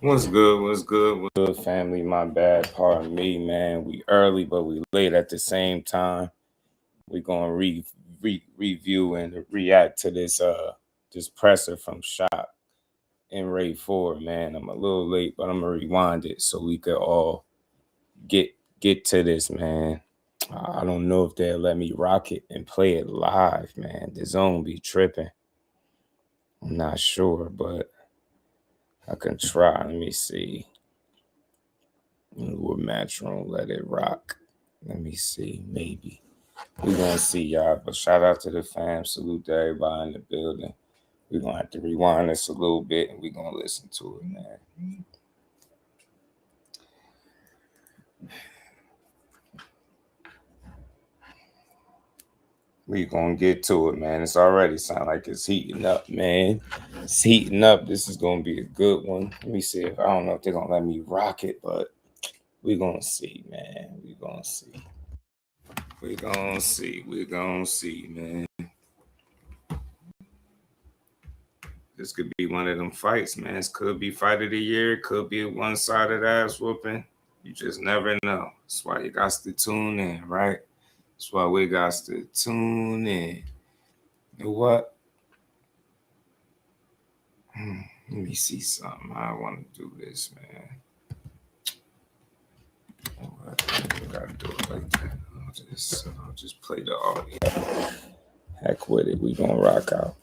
What's good? What's good? What's good, family? My bad. Pardon me, man. We early, but we late at the same time. We're gonna review and react to this presser from Shot and Ray Ford, man. I'm a little late, but I'm gonna rewind it so we could all get get to this, man. I don't know if they'll let me rock it and play it live, man. The zone be tripping. I'm not sure, but I can try. Let me see. We'll match room, let it rock. Let me see, maybe. We're gonna see y'all. But shout out to the fam. Salute to everybody in the building. We're gonna have to rewind this a little bit and we're gonna listen to it, man. We gonna get to it, man. It's already sound like it's heating up, man. It's heating up. This is gonna be a good one. Let me see if I don't know if they're gonna let me rock it, but we're gonna see, man. We're gonna see. We're gonna see. We're gonna see, man. This could be one of them fights, man. This could be fight of the year. Could be a one-sided ass whooping. You just never know. That's why you got to tune in, right? That's why we got to tune in. You know what? Let me see something. I want to do this, man. You know what? I gotta do it like that. I'll just play the audio. Heck with it. We gonna rock out.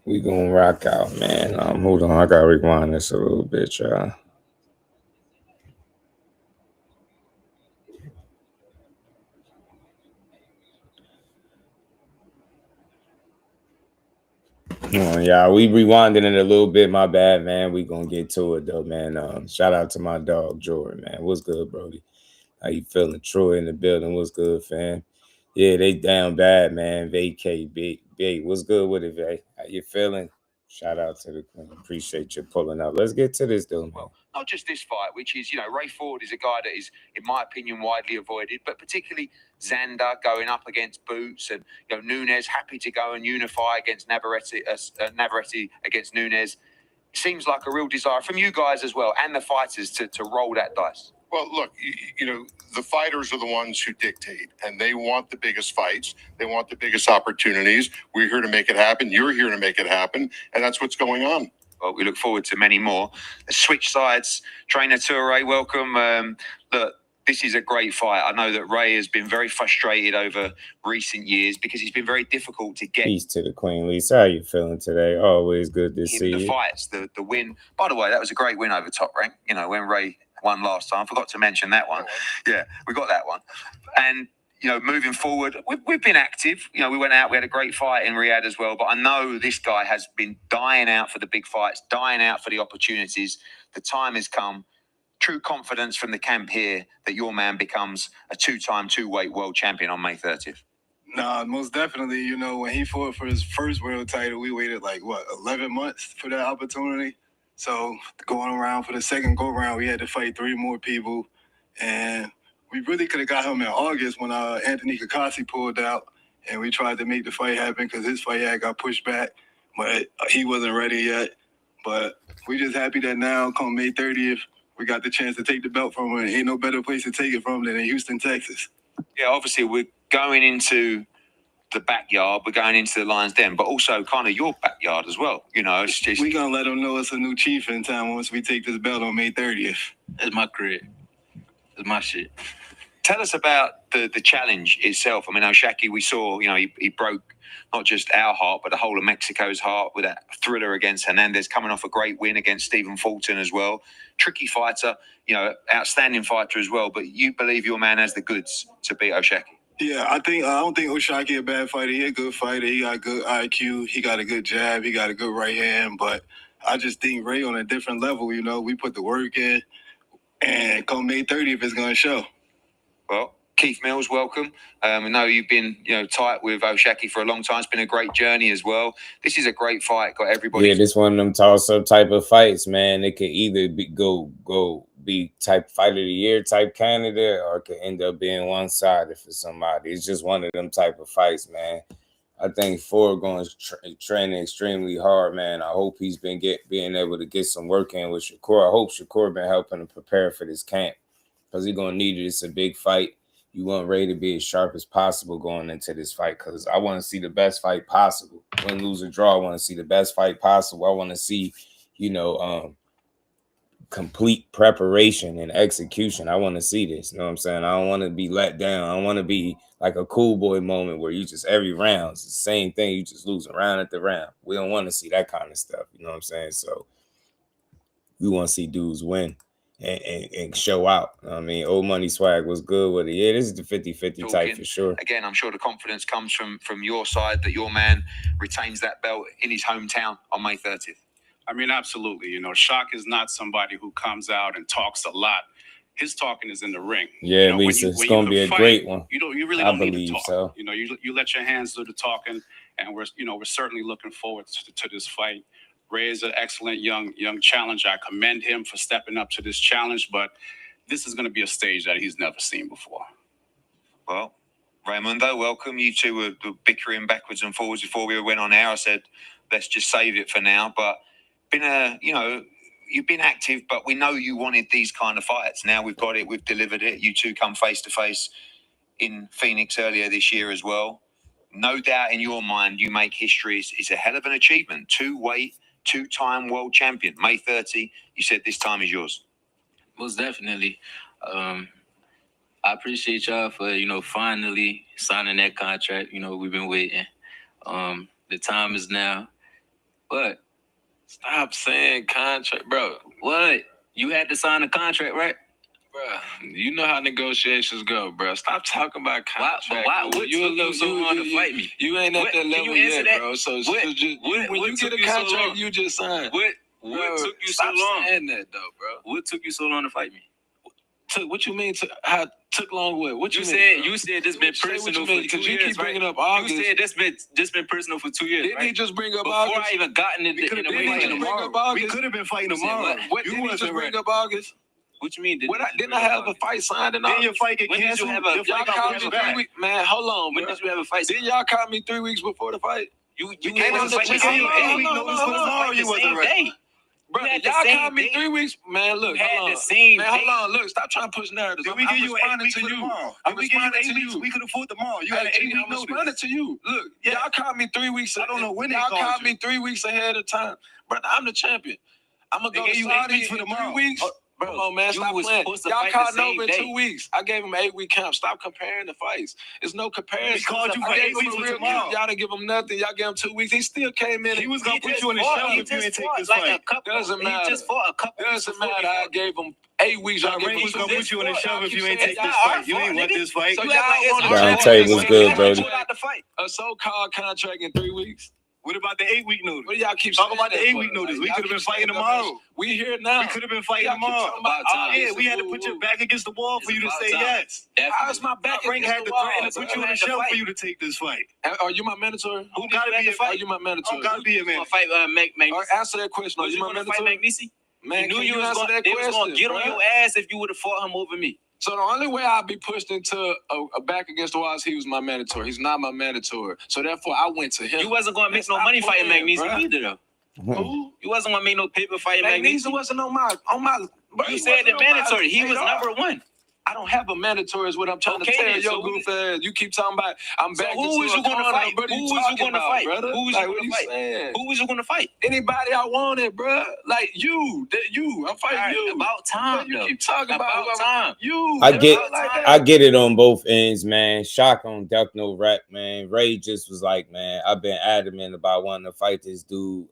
We gonna rock out, man. Hold on. I gotta rewind this a little bit, y'all. Yeah, we rewinding it a little bit. My bad, man. We gonna get to it though, man. Shout out to my dog Jordan, man. What's good, Brody? How you feeling? Troy in the building. What's good, fam? Yeah, they down bad, man. Vacay, big. What's good with it, Vay? How you feeling? Shout out to the queen. Appreciate you pulling up. Let's get to this though, man. Well, not just this fight, which is, Ray Ford is a guy that is, in my opinion, widely avoided, but particularly Xander going up against Boots and, Nunes happy to go and unify against Navarrete against Nunes. Seems like a real desire from you guys as well and the fighters to roll that dice. Well, look, the fighters are the ones who dictate, and they want the biggest fights. They want the biggest opportunities. We're here to make it happen. You're here to make it happen, and that's what's going on. Well, we look forward to many more. Switch sides, trainer Toure, welcome. Look, this is a great fight. I know that Ray has been very frustrated over recent years because he's been very difficult to get. Peace to the Queen Lisa. How you feeling today? Always good to see you. The fights, the win. By the way, that was a great win over Top Rank. When Ray won last time. I forgot to mention that one. Yeah, we got that one. And moving forward, we've been active. We went out, we had a great fight in Riyadh as well. But I know this guy has been dying out for the big fights, dying out for the opportunities. The time has come. True confidence from the camp here that your man becomes a two-time two-weight world champion on May 30th. Nah, most definitely. When he fought for his first world title, we waited 11 months for that opportunity. So going around for the second go-round, we had to fight 3 more people. And we really could have got him in August when Anthony Kakasi pulled out. And we tried to make the fight happen because his fight had got pushed back. But he wasn't ready yet. But we just happy that now, come May 30th, we got the chance to take the belt from him. Ain't no better place to take it from than in Houston, Texas. Yeah, obviously we're going into the backyard, we're going into the Lions Den, but also kind of your backyard as well. It's just... We're going to let them know it's a new chief in town once we take this belt on May 30th. It's my crib. It's my shit. Tell us about the challenge itself. I mean, Oshaquie, we saw, he broke not just our heart, but the whole of Mexico's heart with that thriller against Hernandez, coming off a great win against Stephen Fulton as well. Tricky fighter, outstanding fighter as well. But you believe your man has the goods to beat Oshaquie? Yeah, I don't think Oshaquie a bad fighter. He a good fighter. He got good IQ. He got a good jab. He got a good right hand. But I just think Ray on a different level. We put the work in, and come May 30th, it's gonna show. Well, Keith Mills, welcome. I know you've been, tight with Oshaquie for a long time. It's been a great journey as well. This is a great fight. Got everybody. Yeah, this one of them toss-up type of fights, man. It could either be type fight of the year type candidate, or it could end up being one-sided for somebody. It's just one of them type of fights, man. I think Ford going training extremely hard, man. I hope he's been being able to get some work in with Shakur. I hope Shakur been helping him prepare for this camp because he's gonna need it. It's a big fight. You want Ray to be as sharp as possible going into this fight because I want to see the best fight possible. Win, lose, or draw, I want to see the best fight possible. I want to see, complete preparation and execution. I want to see this. You know what I'm saying? I don't want to be let down. I don't want to be like a cool boy moment where you just every round it's the same thing. You just lose round at the round. We don't want to see that kind of stuff. You know what I'm saying? So we want to see dudes win and show out. I mean, Old Money Swag was good with it. Yeah, this is the 50-50 type for sure. Again, I'm sure the confidence comes from your side that your man retains that belt in his hometown on May 30th. I mean, absolutely. Shaq is not somebody who comes out and talks a lot. His talking is in the ring. Yeah, Lisa, it's going to be a great one. You really don't need to talk. So. You let your hands do the talking, and we're certainly looking forward to this fight. Ray is an excellent young challenger. I commend him for stepping up to this challenge, but this is going to be a stage that he's never seen before. Well, Raymondo, welcome. You two were bickering backwards and forwards before we went on air. I said, let's just save it for now. But you've been active, but we know you wanted these kind of fights. Now we've got it. We've delivered it. You two come face to face in Phoenix earlier this year as well. No doubt in your mind, you make history. It's a hell of an achievement. Two-time world champion. May 30, you said this time is yours. Most definitely. I appreciate y'all for, finally signing that contract. We've been waiting. The time is now. But stop saying contract, bro. What? You had to sign a contract, right? Bro, you know how negotiations go, bro. Stop talking about contract. Why? What you took you so long to fight me? You ain't at that level yet, bro. So when you get a contract, you just sign. What took you so long? Stop saying that, though, bro. What took you so long to fight me? What you mean? How took long? What you said? You said this been personal for 2 years. Because you keep bringing up August. You said this been personal for 2 years. Didn't he just bring up August? Before I even gotten in the way. We could have been fighting tomorrow. What did he just bring up August? What you mean? Didn't I have a fight signed and all? Then your fight get canceled. Y'all called me 3 weeks. Man, hold on. When did you have a fight? Didn't y'all call me 3 weeks before the fight? You came on the fight. You wasn't ready. Bro, y'all called me 3 weeks. Man, look, hold on. Look, stop trying to push narratives. We give you 8 weeks tomorrow. We give you 8 weeks. We could afford tomorrow. You had an 8 week notice. I'm responding to you. Look, y'all called me 3 weeks. I don't know when y'all called me 3 weeks ahead of time. Brother, I'm the champion. I'm gonna go to Saudi for 3 weeks. Bro, come on, man, stop playing. Y'all called Nova in 2 weeks. I gave him an 8 week camp. Stop comparing the fights. There's no comparison. He called you for 8 weeks for tomorrow. Y'all didn't give him nothing. Y'all gave him 2 weeks. He still came in. He was going to put you in the shelf if you didn't take this fight. Doesn't matter. Doesn't matter. I gave him 8 weeks. Ray was going to put you in the shelf if you ain't take this fight. You ain't want this fight. So y'all Brown Tate was good, Brody. A so-called contract in 3 weeks. What about the 8 week notice? What do y'all keep talking about the 8 week notice? We could have been fighting tomorrow. We here now. We could have been fighting tomorrow. Yeah, we had to put your back against the wall for you to say yes. How's my back against had the to wall? threaten to put you on the shelf for you to take this fight. Are you my mentor? Who gotta be a fight? Are you my mentor? Who gotta be a mentor? Fight Answer that question. Are you my mentor? Fight McNeese? Man, you knew you was going to get on your ass if you would have fought him over me. So the only way I'd be pushed into a back against the wall is he was my mentor. He's not my mentor. So therefore, I went to him. You wasn't going to make no money fighting McNeese either, though. Who? You wasn't going to make no paper fighting McNeese. wasn't on my. Bro, you said the mandatory. He was number one. I don't have a mandatory is what I'm trying to tell you, yo, goof ass. You keep talking about I'm back. Who was you going to fight? Who was you going to fight? Who was you going to fight? Who was you going to fight? Anybody I wanted, bro. Like you. I'm fighting you. About time. You keep talking about time. You. I get it on both ends, man. Shock on Duck No Rap, man. Ray just was like, man, I've been adamant about wanting to fight this dude.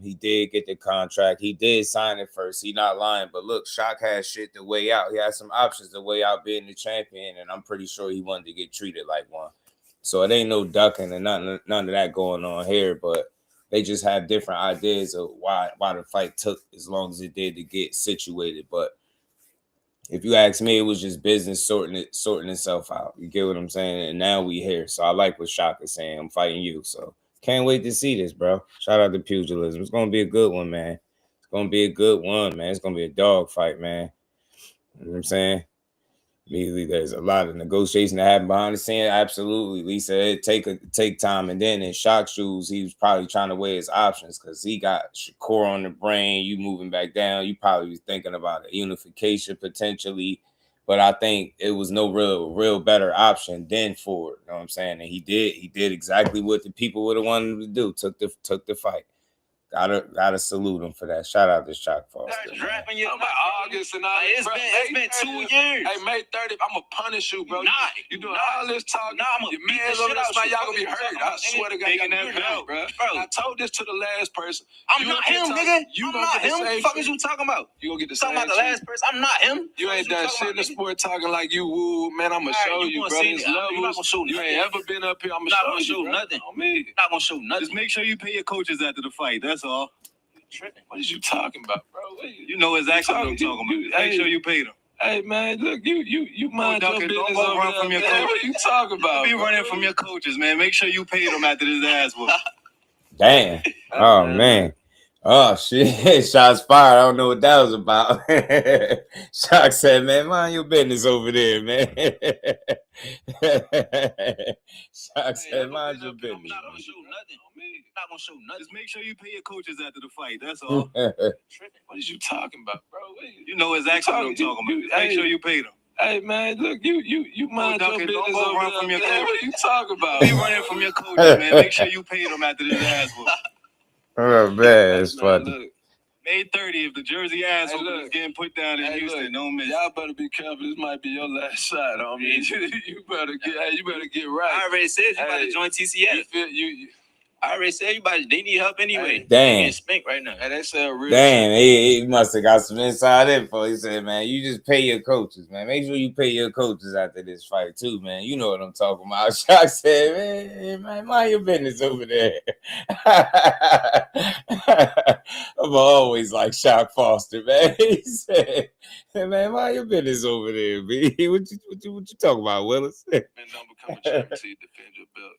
He did get the contract. He did sign it first. He not lying. But look, Shock had shit to weigh out. He had some options to weigh out being the champion, and I'm pretty sure he wanted to get treated like one. So it ain't no ducking and none of that going on here, but they just have different ideas of why the fight took as long as it did to get situated. But if you ask me, it was just business sorting itself out. You get what I'm saying? And now we here. So I like what Shock is saying. I'm fighting you. So can't wait to see this, bro. Shout out to Pugilism. It's gonna be a good one, man. It's gonna be a good one, man. It's gonna be a dog fight, man. You know what I'm saying? Immediately, there's a lot of negotiation that happened behind the scene. Absolutely, Lisa, it take time. And then in Shock's shoes, he was probably trying to weigh his options because he got Shakur on the brain. You moving back down, you probably was thinking about a unification potentially. But I think it was no real better option than Ford. You know what I'm saying? And he did exactly what the people would have wanted him to do. Took the fight. Gotta salute him for that. Shout out to Shock Foster. Drafting you about August and all. It's been 2 years. Hey, May 30th, I'm gonna punish you, bro. You doing all this talking? I'm gonna beat the shit out you. Y'all gonna be hurt. I swear to God, y'all gonna be hurt, bro. I told this to the last person. I'm not him, nigga. I'm not him. What the fuck is you talking about? You gonna get the same talking about the last person? I'm not him. You ain't done shit in the sport talking like you woo, man. I'm gonna show you, bro. You ain't ever been up here. I'm gonna show you nothing. On me. Not gonna show nothing. Just make sure you pay your coaches after the fight. That's all. What is you talking about, bro? You know exactly what I'm talking about. Make sure you pay them. Hey man, look, you mind your business. Don't go run from your coaches. What you talking about? Don't be running from your coaches, man. Make sure you pay them after this ass whoop. Damn. Oh man. Oh shit. Shots fired. I don't know what that was about. Shock said, man, mind your business over there, man. Shock said, mind your business. I'm not gonna show nothing. Not gonna show nothing. Just make sure you pay your coaches after the fight. That's all. What is you talking about, bro? You know exactly what I'm talking about. Make sure you pay them. Hey man, look, you mind your business. Don't go run from your coaches. What are you talking about? Be running from your coaches, man. Make sure you pay them after this ass whoop. Oh man, it's funny. Look, May 30th, the Jersey ass is getting put down in Houston. Don't miss. Y'all better be careful. This might be your last shot on me. You better get right. I already said you about to join TCF. I already said everybody they need help anyway. Damn. Getting spanked right now. And they say real damn, he must have got some inside info. He said, man, you just pay your coaches, man. Make sure you pay your coaches after this fight, too, man. You know what I'm talking about. Shock said, man, mind your business over there. I'm always like Shock Foster, man. He said, hey, man, mind your business over there, B. What you talking about, Willis? Man, don't become a champion until you defend your belt.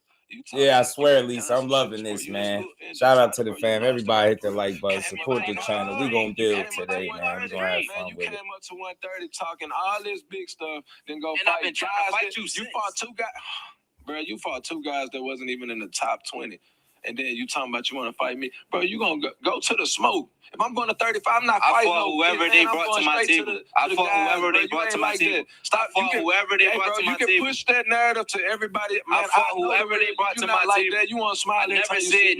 Yeah, I swear, Lisa, I'm loving this, man. Shout out to the fam. Everybody hit the like button. Support the channel. We're going to build today, man. We're going to have fun with it. You came up to 130 talking all this big stuff, then go and fight I've been trying to fight you since. Fought two guys. Bro, you fought two guys that wasn't even in the top 20. And then you talking about you want to fight me. Bro, you going to go to the smoke. If I'm going to 35, I'm not fighting whoever they brought to my table. I fought whoever they brought to my table. Stop whoever they brought to my table. You can push that narrative to everybody. Man, I fought whoever they brought to my table. You want to smile and never said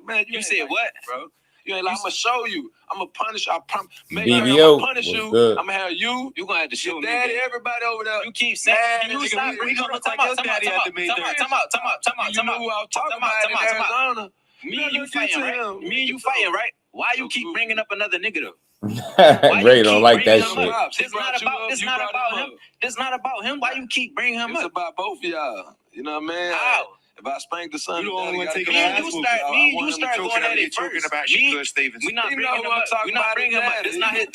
man, you said what, bro? You ain't like, I'm gonna show you. I'm gonna punish. I promise. BBO I'm gonna punish you. Good. I'm gonna have you. You gonna have to show your me. Daddy, everybody over there. You keep saying you stop. We gonna look like your daddy at the main. Time out. You know who I was talking about in Arizona. Me and you fighting, right? Me and you fighting, right? Why you keep bringing up another nigga though? Ray don't like that shit. This not about him. This not about him. Why you keep bringing him up? It's about both of y'all. You know what I mean? How? If I spank the son, you don't want to take me and you start going at it talking first. about Shakur Stevenson. We not bringing him up. We not bringing him up. This not his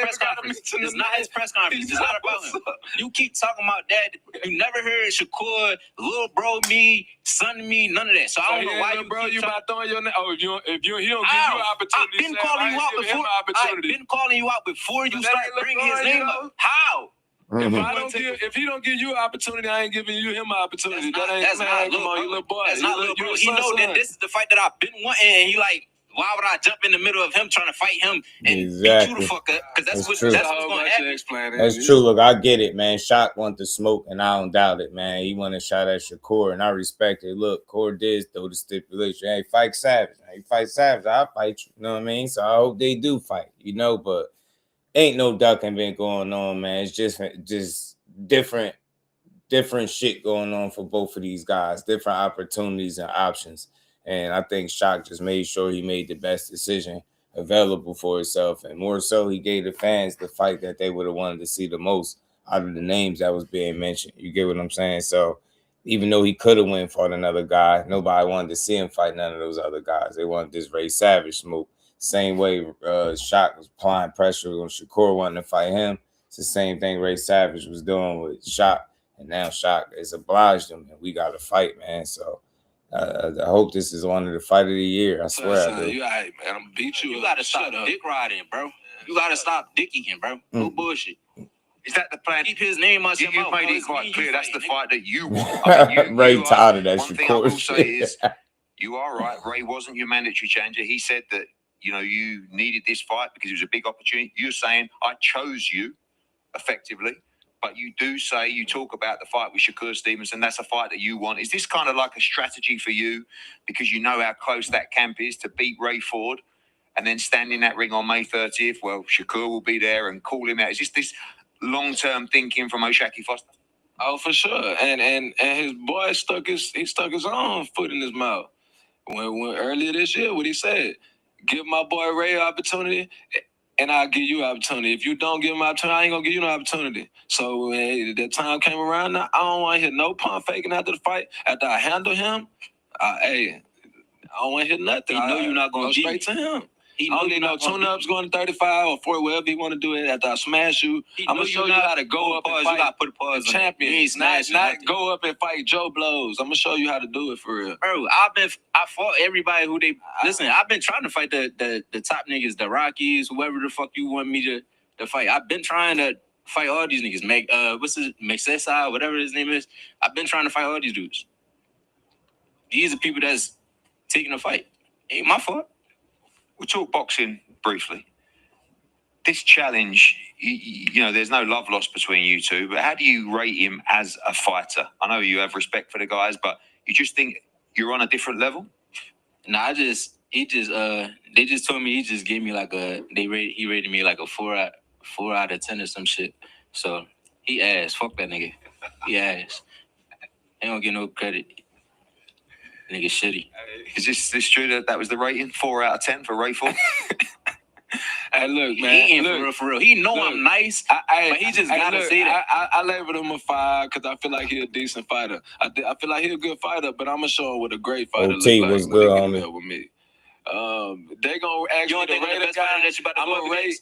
press conference. This not his press conference. It's not about him. You keep talking about that. You never heard Shakur, little bro, me, son, me, none of that. So I don't know why you, bro. You about throwing your name? Oh, if he don't give you an I've opportunity, been calling you out before. I've been calling you out before you start bringing his name up. How? If he don't give you an opportunity, I ain't giving you him an opportunity. That's not come on, you little boy. That's not little bro. He know that this is the fight that I've been wanting, and he like, why would I jump in the middle of him trying to fight him and beat you the fuck up? Because that's what's going to happen. That's true. Look, I get it, man. Shock want to smoke, and I don't doubt it, man. He want to shot at Shakur, and I respect it. Look, Core did throw the stipulation. Hey, fight Savage. Hey, fight Savage. I'll fight you. You know what I mean? So I hope they do fight, you know, but ain't no ducking been going on, man. It's just different shit going on for both of these guys, different opportunities and options. And I think Shock just made sure he made the best decision available for himself. And more so, he gave the fans the fight that they would have wanted to see the most out of the names that was being mentioned. You get what I'm saying? So even though he could have went and fought another guy, nobody wanted to see him fight none of those other guys. They wanted this Ray Savage smoke. Same way Shock was applying pressure on Shakur wanting to fight him. It's the same thing Ray Savage was doing with Shock. And now Shock has obliged him, and we got to fight, man. So I hope this is one of the fight of the year. I swear I do. You all right, man. I'm beat you. You got to stop dick riding, bro. You got to stop dicking, bro. No bullshit. Is that the plan? Keep his name out your mouth. You've made it quite clear. That's the fight that you want. Ray tired of that One Shakur thing I will shit. say is, you are right. Ray wasn't your mandatory challenger. He said that, you know, you needed this fight because it was a big opportunity. You're saying, I chose you, effectively. But you do say, you talk about the fight with Shakur Stevenson. That's a fight that you want. Is this kind of like a strategy for you because you know how close that camp is to beat Ray Ford and then stand in that ring on May 30th? Well, Shakur will be there and call him out. Is this long-term thinking from Oshaquie Foster? Oh, for sure. And his boy stuck his own foot in his mouth. When earlier this year, what he said, give my boy Ray an opportunity, and I'll give you an opportunity. If you don't give him an opportunity, I ain't gonna give you no opportunity. So when the time came around, now, I don't want to hear no pump faking after the fight. After I handle him, I don't want to hear nothing. He know you're not gonna go straight to him. He I don't need no tune-ups going to 35 or 40, whatever he want to do it. After I smash you, I'm going to show you how to go up and fight. You got to put a pause the champion. Not go up and fight Joe Blows. I'm going to show you how to do it for real. Bro, I fought everybody who they... Listen, I've been trying to fight the top niggas, the Rockies, whoever the fuck you want me to fight. I've been trying to fight all these niggas. What's his... Mexesa, whatever his name is. I've been trying to fight all these dudes. These are people that's taking a fight. Ain't my fault. We'll talk boxing briefly. This challenge, you know, there's no love lost between you two, but how do you rate him as a fighter? I know you have respect for the guys, but you just think you're on a different level? Nah, they just told me he just gave me like he rated me like a 4 out of 10 or some shit. So he ass. Fuck that nigga. He ass. He don't get no credit. Nigga shitty. Is this true that was the rating? 4 out of 10 for Ray Ford? Hey, look, man. He ain't for real. He know I'm nice, but he just gotta say that. I labeled him a 5 because I feel like he a decent fighter. I feel like he a good fighter, but I'm gonna show him what a great fighter looks like was when good they on get with me. They gonna ask me to rate a guy.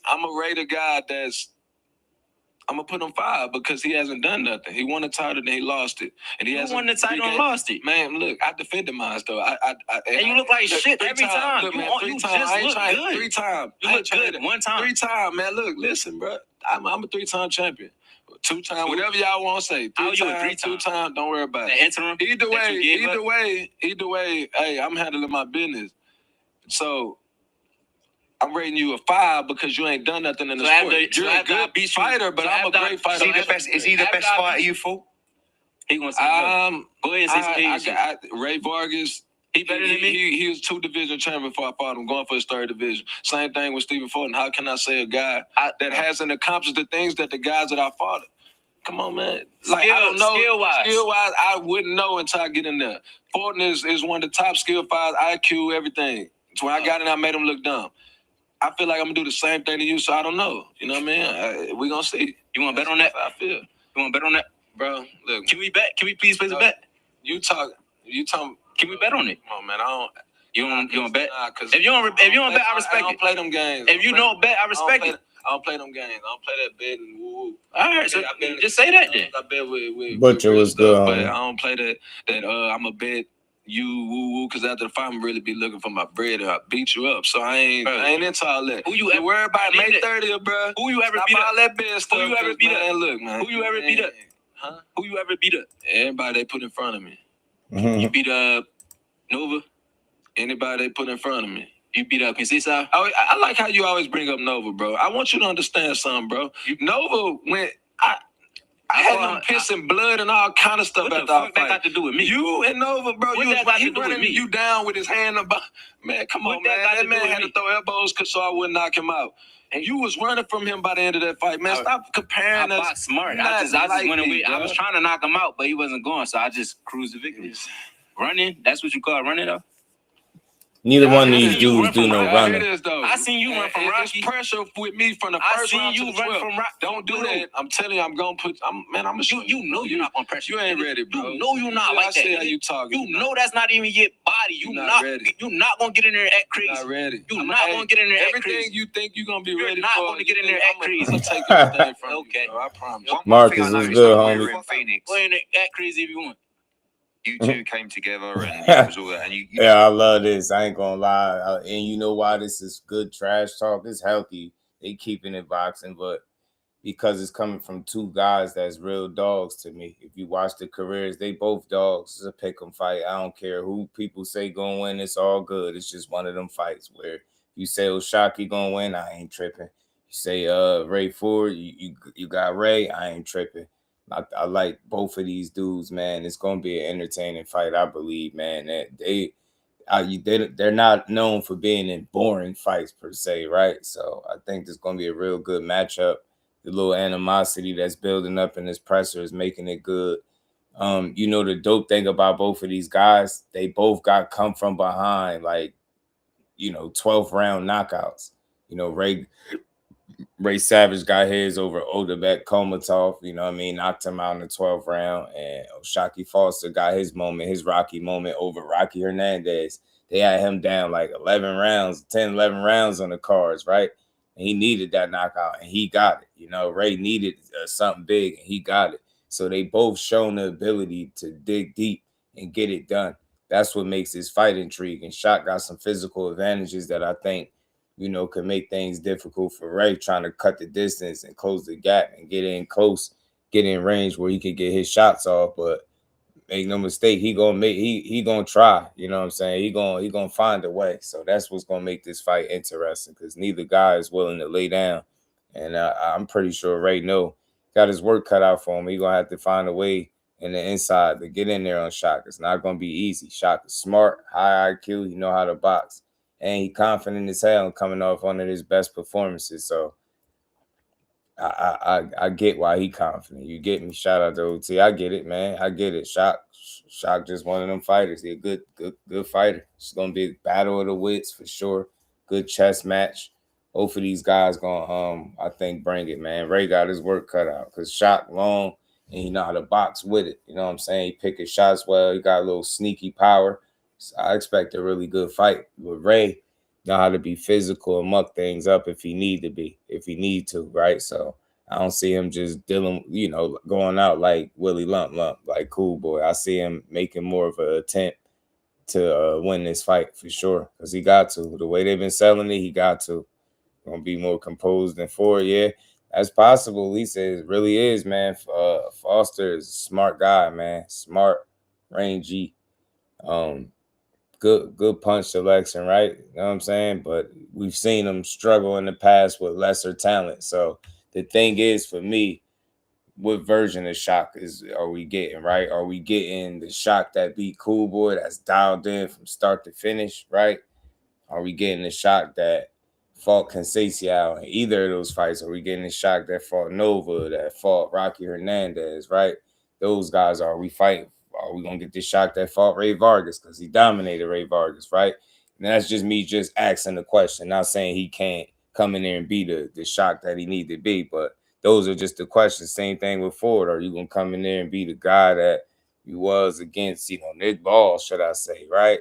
I'm a rate a guy that's. I'm gonna put him 5 because he hasn't done nothing. He won the title, then he lost it, and he hasn't won the title and lost it. Man, look, I defended mine though. And you look like shit every time. Look, man, You just look good. 3 times. You look good 1 time. 3 times, man. Look, listen, bro. I'm a 3-time champion. 2 times, whatever y'all want to say. 3 times, 2 times. Don't worry about it. Interim. Either way. Hey, I'm handling my business. So. I'm rating you a 5 because you ain't done nothing in the sport. You're a good fighter, but I'm a great fighter. Is he the best fighter you fought? He gonna say go ahead and say Ray Vargas. He better than me. He was 2 division champion before I fought him, going for his 3rd division. Same thing with Stephen Fulton. How can I say a guy that hasn't accomplished the things that the guys that I fought? Come on, man. Like I don't know. Skill-wise, I wouldn't know until I get in there. Fulton is one of the top skill fighters, IQ, everything. So when I got in, I made him look dumb. I feel like I'm gonna do the same thing to you, so I don't know. You know what I mean? We gonna see. You want to bet on that? I feel. You want to bet on that, bro? Look, can we bet? Can we please place a bet? You talk. Can we bet on it? Come on, man. I don't. You don't bet? If you don't bet, I respect it. I don't play them games. If you don't bet, I respect it. I don't play them games. I don't play that betting. Woo. All right, so just say that then. I bet with Butcher was good, but I don't play that. I'm a bet. You woo because after the fight, I'm really be looking for my bread or I beat you up. So I ain't into all that. Who you ever worry about May 30th, bro? Who you ever beat up? All that bad stuff. Who you ever beat up? Look, man. Who you ever beat up? Huh? Who you ever beat up? Everybody they put in front of me. You beat up Nova? Anybody they put in front of me. You beat up Kinsisa? I like how you always bring up Nova, bro. I want you to understand something, bro. Nova went. I had him pissing blood and all kind of stuff after our fight. What the fuck that got to do with me? You and Nova, bro. He running you down with his hand about. Man, come on, man. That man had to throw elbows so I wouldn't knock him out. And you was running from him by the end of that fight, man. Stop comparing us. I boxed smart. I just went away. I was trying to knock him out, but he wasn't going, so I just cruised the victory. Running? That's what you call running, though? Neither one of these dudes do no running. I seen you run from Rocky. It's pressure with me from the first round to the 12th. Don't do that. I'm telling you, I'm gonna put. I'm gonna shoot you. You know you're not gonna pressure. You ain't ready, bro. You know you're not like that. I see how you talking. You know that's not even your body. You not ready. You not gonna get in there and act crazy. Not ready. You not gonna get in there and act crazy. Everything you think you're gonna be ready for. You're not gonna get in there and act crazy. I'm take everything from you. Okay, I promise. Marcus is good, homie. Go ahead and act crazy if you want. You two came together and it was all that. And you yeah, I love this. I ain't gonna lie. And you know why this is good trash talk? It's healthy. They keeping it boxing, but because it's coming from two guys that's real dogs to me. If you watch the careers, they both dogs. It's a pick 'em fight. I don't care who people say gonna win. It's all good. It's just one of them fights where if you say Oshaquie gonna win, I ain't tripping. You say Ray Ford, you got Ray, I ain't tripping. I like both of these dudes, man. It's gonna be an entertaining fight, I believe, man. That they're not known for being in boring fights per se, right? So I think there's gonna be a real good matchup. The little animosity that's building up in this presser is making it good. The dope thing about both of these guys, they both got come from behind, like 12th round knockouts. Ray Savage got his over Odebek Komatov, knocked him out in the 12th round. And Oshaquie Foster got his Rocky moment over Rocky Hernandez. They had him down like 10, 11 rounds on the cards, right? And he needed that knockout, and he got it. Ray needed something big, and he got it. So they both shown the ability to dig deep and get it done. That's what makes this fight intriguing. Shaq got some physical advantages that I think could make things difficult for Ray, trying to cut the distance and close the gap and get in close, get in range where he could get his shots off. But make no mistake, he gonna try. You know what I'm saying? He gonna find a way. So that's what's gonna make this fight interesting, because neither guy is willing to lay down. And I'm pretty sure Ray got his work cut out for him. He gonna have to find a way in the inside to get in there on Shaq. It's not gonna be easy. Shaq is smart, high IQ. He know how to box. And he confident as hell coming off one of his best performances. So I get why he confident. You get me? Shout out to OT. I get it, man. I get it. Shaq just one of them fighters. He's a good fighter. It's gonna be a battle of the wits for sure. Good chess match. Both of these guys gonna I think bring it, man. Ray got his work cut out because Shaq long and he know how to box with it. You know what I'm saying? He pick his shots well. He got a little sneaky power. So I expect a really good fight with Ray. Know how to be physical and muck things up if he need to, right? So I don't see him just dealing, going out like Willie Lump, like Cool Boy. I see him making more of an attempt to win this fight for sure, because he got to. The way they've been selling it, he got to. Gonna be more composed than Ford, yeah. That's possible. Lisa, it really is, man. Foster is a smart guy, man. Smart, rangy, good punch selection, right? You know what I'm saying? But we've seen him struggle in the past with lesser talent. So the thing is, for me, what version of Shock are we getting, right? Are we getting the Shock that beat Cool Boy, that's dialed in from start to finish, right? Are we getting the Shock that fought Conceição in either of those fights? Are we getting the Shock that fought Nova, that fought Rocky Hernandez, right? Those guys, are we fighting? Are we going to get the Shock that fought Ray Vargas because he dominated Ray Vargas, right? And that's just me just asking the question, not saying he can't come in there and be the Shock that he need to be, but those are just the questions. Same thing with Ford. Are you going to come in there and be the guy that you was against, Nick Ball, should I say, right?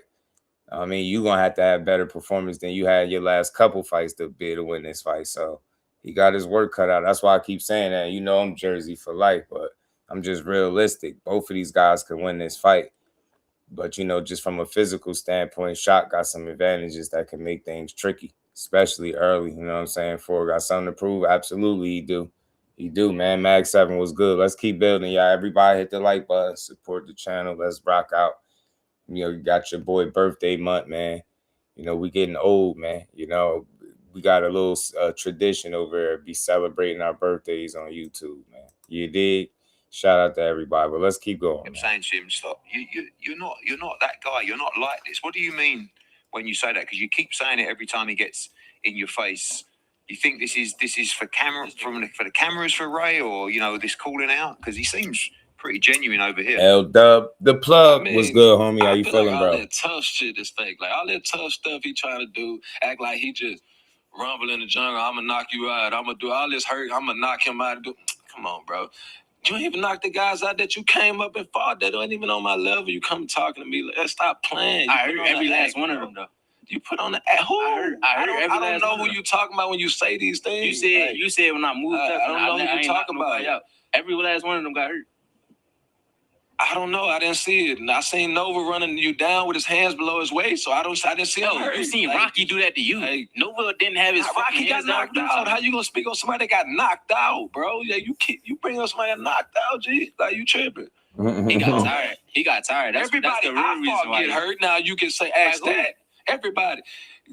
I mean, you're going to have better performance than you had your last couple fights to be able to win this fight. So he got his work cut out. That's why I keep saying that. I'm Jersey for life, but I'm just realistic. Both of these guys can win this fight. But, just from a physical standpoint, Shock got some advantages that can make things tricky, especially early. You know what I'm saying? Ford got something to prove. Absolutely, he do. He do, man. Mag 7 was good. Let's keep building, y'all. Everybody hit the like button. Support the channel. Let's rock out. You got your boy birthday month, man. We getting old, man. We got a little tradition over there, be celebrating our birthdays on YouTube, man. You dig? Shout out to everybody, but let's keep going. I'm saying to him, stop. You're not that guy. You're not like this. What do you mean when you say that? Because you keep saying it every time he gets in your face. You think this is for camera, for the cameras for Ray, or this calling out? Because he seems pretty genuine over here. L-Dub, the plug was good, homie. How you feeling, like bro? All that tough shit is fake. Like all that tough stuff he trying to do, act like he just rumble in the jungle. I'm gonna knock you out. I'm gonna do all this hurt. I'm gonna knock him out. Come on, bro. You ain't even knock the guys out that you came up and fought that ain't even on my level. You come talking to me. Let's stop playing. I heard every last one of them, though. You put on the who? I don't know who you talking about when you say these things. You said when I moved up. I don't know who you talking about. Every last one of them got hurt. I don't know. I didn't see it. And I seen Nova running you down with his hands below his waist, so I didn't see him. You seen Rocky do that to you. Like, Nova didn't have his Rocky got knocked out. How you gonna speak on somebody that got knocked out, bro? Yeah, you bring up somebody that knocked out, G. Like, you tripping. He got tired. Everybody that's the real reason why get hurt. Now you can say, ask that. Everybody.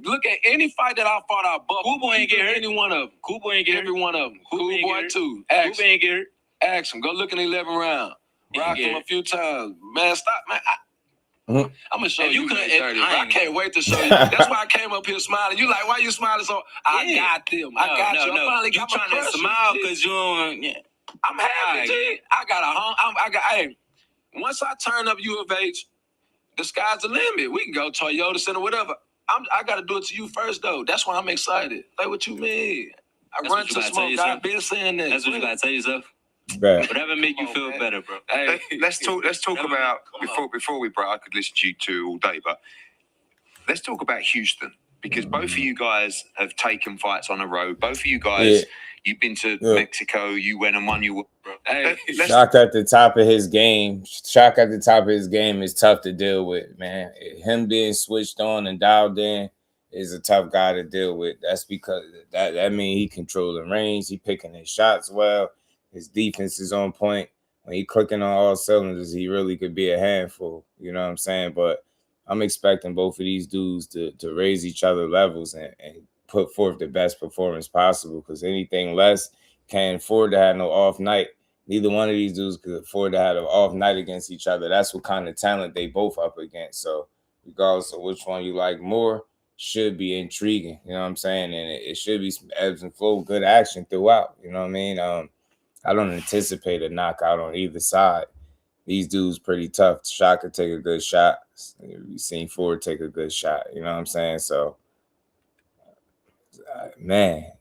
Look at any fight that I fought out. Kubo ain't get hurt. Any one of them. Kubo ain't get hurt. Every one of them. Kubo Boy too. Kubo ain't get hurt. Ask him. Go look in the 11 round. Rock him a few times. Man, stop, man. I'm gonna show you. I can't wait to show you. That's why I came up here smiling. You like, why you smiling so? I got them. I got you. I finally got my trying to smile because you don't. Yeah. I'm happy, G. I got a home. Hey, once I turn up U of H, the sky's the limit. We can go Toyota Center, whatever. I got to do it to you first, though. That's why I'm excited. Like, what you mean? I run to smoke. I've been saying that. That's what you gotta tell yourself. Right. Whatever make you feel better, bro. Hey, let's talk about before we break. I could listen to you two all day, but let's talk about Houston, because both of you guys have taken fights on the road. Both of you guys, you've been to Mexico. You went and won. Shock at the top of his game. Shock at the top of his game is tough to deal with, man. Him being switched on and dialed in is a tough guy to deal with. That's because that means he controlling range. He picking his shots well. His defense is on point. When he clicking on all cylinders, he really could be a handful. You know what I'm saying? But I'm expecting both of these dudes to raise each other levels and put forth the best performance possible, because anything less can't afford to have no off night. Neither one of these dudes could afford to have an off night against each other. That's what kind of talent they both up against. So regardless of which one you like more, should be intriguing. You know what I'm saying? And it should be some ebbs and flow, good action throughout. You know what I mean? I don't anticipate a knockout on either side. These dudes pretty tough. Shock could take a good shot. We've seen Ford take a good shot. You know what I'm saying? So, man,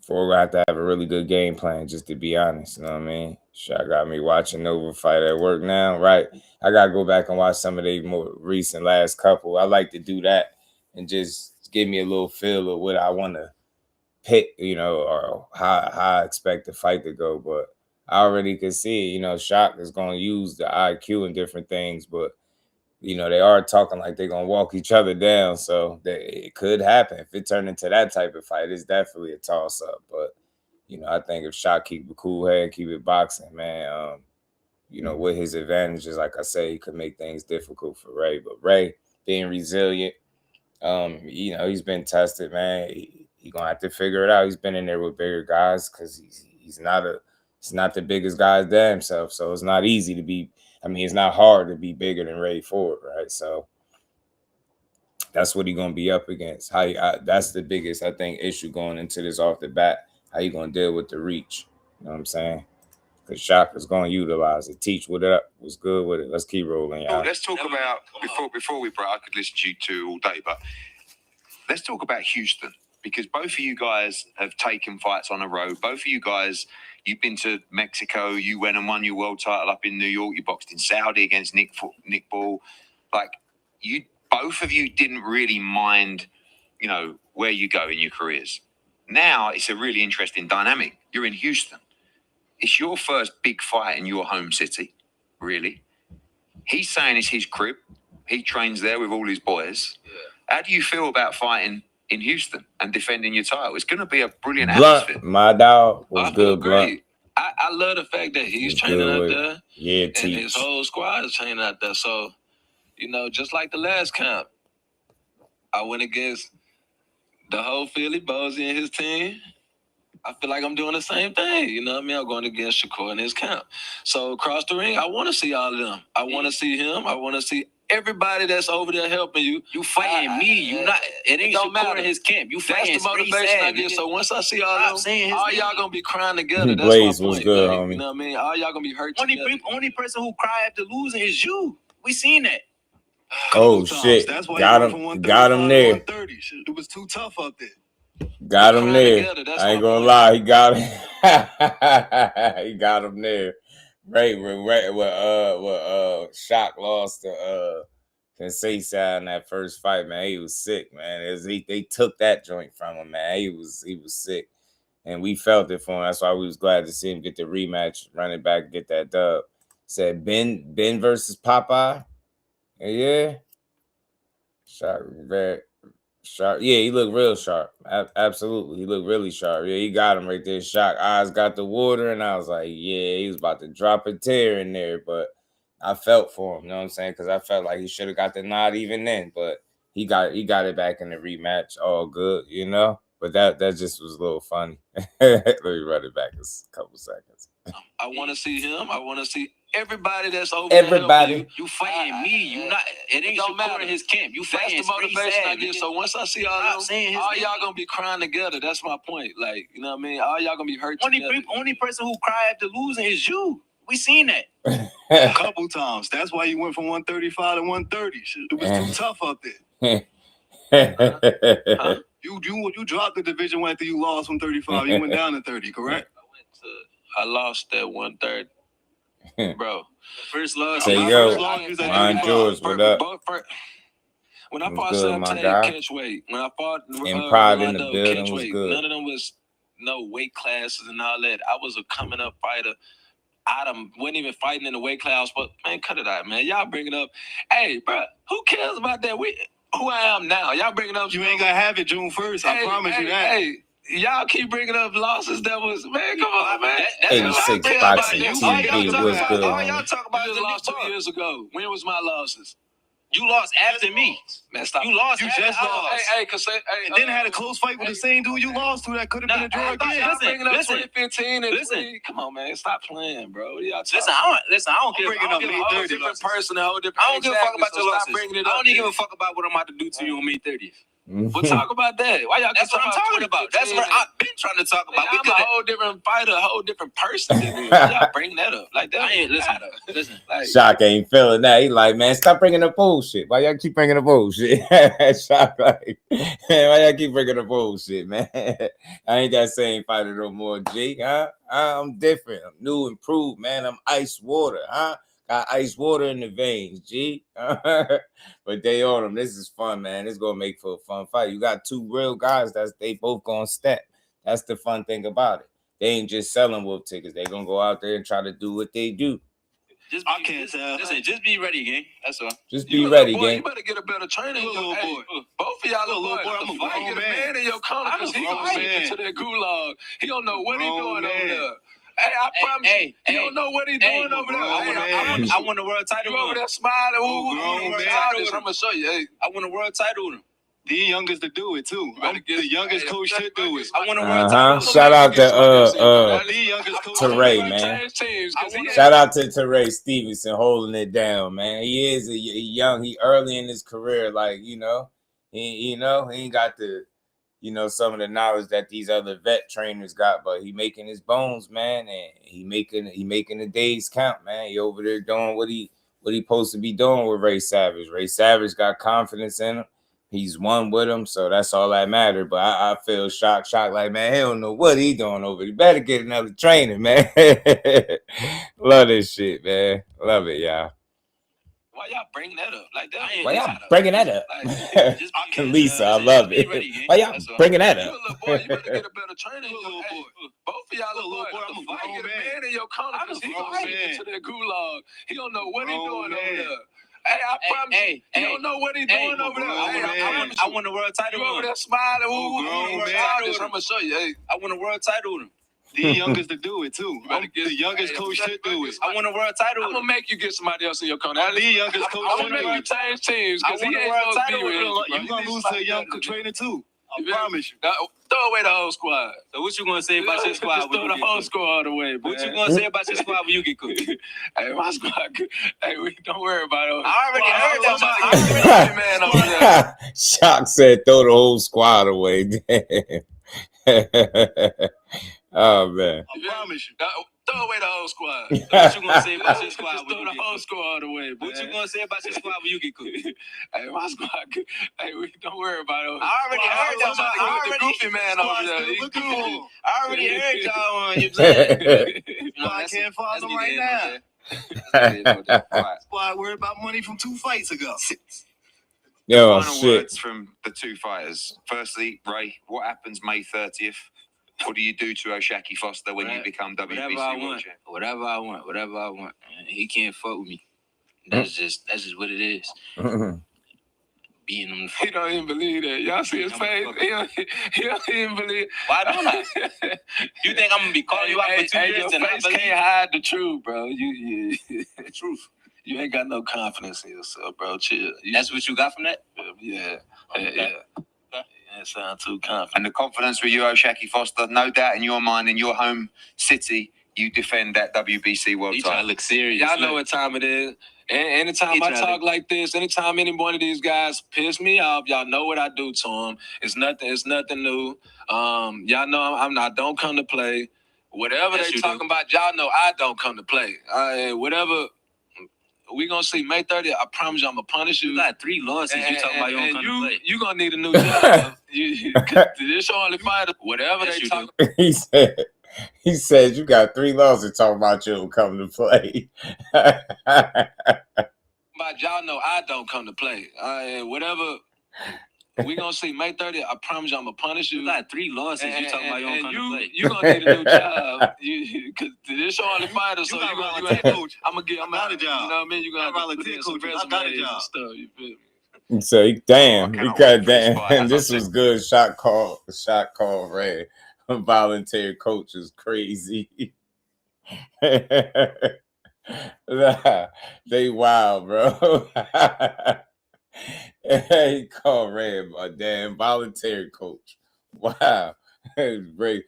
Ford will have to have a really good game plan, just to be honest. You know what I mean? Shock got me watching Nova fight at work now, right? I got to go back and watch some of the more recent last couple. I like to do that and just give me a little feel of what I want to pick, you know, or how I expect the fight to go. But I already could see, you know, Shock is going to use the IQ and different things, but, you know, they are talking like they're going to walk each other down. So it could happen. If it turned into that type of fight, it's definitely a toss-up. But, you know, I think if Shock keep a cool head, keep it boxing, man, you know, with his advantages, like I say, he could make things difficult for Ray. But Ray, being resilient, you know, he's been tested, man. He's going to have to figure it out. He's been in there with bigger guys because he's not the biggest guy there himself. So it's not easy to be, it's not hard to be bigger than Ray Ford, right? So that's what he's going to be up against. That's the biggest, I think, issue going into this off the bat. How you going to deal with the reach? You know what I'm saying? Because Shock is going to utilize it. Teach what up. What's good with it? Let's keep rolling, y'all. Let's talk about, before we break, I could listen to you two all day, but let's talk about Houston, because both of you guys have taken fights on the road. Both of you guys, you've been to Mexico. You went and won your world title up in New York. You boxed in Saudi against Nick Ball. Like, both of you didn't really mind, you know, where you go in your careers. Now it's a really interesting dynamic. You're in Houston. It's your first big fight in your home city, really. He's saying it's his crib. He trains there with all his boys. Yeah. How do you feel about fighting in Houston and defending your title? It's going to be a brilliant atmosphere. My dog was good, Blunt. I love the fact that he's training out there. Yeah, and his whole squad is training out there. So, you know, just like the last camp, I went against the whole Philly, Bozy and his team. I feel like I'm doing the same thing. You know what I mean? I'm going against Shakur in his camp. So across the ring, I want to see all of them. I want to see him. I want to see everybody that's over there helping you. You fighting me. You not. It ain't Shakur in his camp. You fighting. That's the motivation I get. So once I see all of them, all y'all gonna be crying together. That's Blaze my was point. good, like, homie. You know what I mean? All y'all gonna be hurt together. Only person who cry after losing is you. We seen that. Oh shit! That's why got him there. It was too tough up there. Got him there. I ain't gonna lie, he got him. He got him there. Right, Shock lost to Confrontation in that first fight, man. He was sick, man. They took that joint from him, man. He was sick, and we felt it for him. That's why we was glad to see him get the rematch, run it back, get that dub. Said Ben versus Popeye. Yeah. Sharp, very sharp. Yeah, he looked real sharp. Absolutely. He looked really sharp. Yeah, he got him right there. Shock. Eyes got the water, and I was like, yeah, he was about to drop a tear in there, but I felt for him, you know what I'm saying? Because I felt like he should have got the nod even then, but he got it back in the rematch. All good, you know? But that just was a little funny. Let me run it back a couple seconds. I want to see him. I want to see everybody that's over everybody. You fighting me. You not. It ain't Shakur in his camp. You fighting. That's the motivation I get. So once I see all y'all gonna be crying together. That's my point. Like, you know what I mean? All y'all gonna be hurt together. Only person who cry after losing is you. We seen that a couple times. That's why you went from 135 to 130. It was too tough up there. Huh? You dropped the division one after you lost from 35. You went down to 30, correct? I lost that 130. Bro, first loss. Say yo, Ryan George, what up? When I fought Sam catch weight, when I fought Pride in the building was good. None of them was no weight classes and all that. I was a coming up fighter. I wasn't even fighting in the weight class, but man, cut it out, man. Y'all bring it up. Hey, bro, who cares about that? Who I am now? Y'all bring it up. You ain't gonna have it June 1st. I promise you that. Hey, y'all keep bringing up losses. That was, man, come on, man. 86 boxing TV was good. All y'all talk about is lost 2 years ago. When was my losses? You lost after me. Man, stop. You lost. You just lost. And then had a close fight with the same dude you lost to that could have been a draw again. Listen, 2015 and 20. Come on, man. Stop playing, bro. Listen, I don't care. I don't give a whole different person, a whole different. I don't give a fuck about your losses. I don't even give a fuck about what I'm about to do to you on May 30th. We'll talk about that. Why y'all? That's what I'm talking about. That's what I've been trying to talk about. I'm a whole different fighter, a whole different person. Y'all bring that up like that. I ain't listen. Like, Shock ain't feeling that. He like, man, stop bringing the bullshit. Why y'all keep bringing the bullshit? Shock like, man, why y'all keep bringing the bullshit, man? I ain't that same fighter no more, G. Huh? I'm different. I'm new, improved, man. I'm ice water, huh? Got ice water in the veins, G. But they on them. This is fun, man. It's gonna make for a fun fight. You got two real guys they both gonna step. That's the fun thing about it. They ain't just selling wolf tickets. They gonna go out there and try to do what they do. Listen, just be ready, gang. That's all. Just be ready, gang. You better get a better trainer. Little boy. Both of y'all little boy. I'm a grown man. In your corner because he gonna take you to that gulag. He don't know what he doing over there. Hey, I promise you, he don't know what he's doing over there. I won the world title. You over there smiling. I'm gonna show you. Hey, I won the world title with him. The youngest to do it too. The youngest coach should do it. I won the world title. Shout out to Ray, man. Shout out to Ray Stevenson holding it down, man. He is a young. He early in his career, like he ain't got the. Some of the knowledge that these other vet trainers got, but he making his bones, man, and he making the days count, man. He over there doing what he supposed to be doing with Ray Savage. Ray Savage got confidence in him. He's won with him, so that's all that matters. But I feel shocked, like, man, he don't know what he doing over there. He better get another trainer, man. Love this shit, man. Love it, y'all. Why y'all bringing that up? Like that? Why y'all bringing that up? Lisa, I love it. Why y'all bringing that up? Little boy, you better get a better trainer. Both of y'all little boy. I'm a grown man in your corner because he gonna take you to that gulag. He don't know what he doing over there. Hey, I promise you, he don't know what he doing over there. I won the world title. You over there smiling. I'm gonna show you. Hey, I won the world title with him. The youngest to do it too. The youngest coach should do it. I won the world title. I'm gonna make you get somebody else in your corner. The youngest coach should do it. I'm gonna make you change teams because he ain't world supposed to be with you. You gonna lose to a young trainer too. I promise you. Throw away the whole squad. So what you gonna say about your squad? Just throw the whole squad away, man. What you gonna say about your squad when you get cooked? Hey, my squad. Hey, don't worry about it. I already heard that. Man over there. Shock said throw the whole squad away. Oh man. I promise you. Throw away the whole squad. What you gonna say about your squad? Just throw the whole squad away, man. What you gonna say about your squad when you get cooked? Hey, my squad. Hey, don't worry about it. I already heard that. The goofy man over there. He's goofy. I already heard y'all on you saying. I can't follow him right now. Squad worried about money from 2 fights ago. Yo, Final shit. words from the two fighters. Firstly, Ray, what happens May 30th? What do you do to Oshaquie Foster when you become WBC world champion? Whatever I want. He can't fuck with me. That's just what it is. Being on the He don't even believe that. Y'all see his face? He don't even believe. Why don't I? You think I'm gonna be calling you out for 2 years and I can't hide the truth, bro. The truth. You ain't got no confidence in yourself, bro. Chill. That's what you got from that? Yeah. That sounds too confident. And the confidence with you, Oshaquie Foster, no doubt in your mind, in your home city, you defend that WBC world title. Trying to look serious. Y'all know what time it is. Anytime I talk like this, anytime any one of these guys piss me off, y'all know what I do to them. It's nothing new. Y'all know I don't come to play. Whatever they talking about, y'all know I don't come to play. Whatever. We gonna see May 30th. I promise you, I'm gonna punish you. You got 3 losses. You talking about you don't come to play. You gonna need a new job. This only fighter. Whatever they talking. He said you got 3 losses talking about you don't come to play. But y'all know I don't come to play. Whatever. We gonna see May 30th. I promise you, I'm gonna punish you. You got 3 losses. You talking about you don't come to play. You gonna need a new job. Cause this only fighter, so I'm out of job. You know what I mean? You gonna volunteer coach. I got a job. Stuff, you feel me? So he got damn. This was good. Shot call Ray. Voluntary coach is crazy. They wild, bro. He called Ray a damn voluntary coach. Wow. Ray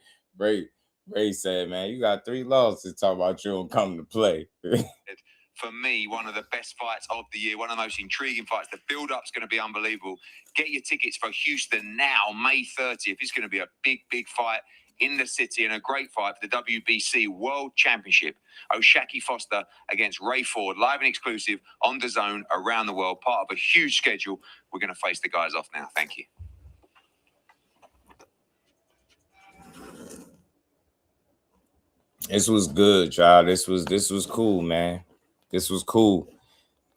said, man, you got 3 losses talking about you don't come to play. For me, one of the best fights of the year, one of the most intriguing fights. The build-up's going to be unbelievable. Get your tickets for Houston now, May 30th. It's going to be a big, big fight in the city and a great fight for the WBC World Championship. Oshaquie Foster against Ray Ford, live and exclusive on DAZN around the world, part of a huge schedule. We're going to face the guys off now. Thank you. This was good, y'all. This was cool, man. This was cool.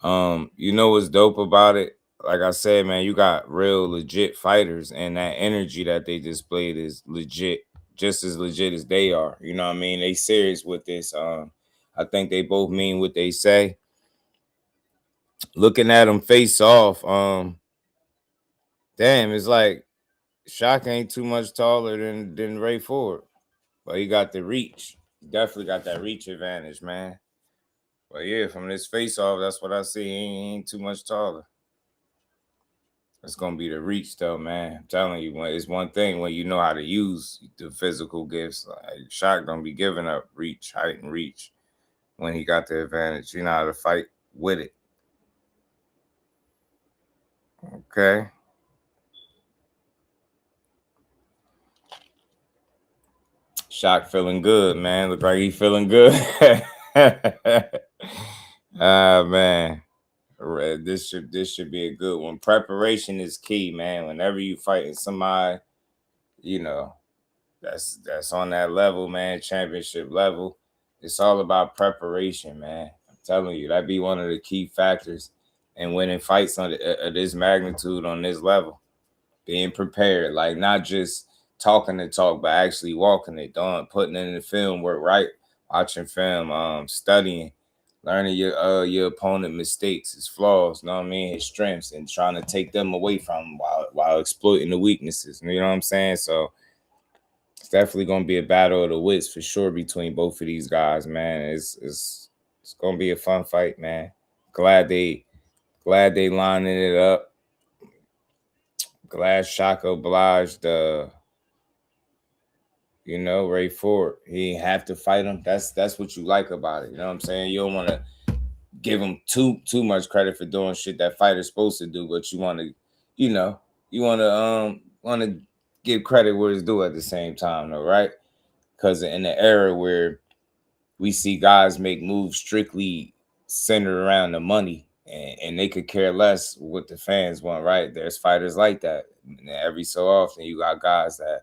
You know what's dope about it? Like I said, man, you got real legit fighters, and that energy that they displayed is legit, just as legit as they are. You know what I mean? They serious with this. I think they both mean what they say. Looking at them face off, damn, it's like Shaq ain't too much taller than Ray Ford, but he got the reach. Definitely got that reach advantage, man. But yeah, from this face off, that's what I see. He ain't too much taller. It's gonna be the reach, though, man. I'm telling you, it's one thing when you know how to use the physical gifts. Like Shaq don't be giving up reach, height, and reach when he got the advantage. You know how to fight with it. Okay. Shaq feeling good, man. Look like he feeling good. Man. This should be a good one. Preparation is key, man. Whenever you fighting somebody, you know, that's on that level, man, championship level. It's all about preparation, man. I'm telling you, that'd be one of the key factors in winning fights on this magnitude on this level. Being prepared, like not just talking the talk, but actually walking it, putting it in the film work, right? Watching film, studying. Learning your opponent mistakes, his flaws, you know what I mean, his strengths, and trying to take them away from him while exploiting the weaknesses. You know what I'm saying? So it's definitely gonna be a battle of the wits for sure between both of these guys, man. It's gonna be a fun fight, man. Glad they lining it up. Glad Shaq obliged Ray Ford. He ain't have to fight him. That's what you like about it. You know what I'm saying? You don't want to give him too much credit for doing shit that fighter's supposed to do, but you want to give credit where it's due at the same time, though, right? Because in the era where we see guys make moves strictly centered around the money, and they could care less what the fans want, right? There's fighters like that. And every so often, you got guys that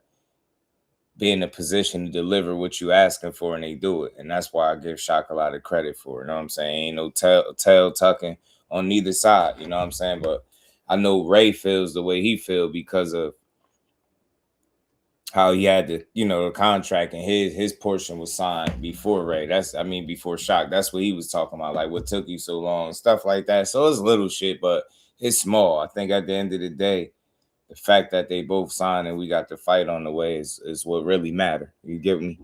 be in a position to deliver what you asking for, and they do it. And that's why I give Shaq a lot of credit for it. You know what I'm saying? Ain't no tail tucking on neither side. You know what I'm saying? But I know Ray feels the way he feels because of how he had the, the contract and his portion was signed before Ray. Before Shock. That's what he was talking about. Like, what took you so long? Stuff like that. So it's little shit, but it's small. I think at the end of the day, the fact that they both signed and we got the fight on the way is what really matter. You get me?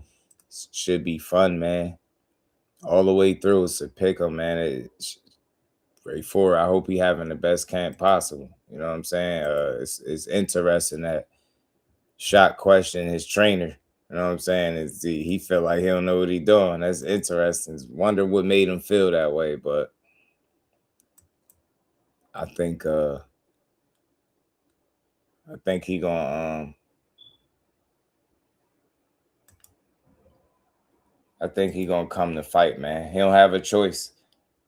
Should be fun, man. All the way through. It's a pick 'em, man. Ray Ford, I hope he having the best camp possible. You know what I'm saying? It's interesting that Shot question his trainer. You know what I'm saying? He feel like he don't know what he doing. That's interesting. Wonder what made him feel that way. But I think he gonna come to fight, man. He don't have a choice.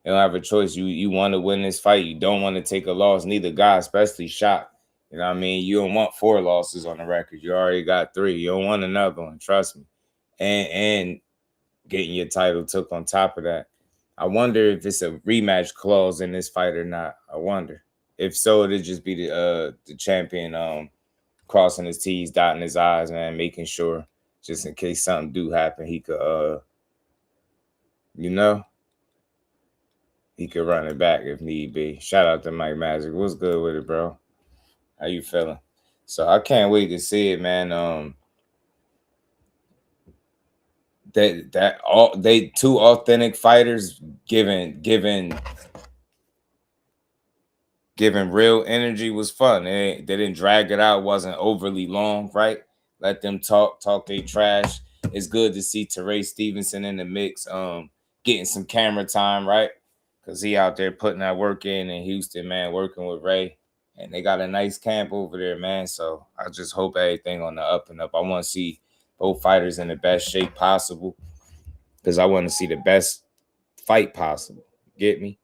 You don't have a choice. You want to win this fight. You don't want to take a loss. Neither guy, especially Shot. You know what I mean? You don't want 4 losses on the record. You already got 3. You don't want another one. Trust me. And getting your title took on top of that. I wonder if it's a rematch clause in this fight or not. I wonder. If so, it'd just be the champion crossing his T's, dotting his I's, man, making sure just in case something do happen, he could he could run it back if need be. Shout out to Mike Magic. What's good with it, bro? How you feeling? So I can't wait to see it, man. They 2 authentic fighters giving real energy was fun. They didn't drag it out. Wasn't overly long, right? Let them talk they trash. It's good to see Teray Stevenson in the mix, getting some camera time, right? Because he out there putting that work in Houston, man, working with Ray. And they got a nice camp over there, man. So I just hope everything on the up and up. I want to see both fighters in the best shape possible because I want to see the best fight possible. Get me?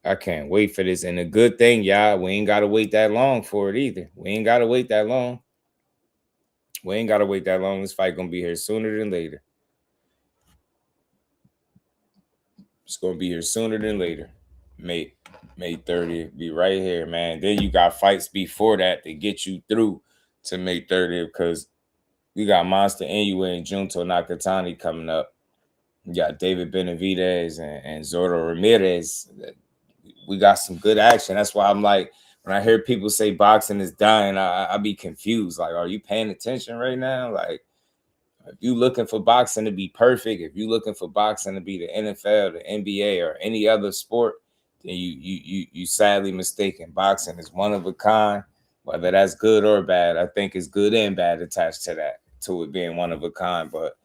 I can't wait for this. And a good thing, y'all, we ain't got to wait that long for it either. We ain't got to wait that long. This fight going to be here sooner than later. It's going to be here sooner than later. May 30th be right here, man. Then you got fights before that to get you through to May 30th because we got Monster Inoue and Junto Nakatani coming up. You got David Benavidez and Zordo Ramirez. We got some good action. That's why I'm like, when I hear people say boxing is dying, I be confused. Like, are you paying attention right now? Like, if you looking for boxing to be perfect, if you looking for boxing to be the NFL, the NBA, or any other sport, then you sadly mistaken. Boxing is one of a kind. Whether that's good or bad, I think it's good and bad attached to that, to it being one of a kind. But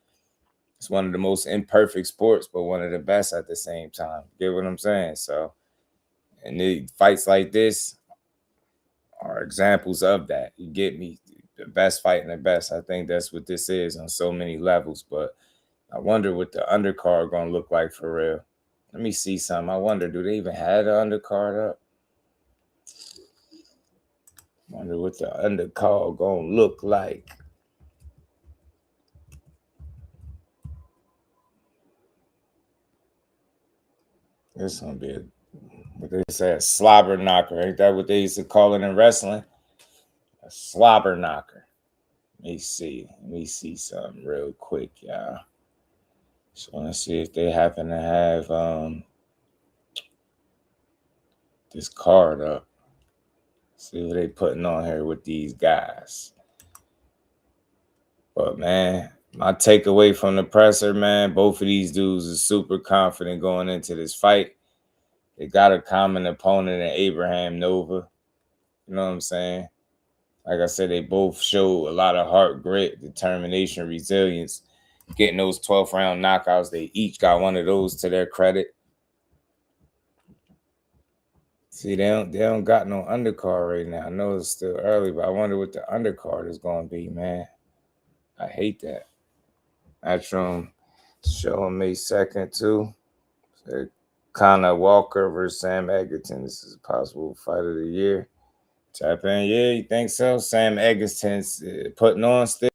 it's one of the most imperfect sports, but one of the best at the same time. Get what I'm saying? So, and the fights like this are examples of that. You get me? The best fighting the best. I think that's what this is on so many levels. But I wonder what the undercard going to look like for real. Let me see something. I wonder, do they even have the undercard up? Wonder what the undercard going to look like. This going to be what they say, a slobber knocker. Ain't that what they used to call it in wrestling? A slobber knocker. Let me see something real quick, y'all. Just want to see if they happen to have this card up. See what they putting on here with these guys. But, man, my takeaway from the presser, man, both of these dudes are super confident going into this fight. They got a common opponent in Abraham Nova. You know what I'm saying? Like I said, they both show a lot of heart, grit, determination, resilience. Getting those 12th round knockouts, they each got one of those to their credit. See, they don't got no undercard right now. I know it's still early, but I wonder what the undercard is going to be, man. I hate that. Matchroom showing May 2nd, too. So, Conor Walker versus Sam Egerton. This is a possible fight of the year. Tap in. Yeah, you think so? Sam Egerton's putting on still,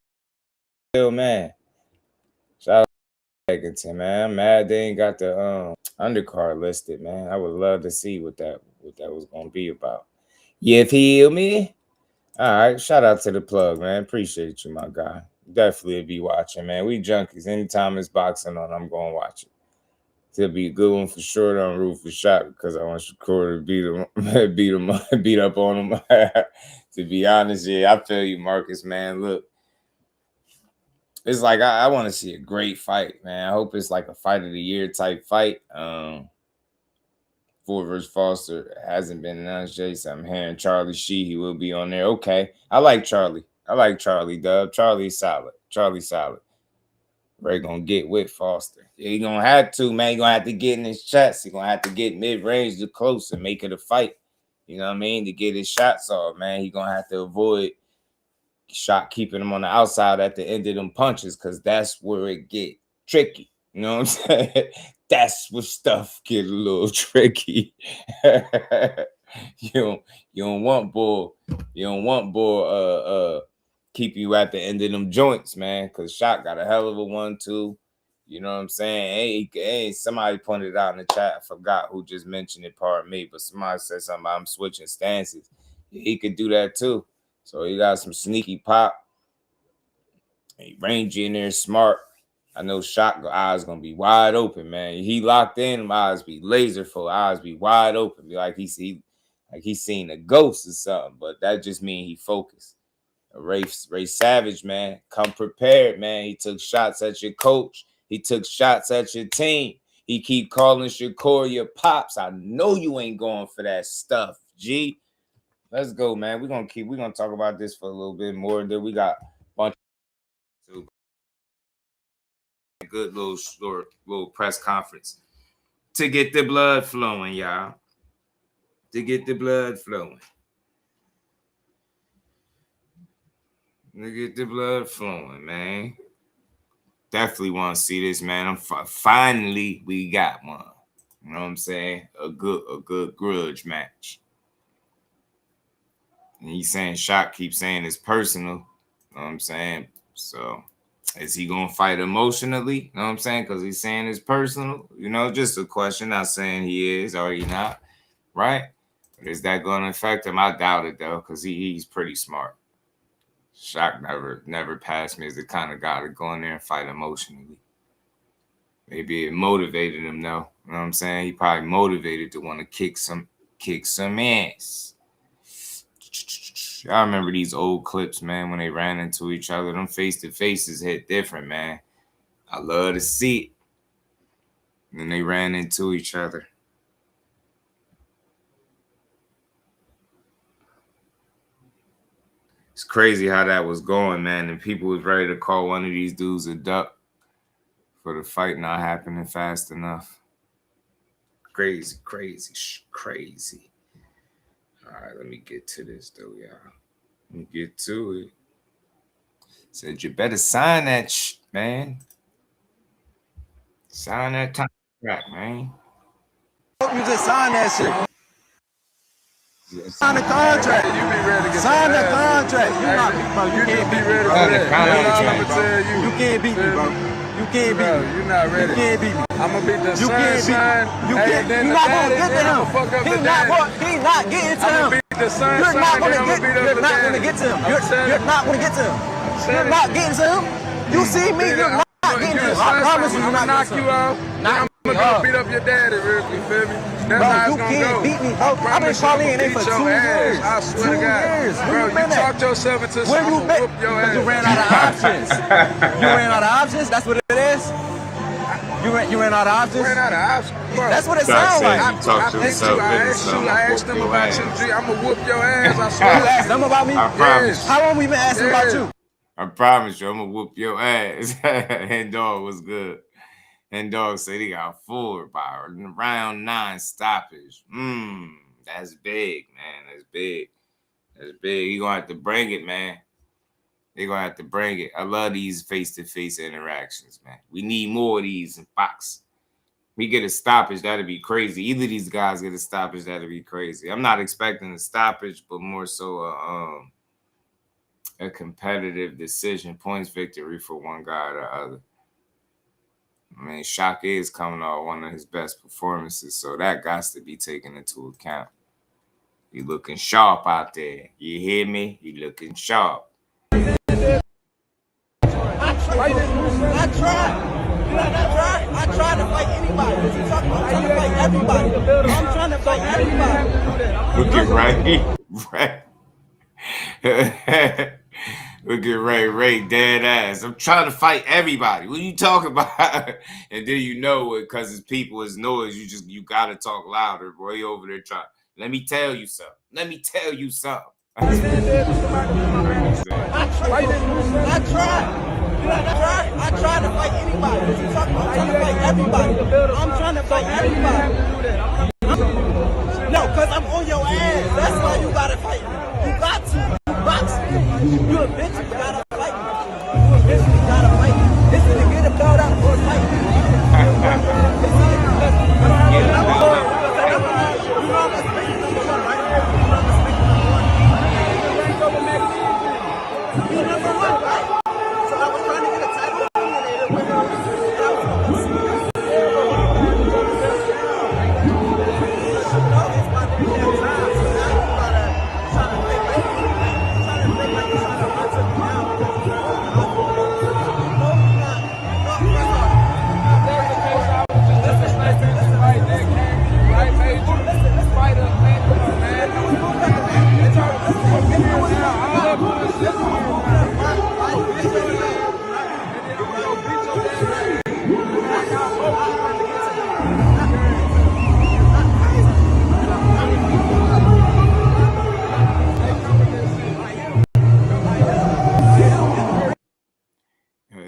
man. Shout out to Egerton, man. I'm mad they ain't got the undercard listed, man. I would love to see what that was going to be about. You feel me? All right, shout out to the plug, man. Appreciate you, my guy. Definitely be watching, man. We junkies. Anytime it's boxing on, I'm going to watch it. It'll be a good one for sure. Don't root for shot because I want Shakur to beat up on him. To be honest, yeah, I feel you, Marcus, man. Look, it's like I want to see a great fight, man. I hope it's like a fight of the year type fight. Ford versus Foster hasn't been announced, Jason. I'm hearing Charlie he will be on there. Okay. I like Charlie. Dub. Charlie's solid. Ray gonna get with Foster. Yeah, he gonna have to, man. He gonna have to get in his chest. He gonna have to get mid-range to close and make it a fight. You know what I mean? To get his shots off, man. He gonna have to avoid shot keeping him on the outside at the end of them punches, because that's where it get tricky. You know what I'm saying? That's where stuff get a little tricky. you don't want bull keep you at the end of them joints, man, because Shot got a hell of a 1-2. You know what I'm saying? Hey, somebody pointed out in the chat, I forgot who just mentioned it, pardon me, but somebody said something about him switching stances. He could do that too. So he got some sneaky pop. He rangy in there, smart. I know Shot eyes gonna be wide open, man. He locked in, them eyes be laser full, eyes be wide open, be like he's seen a ghost or something. But that just mean he focused. Ray Savage, man, come prepared, man. He took shots at your coach. He took shots at your team. He keep calling Shakur your pops. I know you ain't going for that stuff, G. Let's go, man. We're gonna talk about this for a little bit more. And then we got a bunch of good little press conference to get the blood flowing, y'all. To get the blood flowing. Man. Definitely want to see this, man. Finally we got one. You know what I'm saying? A good grudge match. And he's saying Shot keeps saying it's personal. You know what I'm saying? So is he gonna fight emotionally? You know what I'm saying? Because he's saying it's personal. You know, just a question. Not saying he is or he not, right? But is that gonna affect him? I doubt it though, because he's pretty smart. Shaq never passed me as the kind of guy to go in there and fight emotionally. Maybe it motivated him though. You know what I'm saying? He probably motivated to want to kick some ass. I remember these old clips, man, when they ran into each other. Them face-to-faces hit different, man. I love to see it. And then they ran into each other. It's crazy how that was going, man. And people was ready to call one of these dudes a duck for the fight not happening fast enough. Crazy. All right, let me get to this, though, y'all. Let me get to it. Said you better sign that man. Sign that contract, man. You just sign that shit. Sign the contract. You be ready to get sign the contract. You not, bro. You can't beat me, bro. You can't beat me, bro. You can't beat me. You not ready. You can't beat me. I'm gonna beat the son. You can't. You're not gonna get to him. He's not getting to him. You're not gonna get to him. You're not gonna get to him. You're not getting to him. You see me? You're not getting to him. I promise you, you're not getting to him. I'm gonna beat up your daddy, you feel me? That's how it's gonna go. Beat me, bro. I've been calling in for 2 years. I swear to God. Bro, you talked yourself into something. I'm gonna whoop your ass. You ran out of options. You ran out of options? That's what it is? You ran out of options? Ran out of options. Bro. That's what it sounds like. I asked them about you, G. I'm gonna whoop your ass. I swear. You asked them about me? I promise. How long we been asking about you? I promise you, I'm gonna whoop your ass. And dog was good. And dog said he got 4 by round 9 stoppage. That's big, man. That's big. He gonna have to bring it, man. They gonna have to bring it. I love these face-to-face interactions, man. We need more of these in boxing. We get a stoppage, that'd be crazy. Either of these guys get a stoppage, that'd be crazy. I'm not expecting a stoppage, but more so a competitive decision, points victory for one guy or the other. I mean, Shaq is coming off one of his best performances, so that got to be taken into account. You looking sharp out there. You hear me? You looking sharp. I tried to fight anybody. What you talking about? I'm trying to fight everybody. I'm trying to fight everybody. Look at Ray. Look at Ray, dead ass. I'm trying to fight everybody. What are you talking about? And then you know it because it's people, it's noise. You gotta talk louder. Boy, you over there trying. Let me tell you something. I tried to fight anybody. What you talking about? I'm trying to fight everybody. I'm trying to fight everybody. No, because I'm on your ass. That's why you gotta fight me. You got to. You box me. You a bitch, you gotta fight me. You a bitch, you gotta fight me. This is to get a belt out or fight me.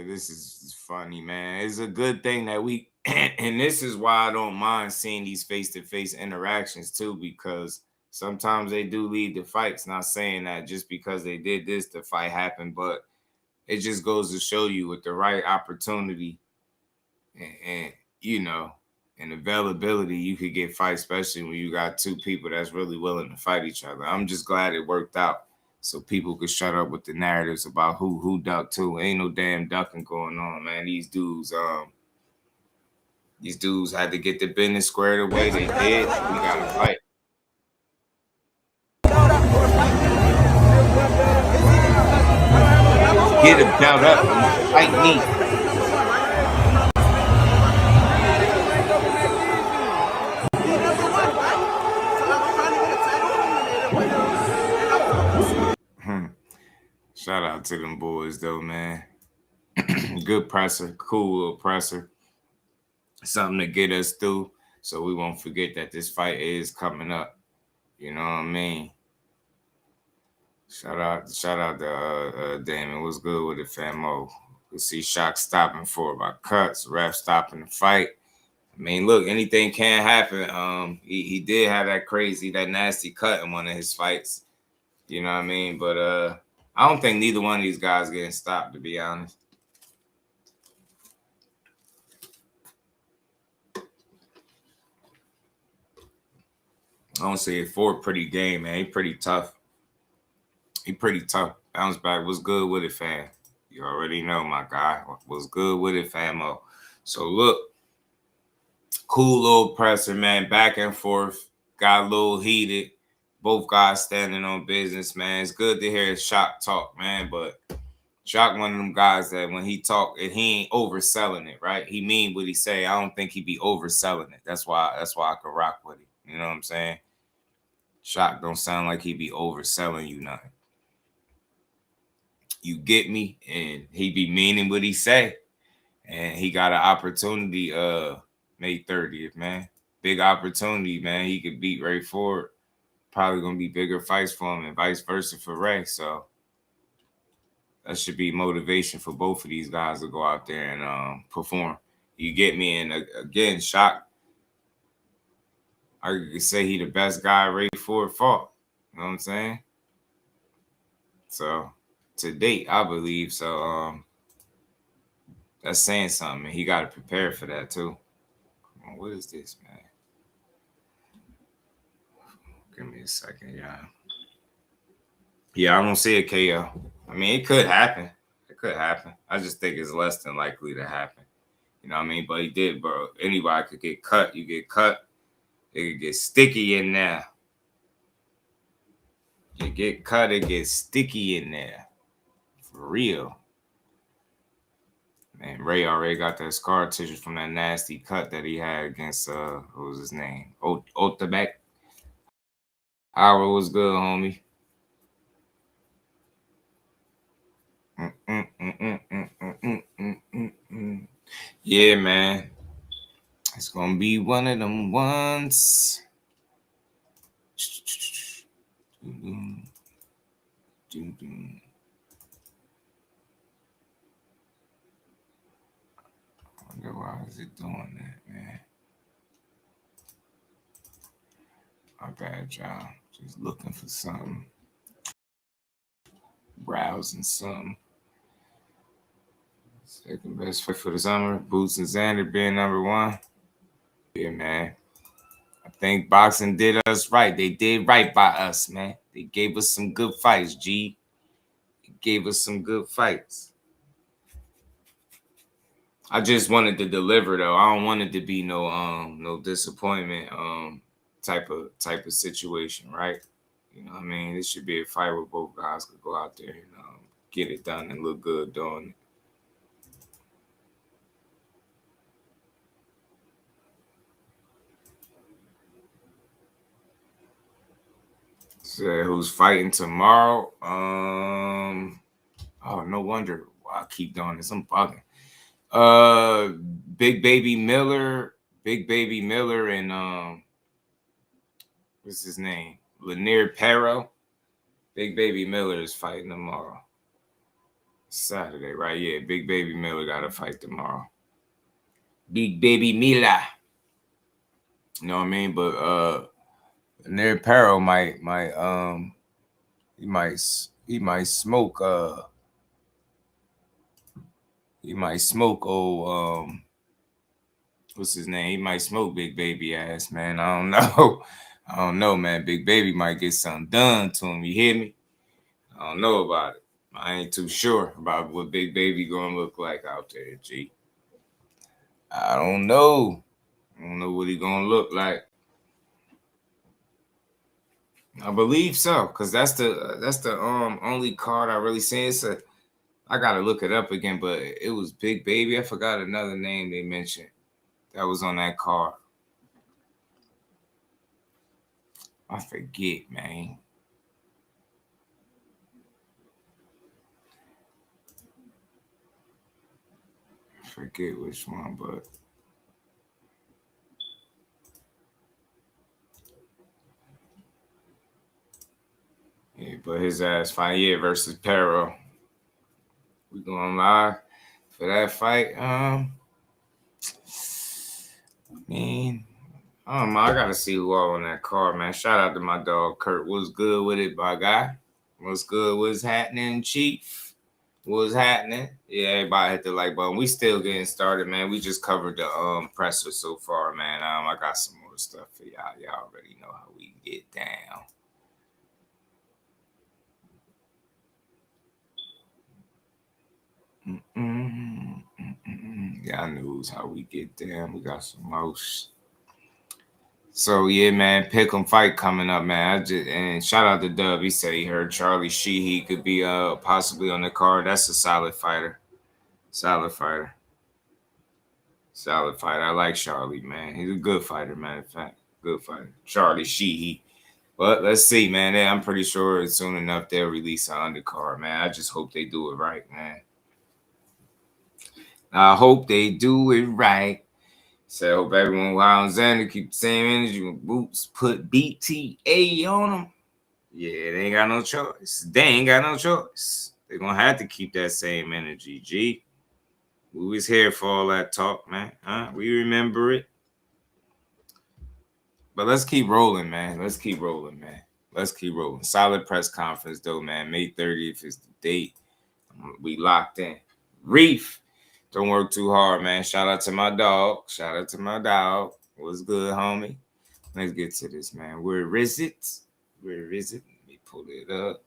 This is funny, man. It's a good thing that we, and this is why I don't mind seeing these face-to-face interactions too, because sometimes they do lead to fights. Not saying that just because they did this, the fight happened, but it just goes to show you with the right opportunity and and availability, you could get fights, especially when you got two people that's really willing to fight each other. I'm just glad it worked out so people could shut up with the narratives about who ducked who. Ain't no damn ducking going on, man. These dudes had to get the business squared away. They did. We gotta fight. Get him down up and fight me. Shout out to them boys though, man. Good presser, cool little presser. Something to get us through so we won't forget that this fight is coming up. You know what I mean? Shout out to Damon. What's good with it, famo? We see Shock stopping for about cuts, ref stopping the fight. I mean, look, anything can happen. He did have that nasty cut in one of his fights. You know what I mean? But I don't think neither one of these guys getting stopped, to be honest. I don't see it. Ford pretty game, man. He pretty tough. Bounce back. What's good with it, fam? You already know, my guy. What's good with it, famo? So look, cool little presser, man. Back and forth. Got a little heated. Both guys standing on business, man. It's good to hear Shock talk, man. But Shock one of them guys that when he talk, he ain't overselling it, right? He mean what he say. I don't think he be overselling it. That's why I can rock with him. You know what I'm saying? Shock don't sound like he be overselling you nothing. You get me? And he be meaning what he say. And he got an opportunity May 30th, man. Big opportunity, man. He could beat Ray Ford. Probably going to be bigger fights for him and vice versa for Ray. So that should be motivation for both of these guys to go out there and perform. You get me? And again, Shock, I could say he the best guy Ray Ford fought. You know what I'm saying? So to date, I believe so. That's saying something. And he got to prepare for that too. Come on, what is this, man? Give me a second, yeah. Yeah, I don't see a KO. I mean, it could happen. I just think it's less than likely to happen. You know what I mean? But he did, bro. Anybody could get cut. You get cut. It could get sticky in there. You get cut, it gets sticky in there. For real. Man, Ray already got that scar tissue from that nasty cut that he had against, what was his name? Otabek. Howard was good, homie. Yeah, man. It's gonna be one of them ones. I wonder why is it doing that, man? My bad, y'all. Just looking for something. Browsing something. Second best fight for the summer. Boots and Xander being number one. Yeah, man. I think boxing did us right. They did right by us, man. They gave us some good fights, G. They gave us some good fights. I just wanted to deliver, though. I don't want it to be no disappointment type of situation, right? You know what I mean? This should be a fight where both guys could go out there and get it done and look good doing it. So who's fighting tomorrow? Oh, no wonder why I keep doing this. I'm bugging. Big Baby Miller, and what's his name? Lanier Perro. Big Baby Miller is fighting tomorrow. Saturday, right? Yeah, Big Baby Miller got to fight tomorrow. Big Baby Miller. You know what I mean? But Lanier Perro might smoke old what's his name? He might smoke Big Baby ass, man. I don't know, man. Big Baby might get something done to him. You hear me? I don't know about it. I ain't too sure about what Big Baby gonna look like out there, G. I don't know. I don't know what he gonna look like. I believe so, cause that's the only card I really seen. I gotta look it up again, but it was Big Baby. I forgot another name they mentioned that was on that card. I forget, man. I forget which one, but yeah, but his ass fight, yeah, versus Perro. We going live for that fight. I mean, I don't know. I gotta see who all on that card, man. Shout out to my dog Kurt. What's good with it, my guy? What's good? What's happening, Chief? What's happening? Yeah, everybody hit the like button. We still getting started, man. We just covered the presser so far, man. I got some more stuff for y'all. Y'all already know how we get down. Y'all knows how we get down. We got some most. So yeah, man, pick 'em fight coming up, man. And shout out to Dub. He said he heard Charlie Sheehy could be possibly on the card. That's a solid fighter. Solid fighter. I like Charlie, man. He's a good fighter, matter of fact. Good fighter. Charlie Sheehy. But let's see, man. I'm pretty sure soon enough they'll release an undercard, man. I just hope they do it right, man. I hope they do it right. So I hope everyone while on Xander keep the same energy with Boots. Put BTA on them. Yeah, they ain't got no choice. They're going to have to keep that same energy, G. We was here for all that talk, man. We remember it. But let's keep rolling, man. Let's keep rolling. Solid press conference, though, man. May 30th is the date. We locked in. Reef. Don't work too hard, man. Shout out to my dog. What's good, homie? Let's get to this, man. Where is it? Let me pull it up.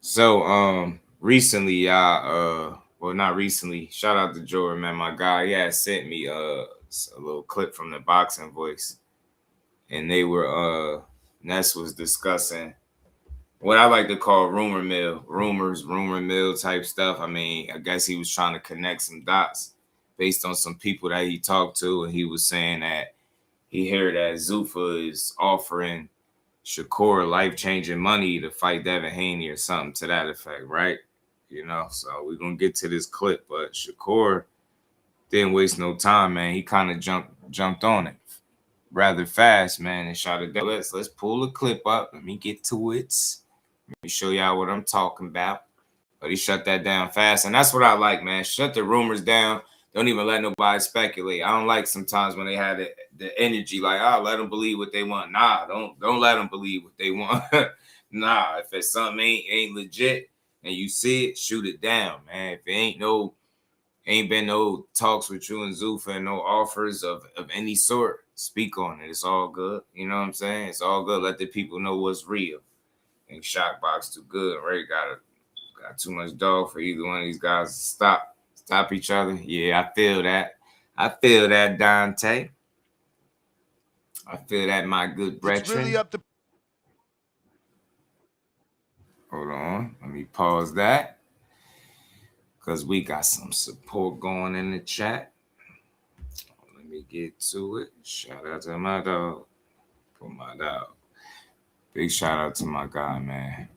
So, recently, y'all, well, not recently. Shout out to Jordan, man. My guy, he had sent me a little clip from the Boxing Voice. And they were Ness was discussing what I like to call rumor mill type stuff. I mean, I guess he was trying to connect some dots based on some people that he talked to, and he was saying that he heard that ZUFFA is offering Shakur life-changing money to fight Devin Haney or something to that effect, right? You know, so we're going to get to this clip, but Shakur didn't waste no time, man. He kind of jumped on it rather fast, man, and shot it down. Let's pull the clip up. Let me get to it. Let me show y'all what I'm talking about. But he shut that down fast, and that's what I like, man. Shut the rumors down. Don't even let nobody speculate. I don't like sometimes when they have the energy, like, oh, let them believe what they want. Nah, don't let them believe what they want. Nah, if it's something ain't legit and you see it, shoot it down, man. If it ain't been no talks with you and ZUFFA and no offers of any sort, speak on it. It's all good. You know what I'm saying? It's all good. Let the people know what's real. And Shockbox too good. Ray got too much dog for either one of these guys to stop each other. Yeah, I feel that. I feel that, Dante. I feel that, my good brethren. It's really up to. Hold on. Let me pause that. Because we got some support going in the chat. Let me get to it. Shout out to my dog. For my dog. Big shout out to my guy, man.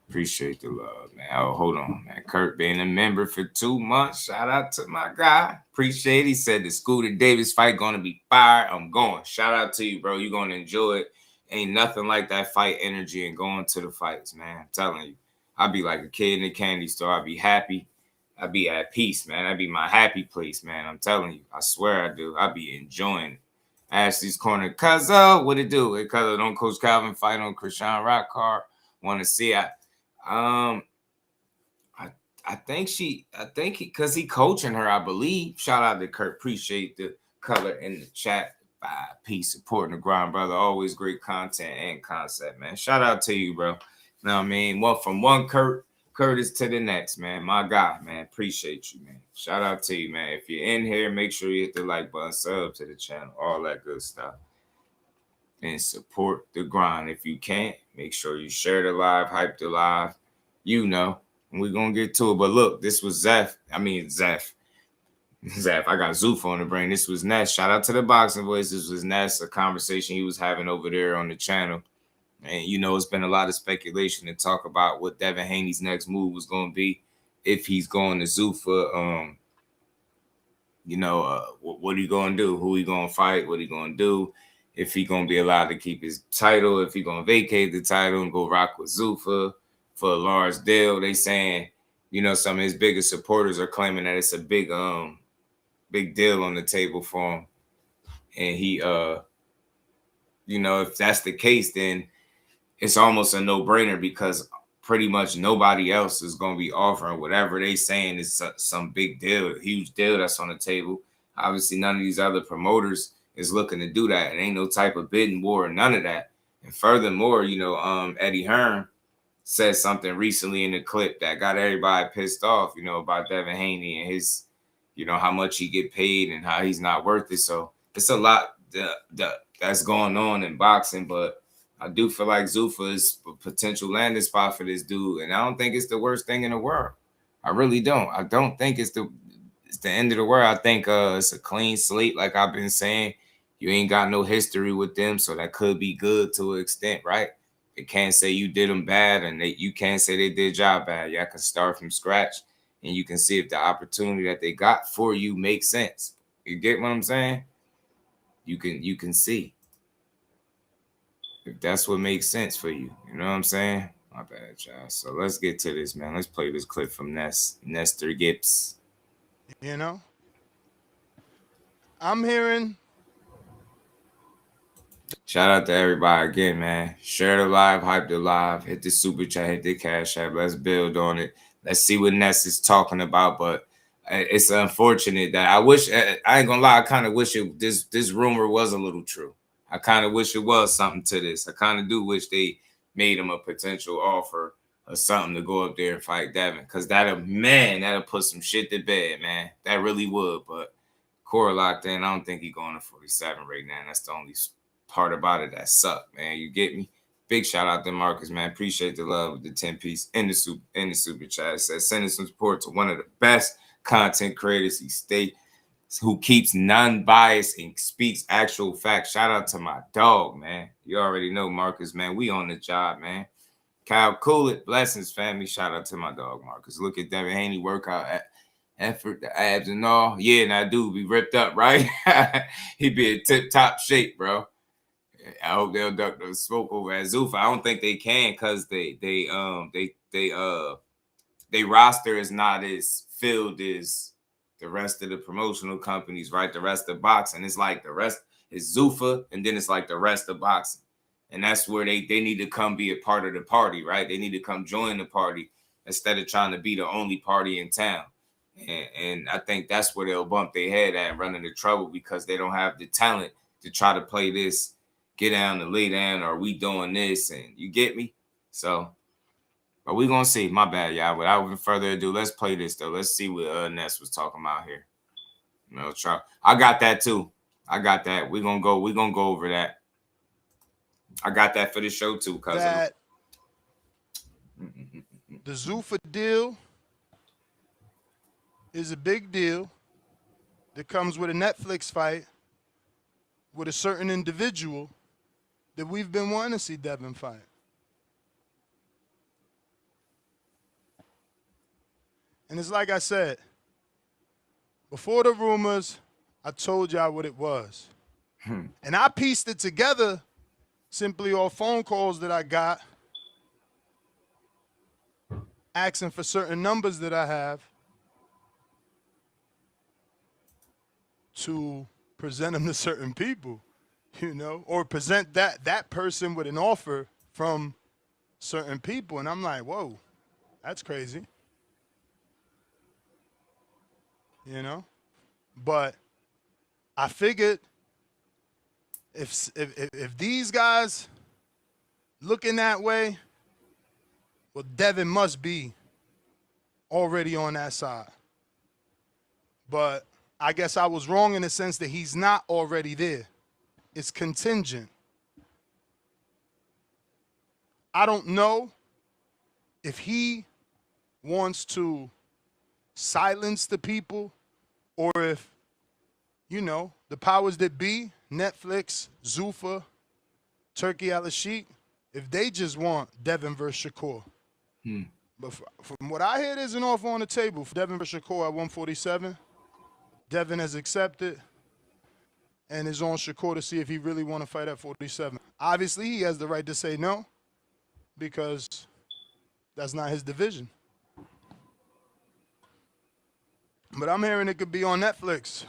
Appreciate the love, man. Oh, hold on, man. Kurt being a member for 2 months. Shout out to my guy. Appreciate it. He said the Scooter Davis fight going to be fire. I'm going. Shout out to you, bro. You're going to enjoy it. Ain't nothing like that fight energy and going to the fights, man. I'm telling you. I'll be like a kid in a candy store. I'll be happy. I'll be at peace, man. That'd be my happy place, man. I'm telling you. I swear I do. I'll be enjoying it. Ashley's Corner. Cuzzo, what it do? Hey, Cuzzo, don't Coach Calvin fight on Krishan Rock card. Want to see it. I think because he coaching her, I believe. Shout out to Kurt. Appreciate the color in the chat. Peace, supporting the grind, brother. Always great content and concept, man. Shout out to you, bro. You know what I mean? From one Curtis to the next, man. My guy, man. Appreciate you, man. Shout out to you, man. If you're in here, make sure you hit the like button, sub to the channel, all that good stuff. And support the grind. If you can't, make sure you share the live, hype the live. You know, and we're going to get to it. But look, this was Zeph. I got ZUFFA on the brain. This was Ness. Shout out to the Boxing Voice. This was Ness, a conversation he was having over there on the channel. And, you know, it's been a lot of speculation to talk about what Devin Haney's next move was going to be. If he's going to ZUFFA, what are you going to do? Who he going to fight? What he going to do? If he going to be allowed to keep his title, if he going to vacate the title and go rock with ZUFFA for a large deal. They saying, you know, some of his biggest supporters are claiming that it's a big deal on the table for him. And he, if that's the case, then it's almost a no-brainer because pretty much nobody else is going to be offering whatever they saying is some big deal, a huge deal that's on the table. Obviously, none of these other promoters is looking to do that. It ain't no type of bidding war or none of that. And furthermore, Eddie Hearn said something recently in the clip that got everybody pissed off, about Devin Haney and his, how much he get paid and how he's not worth it. So it's a lot that's going on in boxing, but I do feel like ZUFFA is a potential landing spot for this dude, and I don't think it's the worst thing in the world. I really don't. I don't think it's the end of the world. I think it's a clean slate, like I've been saying. You ain't got no history with them, so that could be good to an extent, right? They can't say you did them bad, and you can't say they did job bad. Y'all can start from scratch, and you can see if the opportunity that they got for you makes sense. You get what I'm saying? You can see if that's what makes sense for you. You know what I'm saying? My bad, y'all. So let's get to this, man. Let's play this clip from Nestor Gibbs. I'm hearing. Shout out to everybody again, man. Share the live, hype the live, hit the super chat, hit the cash app. Let's build on it. Let's see what Ness is talking about. But it's unfortunate that I ain't gonna lie, I kind of wish this rumor was a little true. I kind of wish it was something to this. I kind of do wish they made him a potential offer or something to go up there and fight Devin. Because that'll put some shit to bed, man. That really would. But Cora locked in. I don't think he's going to 47 right now. That's the only part about it that sucked, man. You get me? Big shout out to Marcus, man. Appreciate the love of the 10-piece in the super chat. It says sending some support to one of the best content creators who keeps non-biased and speaks actual facts. Shout out to my dog, man. You already know Marcus, man. We on the job, man. Kyle Coolett, blessings, family. Shout out to my dog, Marcus. Look at Devin Haney workout effort, the abs and all. Yeah, and that dude be ripped up, right? He be in tip-top shape, bro. I hope they'll duck the smoke over at ZUFFA. I don't think they can because they roster is not as filled as the rest of the promotional companies, right? The rest of boxing. It's like the rest is ZUFFA, and then it's like the rest of boxing. And that's where they need to come be a part of the party, right? They need to come join the party instead of trying to be the only party in town. And I think that's where they'll bump their head at and run into trouble because they don't have the talent to try to play this get down to lay down, or we doing this, and you get me? So, but we gonna see. My bad, y'all. Without further ado, let's play this though. Let's see what Ness was talking about here. You know, I got that too. I got that. We're gonna go over that. I got that for the show too, cousin. That the ZUFFA deal is a big deal that comes with a Netflix fight with a certain individual that we've been wanting to see Devin fight. And it's like I said, before the rumors, I told y'all what it was. And I pieced it together simply off phone calls that I got, asking for certain numbers that I have to present them to certain people, you know, or present that person with an offer from certain people. And I'm like, whoa, that's crazy. You know? But I figured if these guys looking that way, well, Devin must be already on that side. But I guess I was wrong in the sense that he's not already there. It's contingent. I don't know if he wants to silence the people or if, you know, the powers that be, Netflix, ZUFFA, Turkey Al-Sheikh, if they just want Devin versus Shakur. But from what I hear, there's an offer on the table for Devin versus Shakur at 147. Devin has accepted and is on Shakur to see if he really want to fight at 47. Obviously, he has the right to say no because that's not his division. But I'm hearing it could be on Netflix.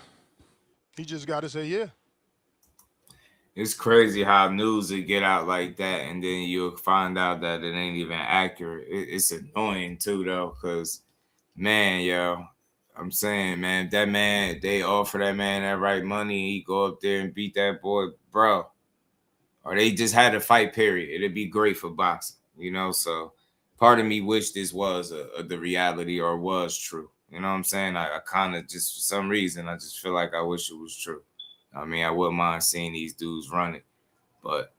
He just got to say yeah. It's crazy how news would get out like that, and then you'll find out that it ain't even accurate. It's annoying, too, though, because, man, yo, I'm saying, man, that man, they offer that man that right money, he go up there and beat that boy, bro. Or they just had a fight, period. It'd be great for boxing, you know? So part of me wish this was the reality or was true. You know what I'm saying? I kind of just, for some reason, I just feel like I wish it was true. I mean, I wouldn't mind seeing these dudes run it. But at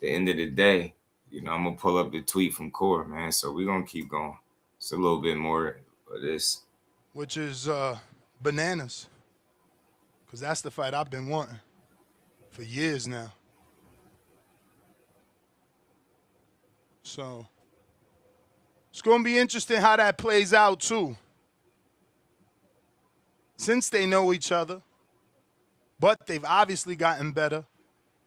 the end of the day, you know, I'm going to pull up the tweet from Core, man. So we're going to keep going. It's a little bit more of this. Which is bananas. Because that's the fight I've been wanting for years now. So it's going to be interesting how that plays out, too. Since they know each other, but they've obviously gotten better.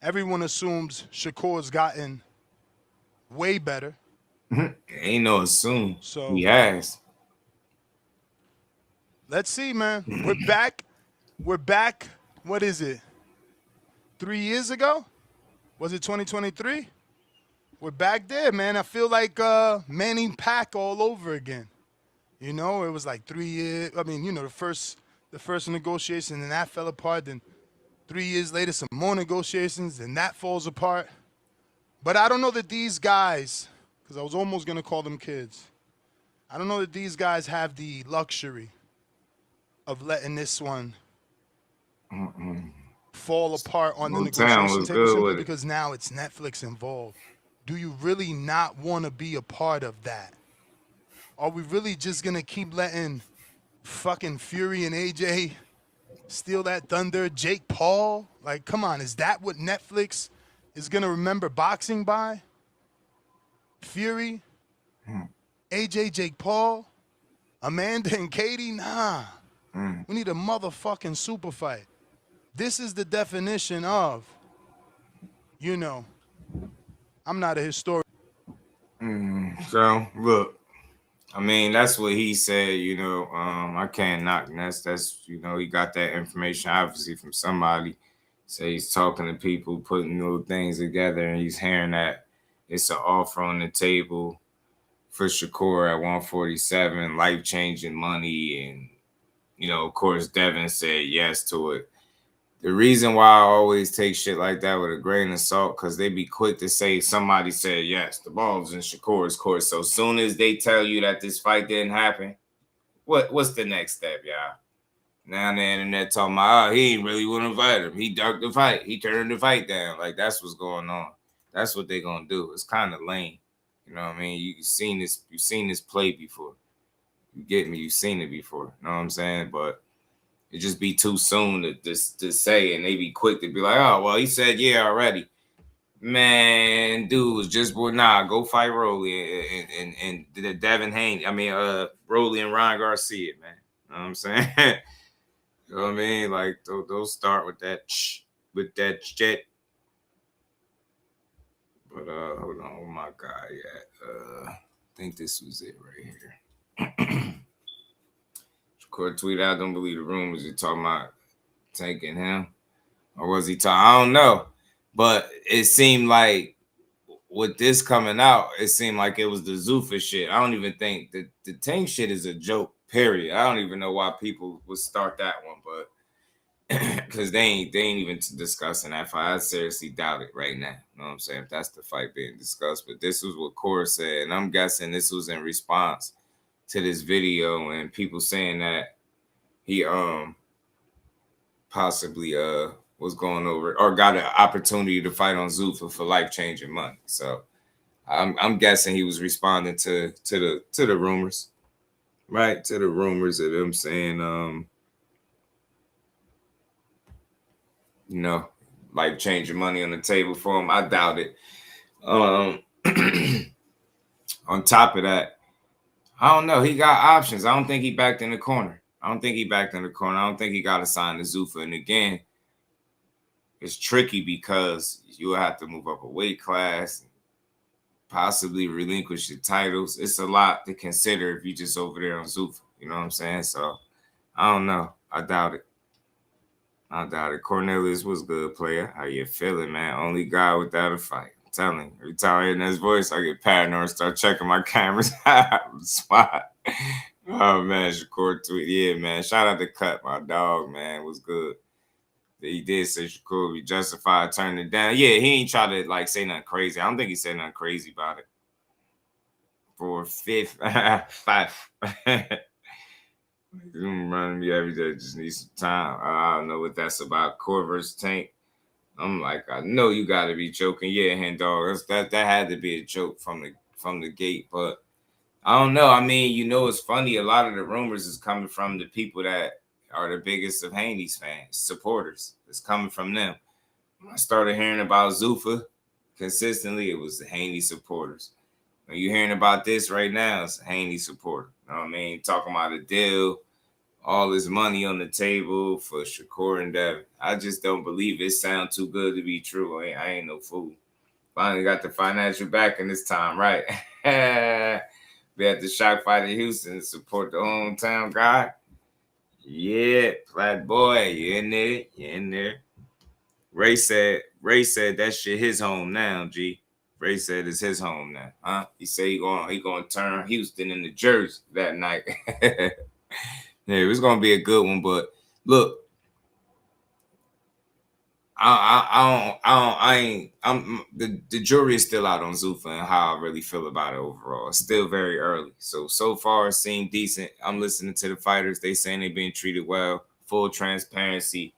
Everyone assumes Shakur's gotten way better. Ain't no assume. So he has. Let's see, man. We're back. We're back. What is it? 3 years ago? Was it 2023? We're back there, man. I feel like Manning Pack all over again. You know, it was like 3 years. I mean, you know, the first negotiation, and that fell apart. Then 3 years later, some more negotiations, and that falls apart. But I don't know that these guys, because I was almost going to call them kids, I don't know that these guys have the luxury of letting this one fall apart on the negotiation table simply because now it's Netflix involved. do you really not want to be a part of that? Are we really just going to keep letting fucking Fury and AJ steal that thunder? Jake Paul? Like, come on, is that what Netflix is going to remember boxing by? Fury? AJ, Jake Paul? Amanda and Katie? Nah. We need a motherfucking super fight. This is the definition of, you know, I'm not a historian. So, look, I mean, that's what he said, you know. I can't knock. That's you know, he got that information obviously from somebody. So he's talking to people, putting little things together, and he's hearing that it's an offer on the table for Shakur at 147, life-changing money. And, you know, of course, Devin said yes to it. The reason why I always take shit like that with a grain of salt, because they be quick to say somebody said yes. The ball's in Shakur's court. So as soon as they tell you that this fight didn't happen, what's the next step, y'all? Now the internet talking about, he ain't really want to fight him. He ducked the fight. He turned the fight down. Like, that's what's going on. That's what they gonna do. It's kind of lame. You know what I mean? You've seen this play before. You get me? You've seen it before. You know what I'm saying? But it just be too soon to say, and they be quick to be like, oh, well, he said yeah already. Man, dude was just, well, nah, go fight Rolly and the Devin Haney. I mean, Rolly and Ryan Garcia, man. You know what I'm saying? You know what I mean? Like, those start with that jet. But hold on, where my guy at? I think this was it right here. Shakur tweet out, don't believe the rumors. You're talking about taking him, or was he talking? I don't know, but it seemed like with this coming out, it seemed like it was the ZUFFA shit. I don't even think the Tank shit is a joke. Period. I don't even know why people would start that one, but because they ain't even discussing that fight. I seriously doubt it right now. You know what I'm saying? If that's the fight being discussed, but this was what Cora said, and I'm guessing this was in response to this video and people saying that he possibly was going over or got an opportunity to fight on ZUFFA for life-changing money. So I'm guessing he was responding to the rumors, right? To the rumors of them saying you know, life-changing money on the table for him. I doubt it. On top of that, I don't know. He got options. I don't think he backed in the corner. I don't think he got to sign the ZUFFA. And again, it's tricky because you'll have to move up a weight class, possibly relinquish your titles. It's a lot to consider if you just over there on ZUFFA. You know what I'm saying? So I don't know. I doubt it. Cornelius was good, player. How you feeling, man? Only guy without a fight. I'm telling you. Every time I hear his voice, I get paranoid and start checking my cameras. Spot. Oh, man. Shakur tweet. Yeah, man. Shout out to Cut, my dog, man. Was good. He did say Shakur would be justified turning it down. Yeah, he ain't try to, like, say nothing crazy. I don't think he said nothing crazy about it. For fifth. Reminding me every day, just need some time. I don't know what that's about. Core versus Tank. I'm like, I know you got to be joking. Yeah, hand dog. That had to be a joke from the gate. But I don't know. I mean, you know, it's funny. A lot of the rumors is coming from the people that are the biggest of Haney's fans, supporters. It's coming from them. When I started hearing about ZUFFA consistently, it was the Haney supporters. When you're hearing about this right now, it's a Haney supporter. You know what I mean? Talking about a deal, all this money on the table for Shakur and Devin. I just don't believe it. Sounds too good to be true. I ain't no fool. Finally got the financial backing this time, right? We had the Shock Fight in Houston to support the hometown guy. Yeah, Flat Boy, you in there. Ray said that shit his home now, G. Ray said it's his home now, huh? He said he gonna turn Houston into Jersey that night. Yeah, it was gonna be a good one, but look, the jury is still out on ZUFFA and how I really feel about it overall. It's still very early, so far it seemed decent. I'm listening to the fighters; they saying they being treated well, full transparency.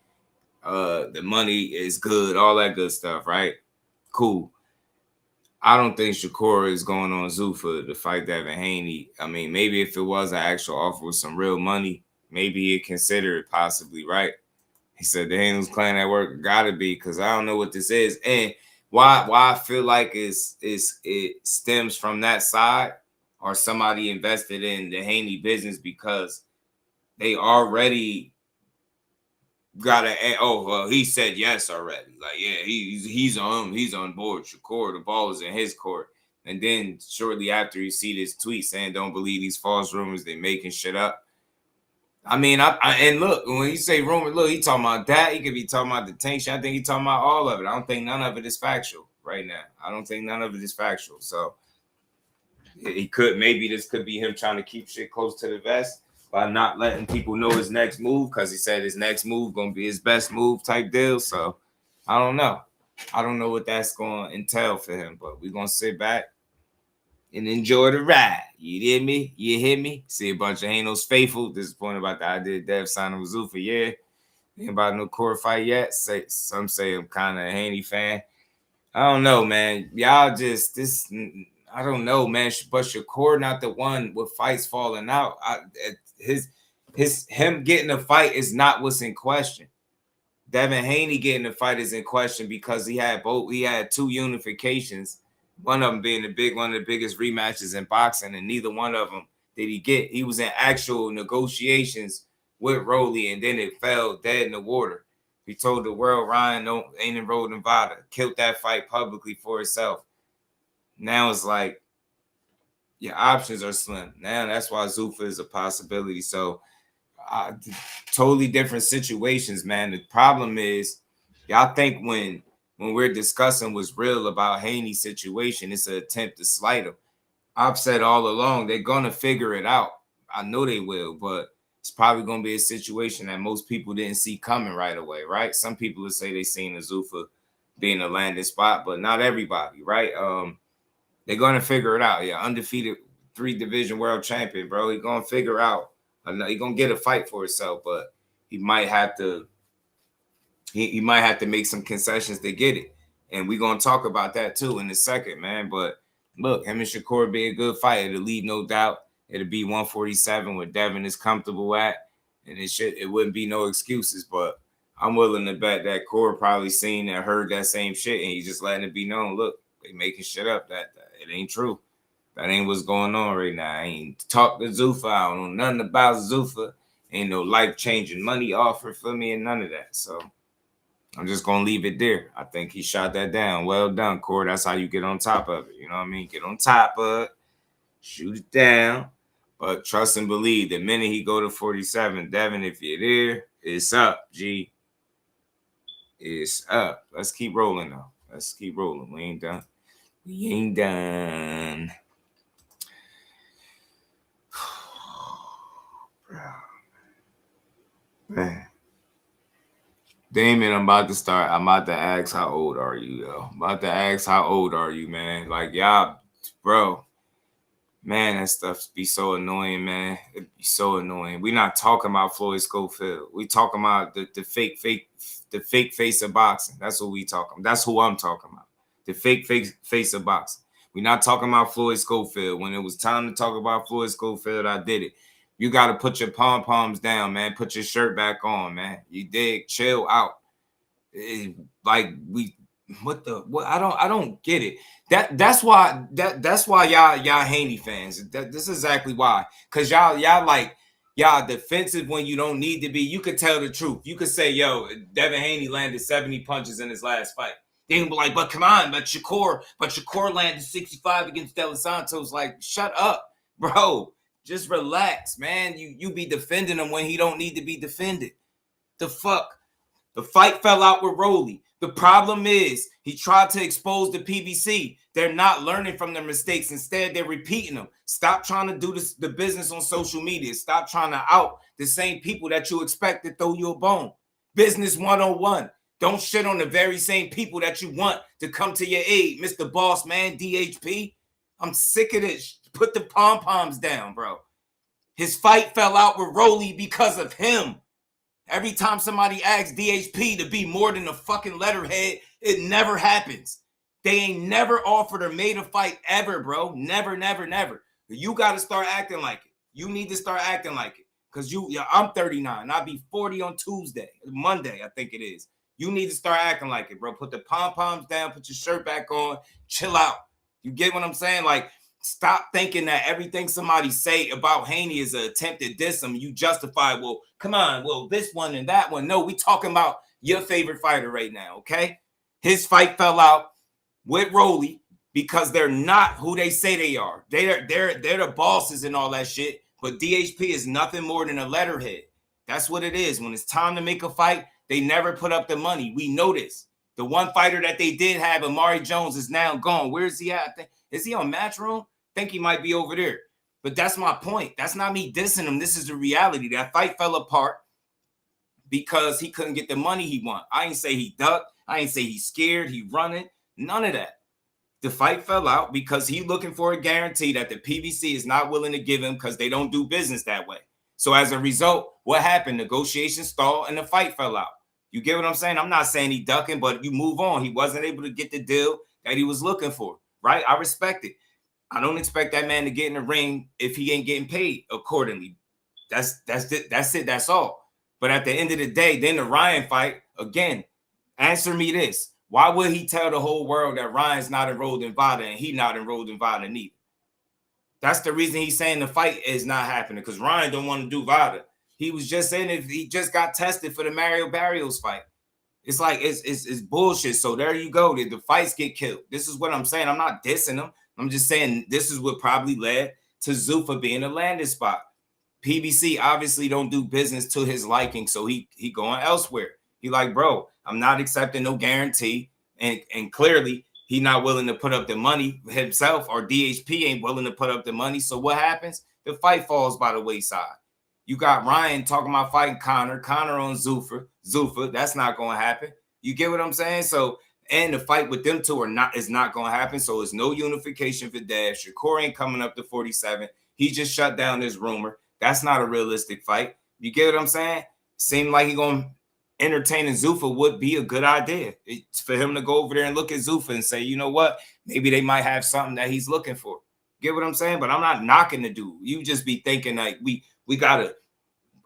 The money is good, all that good stuff, right? Cool. I don't think Shakur is going on ZUFFA to fight Devin Haney. I mean, maybe if it was an actual offer with some real money, maybe he'd consider it possibly, right? He said the Haney's clan at work gotta be, because I don't know what this is. And why I feel like it stems from that side, or somebody invested in the Haney business because they already got he said yes already. Like, yeah, he's on board. Shakur, the ball is in his court. And then shortly after, you see this tweet saying, "Don't believe these false rumors. They're making shit up." I mean, and look, when you say rumor, look, he talking about that. He could be talking about detention. I think he talking about all of it. I don't think none of it is factual right now. I don't think none of it is factual. So maybe this could be him trying to keep shit close to the vest by not letting people know his next move, because he said his next move gonna be his best move type deal. So I don't know. I don't know what that's gonna entail for him, but we're gonna sit back and enjoy the ride. You hear me? You hear me? See a bunch of Hanos faithful disappointed about the idea Dev signing with ZUFFA. Yeah, ain't about no court fight yet. Some say I'm kind of a Haney fan. I don't know, man. Y'all just I don't know, man. But Shakur not the one with fights falling out. Him getting a fight is not what's in question. Devin Haney getting a fight is in question because he had two unifications. One of them being one of the biggest rematches in boxing, and neither one of them did he get. He was in actual negotiations with Rolly, and then it fell dead in the water. He told the world Ryan ain't enrolled in Nevada, killed that fight publicly for itself. Now it's like your options are slim. Now that's why ZUFFA is a possibility. So totally different situations, man. The problem is y'all think when we're discussing what's real about Haney's situation, it's an attempt to slight him. I've said all along, they're going to figure it out. I know they will, but it's probably going to be a situation that most people didn't see coming right away, right? Some people would say they seen the ZUFFA being a landing spot, but not everybody, right? They're going to figure it out. Yeah, undefeated 3-division world champion, bro. He's going to figure out. He's going to get a fight for himself, but he might have to make some concessions to get it. And we're going to talk about that too in a second, man. But look, him and Shakur be a good fight. It'll leave no doubt. It'll be 147 where Devin is comfortable at. And it wouldn't be no excuses. But I'm willing to bet that Core probably seen and heard that same shit. And he's just letting it be known. Look, they making shit up. That it ain't true. That ain't what's going on right now. I ain't talked to ZUFFA. I don't know nothing about ZUFFA. Ain't no life-changing money offer for me and none of that. So I'm just going to leave it there. I think he shot that down. Well done, Core. That's how you get on top of it. You know what I mean? Get on top of it. Shoot it down. But trust and believe, the minute he go to 47, Devin, if you're there, it's up, G. It's up. Let's keep rolling, though. Let's keep rolling. We ain't done. We ain't done. Man. Damon, I'm about to ask how old are you, yo? I'm about to ask how old are you, man? Like, y'all, bro. Man, that stuff be so annoying, man. It'd be so annoying. We're not talking about Floyd Schofield. We talking about the fake face of boxing. That's what we talking about. That's who I'm talking about. The fake face of boxing. We're not talking about Floyd Schofield. When it was time to talk about Floyd Schofield, I did it. You got to put your pom-poms down, man. Put your shirt back on, man. You dig? Chill out. I don't get it. That's why y'all Haney fans. This is exactly why. Cause y'all defensive when you don't need to be. You could tell the truth. You could say, yo, Devin Haney landed 70 punches in his last fight. They can be like, but come on, but Shakur landed 65 against De Los Santos. Like, shut up, bro. Just relax, man. You be defending him when he don't need to be defended. The fuck? The fight fell out with Rolly. The problem is he tried to expose the PBC. They're not learning from their mistakes. Instead, they're repeating them. Stop trying to do the business on social media. Stop trying to out the same people that you expect to throw you a bone. Business 101. Don't shit on the very same people that you want to come to your aid. Mr. Boss Man, DHP. I'm sick of this. Put the pom-poms down, bro. His fight fell out with Rolly because of him. Every time somebody asks DHP to be more than a fucking letterhead, it never happens. They ain't never offered or made a fight ever, bro. Never, never, never. You got to start acting like it. You need to start acting like it. Because I'm 39. I'll be 40 on Monday, I think it is. You need to start acting like it, bro. Put the pom-poms down, put your shirt back on, chill out. You get what I'm saying? Like, stop thinking that everything somebody say about Haney is an attempt to diss him. You justify, well, come on, well, this one and that one. No, we talking about your favorite fighter right now, okay? His fight fell out with Rolly because they're not who they say they are. They're the bosses and all that shit. But DHP is nothing more than a letterhead. That's what it is. When it's time to make a fight, they never put up the money. We know this. The one fighter that they did have, Amari Jones, is now gone. Where is he at? Is he on Matchroom? I think he might be over there. But that's my point. That's not me dissing him. This is the reality. That fight fell apart because he couldn't get the money he want. I ain't say he ducked. I ain't say he's scared. He running. None of that. The fight fell out because he's looking for a guarantee that the PBC is not willing to give him because they don't do business that way. So as a result, what happened? Negotiations stalled and the fight fell out. You get what I'm saying? I'm not saying he ducking, but you move on. He wasn't able to get the deal that he was looking for, right? I respect it. I don't expect that man to get in the ring if he ain't getting paid accordingly. That's it. That's all. But at the end of the day, then the Ryan fight, again, answer me this. Why would he tell the whole world that Ryan's not enrolled in VADA and he not enrolled in VADA neither? That's the reason he's saying the fight is not happening, because Ryan don't want to do VADA. He was just saying if he just got tested for the Mario Barrios fight. It's like it's bullshit. So there you go. The fights get killed. This is what I'm saying. I'm not dissing him. I'm just saying this is what probably led to ZUFFA being a landing spot. PBC obviously don't do business to his liking, so he going elsewhere. He like, bro, I'm not accepting no guarantee. And clearly, he not willing to put up the money himself, or DHP ain't willing to put up the money. So what happens? The fight falls by the wayside. You got Ryan talking about fighting Conor on ZUFFA. That's not going to happen. You get what I'm saying? So, and the fight with them two is not going to happen. So it's no unification for Dev. Shakur ain't coming up to 47. He just shut down this rumor. That's not a realistic fight. You get what I'm saying? Seemed like he going to entertaining ZUFFA would be a good idea. It's for him to go over there and look at ZUFFA and say, you know what? Maybe they might have something that he's looking for. Get what I'm saying? But I'm not knocking the dude. You just be thinking like we gotta,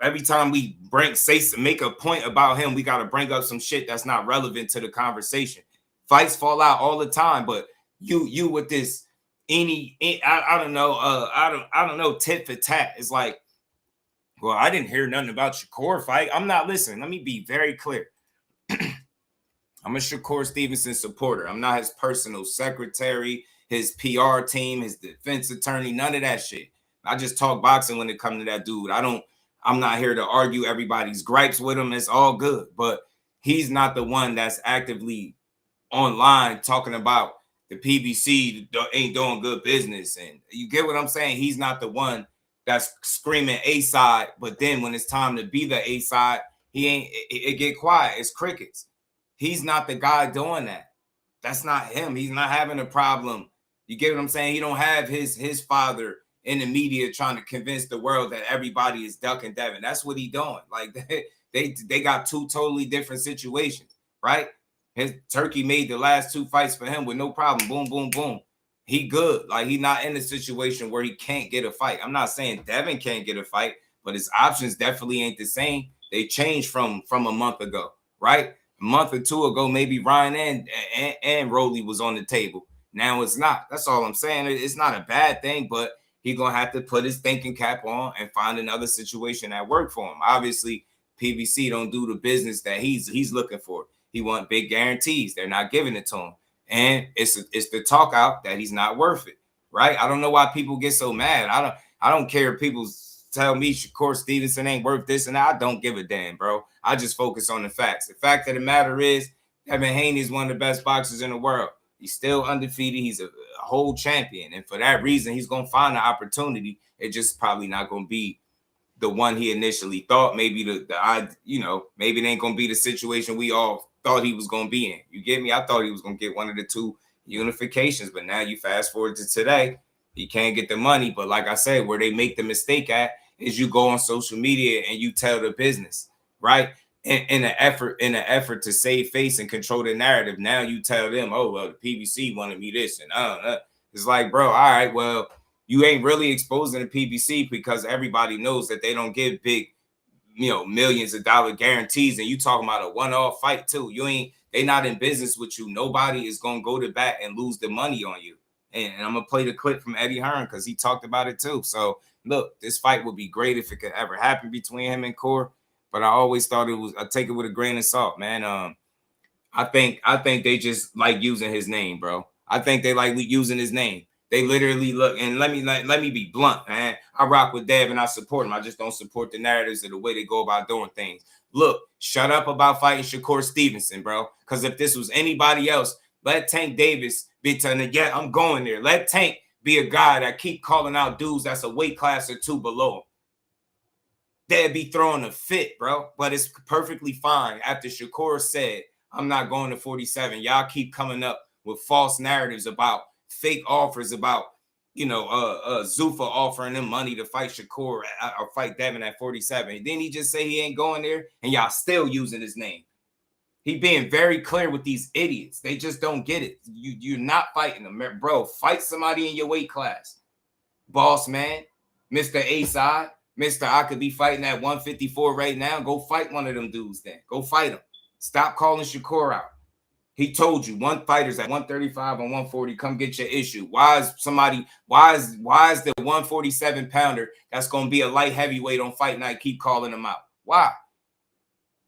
every time we make a point about him, we gotta bring up some shit that's not relevant to the conversation. Fights fall out all the time, but you with this I don't know, tit for tat. It's like, well, I didn't hear nothing about Shakur fight. I'm not listening. Let me be very clear. I'm a Shakur Stevenson supporter. I'm not his personal secretary, his PR team, his defense attorney, none of that shit. I just talk boxing when it comes to that dude. I'm not here to argue everybody's gripes with him. It's all good. But he's not the one that's actively online talking about the PBC ain't doing good business. And you get what I'm saying? He's not the one that's screaming A side, but then when it's time to be the A side, it get quiet. It's crickets. He's not the guy doing that. That's not him. He's not having a problem. You get what I'm saying? He don't have his father in the media trying to convince the world that everybody is ducking Devin. That's what he doing. Like they got two totally different situations, right? His Turkey made the last two fights for him with no problem. Boom, boom, boom. He good. Like, he not in a situation where he can't get a fight. I'm not saying Devin can't get a fight, but his options definitely ain't the same. They changed from a month ago, right? A month or two ago, maybe Ryan and Rolly was on the table. Now it's not. That's all I'm saying. It's not a bad thing, but he's going to have to put his thinking cap on and find another situation that work for him. Obviously, PBC don't do the business that he's looking for. He want big guarantees. They're not giving it to him. And it's the talk out that he's not worth it, right? I don't know why people get so mad. I don't care if people tell me Shakur Stevenson ain't worth this and that. I don't give a damn, bro. I just focus on the facts. The fact of the matter is, Devin Haney is one of the best boxers in the world. He's still undefeated. He's a whole champion. And for that reason, he's going to find an opportunity. It just probably not going to be the one he initially thought. Maybe maybe it ain't going to be the situation we all thought he was going to be in. You get me? I thought he was going to get one of the two unifications, but now you fast forward to today, he can't get the money. But like I said, where they make the mistake at is you go on social media and you tell the business, right? in an effort to save face and control the narrative. Now you tell them, oh well, the PBC wanted me this, and it's like, bro, all right, well, you ain't really exposing the PBC because everybody knows that they don't give big, millions of dollar guarantees, and you talking about a one-off fight too. They not in business with you. Nobody is gonna go to bat and lose the money on you. And I'm gonna play the clip from Eddie Hearn because he talked about it too. So look, this fight would be great if it could ever happen between him and Core. But I always thought I take it with a grain of salt, man. I think they just like using his name, bro. I think they like using his name. They literally look, and let me be blunt, man. I rock with Dev and I support him. I just don't support the narratives of the way they go about doing things. Look, shut up about fighting Shakur Stevenson, bro. Because if this was anybody else, let Tank Davis be telling, yeah, I'm going there. Let Tank be a guy that keep calling out dudes that's a weight class or two below him. They'd be throwing a fit, bro. But it's perfectly fine. After Shakur said, I'm not going to 47, y'all keep coming up with false narratives about fake offers about, ZUFFA offering him money to fight Shakur or fight Devin at 47. Then he just say he ain't going there, and y'all still using his name. He being very clear with these idiots. They just don't get it. You're not fighting them, bro. Fight somebody in your weight class. Boss man, Mr. A-side, Mr. I could be fighting at 154 right now. Go fight one of them dudes then. Go fight him. Stop calling Shakur out. He told you one fighter's at 135 and 140. Come get your issue. Why is the 147 pounder that's going to be a light heavyweight on fight night keep calling him out? Why?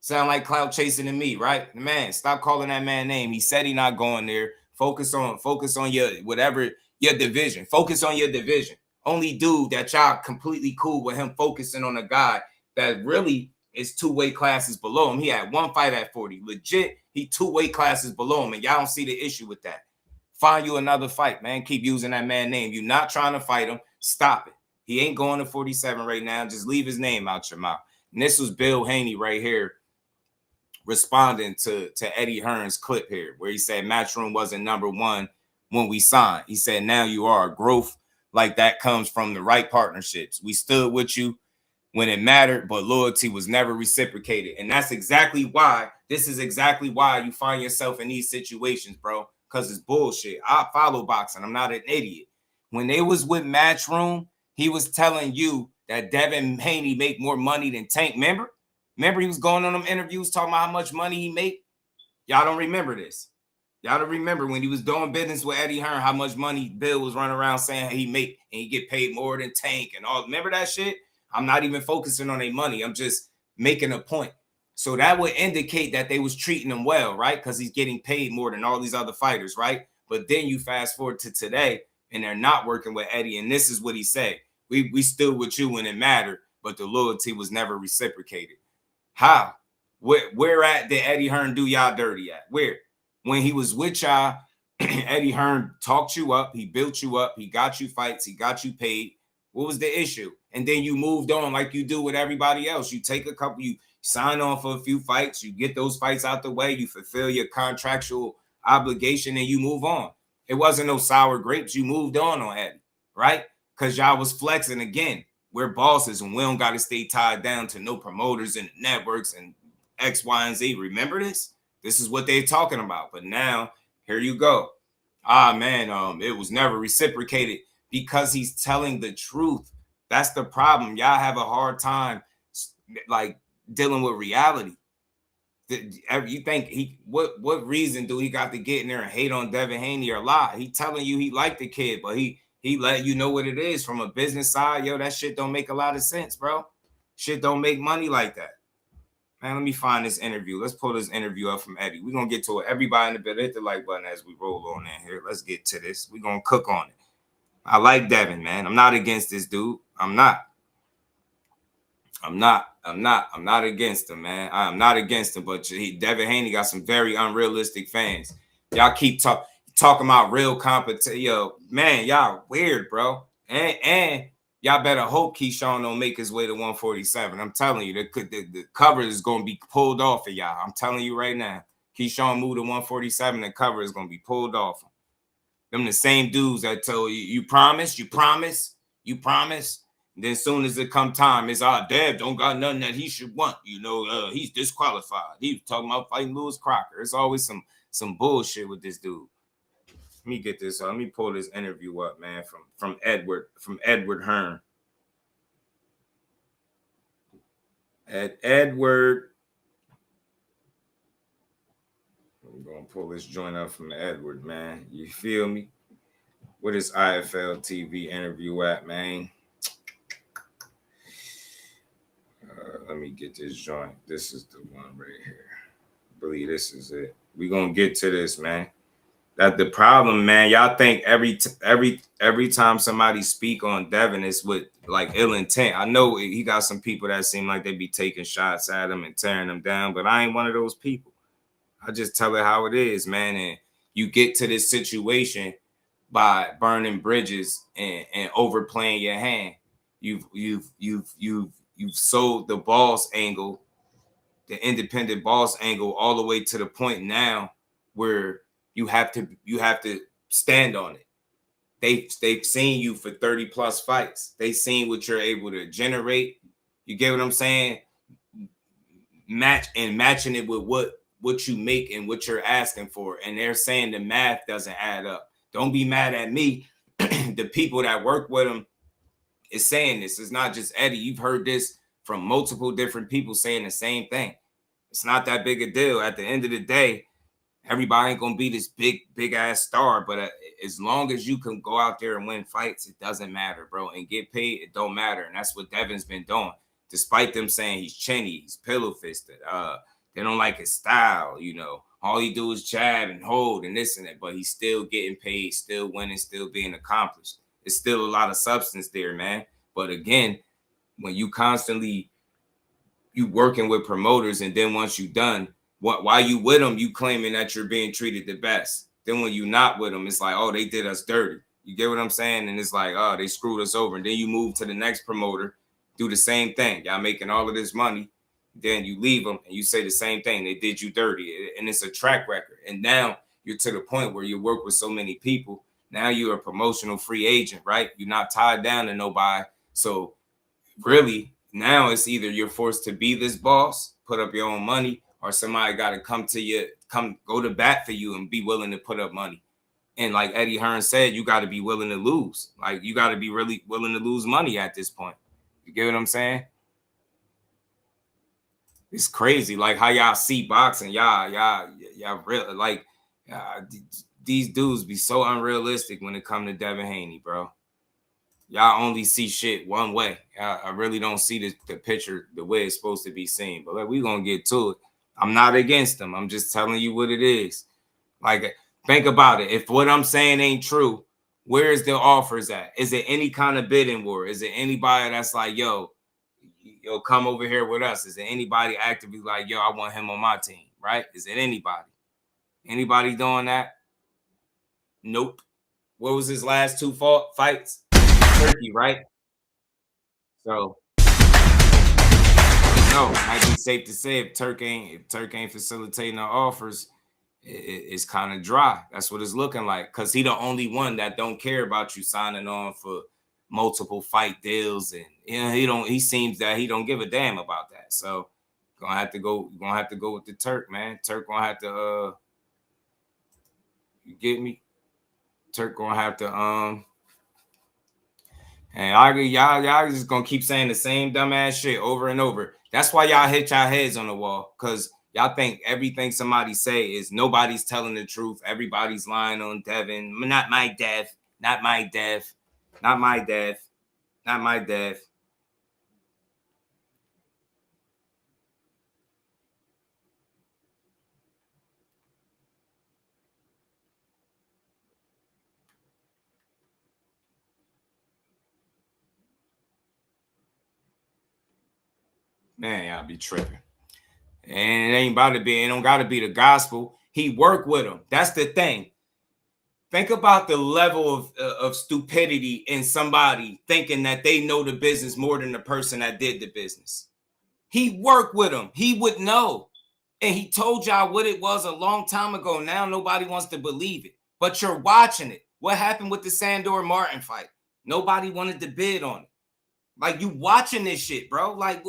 Sound like clout chasing to me, right? Man, stop calling that man name. He said he not going there. Focus on your division. Focus on your division. Only dude that y'all completely cool with him focusing on a guy that really is 2 weight classes below him. He had one fight at 40. Legit, he 2 weight classes below him, and y'all don't see the issue with that. Find you another fight, man. Keep using that man name. You're not trying to fight him. Stop it. He ain't going to 47 right now. Just leave his name out your mouth. And this was Bill Haney right here responding to Eddie Hearn's clip here, where he said Matchroom wasn't #1 when we signed. He said, now you are. Growth like that comes from the right partnerships. We stood with you when it mattered, but loyalty was never reciprocated. And that's exactly why, this is exactly why you find yourself in these situations, bro, because it's bullshit. I follow boxing. I'm not an idiot. When they was with Matchroom, he was telling you that Devin Haney make more money than Tank. Remember he was going on them interviews talking about how much money he make? Y'all don't remember this. Y'all don't remember when he was doing business with Eddie Hearn, how much money Bill was running around saying he make, and he get paid more than Tank and all. Remember that shit? I'm not even focusing on their money. I'm just making a point. So that would indicate that they was treating him well, right? Because he's getting paid more than all these other fighters, right? But then you fast forward to today, and they're not working with Eddie, and this is what he said. We stood with you when it mattered, but the loyalty was never reciprocated. How? Where at did Eddie Hearn do y'all dirty at? Where? When he was with y'all, Eddie Hearn talked you up, he built you up, he got you fights, he got you paid. What was the issue? And then you moved on like you do with everybody else. You take a couple, you sign on for a few fights, you get those fights out the way, you fulfill your contractual obligation, and you move on. It wasn't no sour grapes. You moved on Eddie, right? Because y'all was flexing again. We're bosses, and we don't got to stay tied down to no promoters and networks and X, Y, and Z. Remember this? This is what they're talking about. But now, here you go. Man, it was never reciprocated because he's telling the truth. That's the problem. Y'all have a hard time, like, dealing with reality. You think what reason do he got to get in there and hate on Devin Haney or lie? He telling you he liked the kid, but he let you know what it is from a business side. Yo, that shit don't make a lot of sense, bro. Shit don't make money like that. Man, let me find this interview. Let's pull this interview up from Eddie. We're going to get to it. Everybody in the bed, hit the like button as we roll on in here. Let's get to this. We're going to cook on it. I like Devin, man. I'm not against this dude. I'm not against him, man. I'm not against him, but Devin Haney got some very unrealistic fans. Y'all keep talking about real competition. Yo, man, y'all weird, bro. And y'all better hope Keyshawn don't make his way to 147. I'm telling you, the cover is going to be pulled off of y'all. I'm telling you right now. Keyshawn moved to 147, the cover is going to be pulled off. Them the same dudes that told you, you promise. And then as soon as it come time, it's Dev don't got nothing that he should want. You know, he's disqualified. He was talking about fighting Lewis Crocker. It's always some bullshit with this dude. Let me get this. Let me pull this interview up, man, from Edward Hearn. Edward. I'm gonna pull this joint up from Edward, man. You feel me? What is IFL TV interview at, man? Let me get this joint. This is the one right here. I believe this is it. We're gonna get to this, man. That the problem, man. Y'all think every time somebody speak on Devin, it's with like ill intent. I know he got some people that seem like they be taking shots at him and tearing him down, but I ain't one of those people. I just tell it how it is, man. And you get to this situation by burning bridges and overplaying your hand. You've sold the boss angle, the independent boss angle, all the way to the point now where you have to stand on it. They've seen you for 30 plus fights. They've seen what you're able to generate. You get what I'm saying? Matching it with what you make and what you're asking for. And they're saying the math doesn't add up. Don't be mad at me. The people that work with him is saying this. It's not just Eddie. You've heard this from multiple different people saying the same thing. It's not that big a deal. At the end of the day, everybody ain't gonna be this big ass star, but as long as you can go out there and win fights, it doesn't matter, bro. And get paid, it don't matter. And that's what Devin's been doing. Despite them saying he's chinny, he's pillow fisted, they don't like his style, you know. All he do is jab and hold and this and that, but he's still getting paid, still winning, still being accomplished. It's still a lot of substance there, man. But again, when you constantly working with promoters, and then once you done, while you with them, you claiming that you're being treated the best. Then when you not with them, it's like, oh, they did us dirty. You get what I'm saying? And it's like, oh, they screwed us over. And then you move to the next promoter, do the same thing. Y'all making all of this money. Then you leave them and you say the same thing. They did you dirty. And it's a track record. And now you're to the point where you work with so many people. Now you're a promotional free agent, right? You're not tied down to nobody. So really, now it's either you're forced to be this boss, put up your own money, or somebody got to come to you, go to bat for you and be willing to put up money. And like Eddie Hearn said, you got to be willing to lose. Like, you got to be really willing to lose money at this point. You get what I'm saying? It's crazy, like how y'all see boxing. Y'all really like these dudes be so unrealistic when it comes to Devin Haney, bro. Y'all only see shit one way. I really don't see the picture the way it's supposed to be seen. But like, we gonna get to it. I'm not against them. I'm just telling you what it is. Like, think about it. If what I'm saying ain't true, where is the offers at? Is it any kind of bidding war? Is it anybody that's like, yo, come over here with us? Is it anybody actively like, yo, I want him on my team, right? Is it anybody? Anybody doing that? Nope. What was his last two fights? Turkey, right? So, no, might be safe to say if Turk ain't facilitating the offers, it's kind of dry. That's what it's looking like, because he the only one that don't care about you signing on for multiple fight deals, and he seems that he don't give a damn about that. So gonna have to go with the Turk, man. Turk gonna have to you get me? Turk gonna have to and y'all just gonna keep saying the same dumbass shit over and over. That's why y'all hit y'all heads on the wall, because y'all think everything somebody say is nobody's telling the truth. Everybody's lying on Devin. Not my Dev. Not my Dev. Not my Dev. Not my Dev. Man, y'all be tripping. And it ain't about to be, it don't got to be the gospel. He worked with him. That's the thing. Think about the level of stupidity in somebody thinking that they know the business more than the person that did the business. He worked with him. He would know. And he told y'all what it was a long time ago. Now nobody wants to believe it. But you're watching it. What happened with the Sandor Martin fight? Nobody wanted to bid on it. Like, you watching this shit, bro. Like,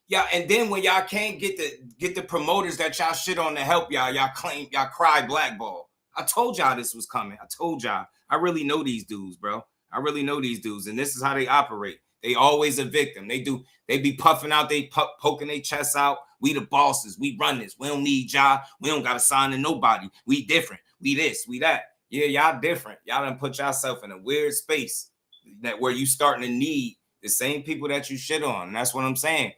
y'all, and then when y'all can't get the promoters that y'all shit on to help y'all claim, y'all cry blackball. I told y'all this was coming. I told y'all. I really know these dudes, bro. I really know these dudes, and this is how they operate. They always a victim. They be puffing out, poking their chests out. We the bosses. We run this. We don't need y'all. We don't got to sign to nobody. We different. We this, we that. Yeah, y'all different. Y'all done put yourself in a weird space that where you starting to need the same people that you shit on. And that's what I'm saying.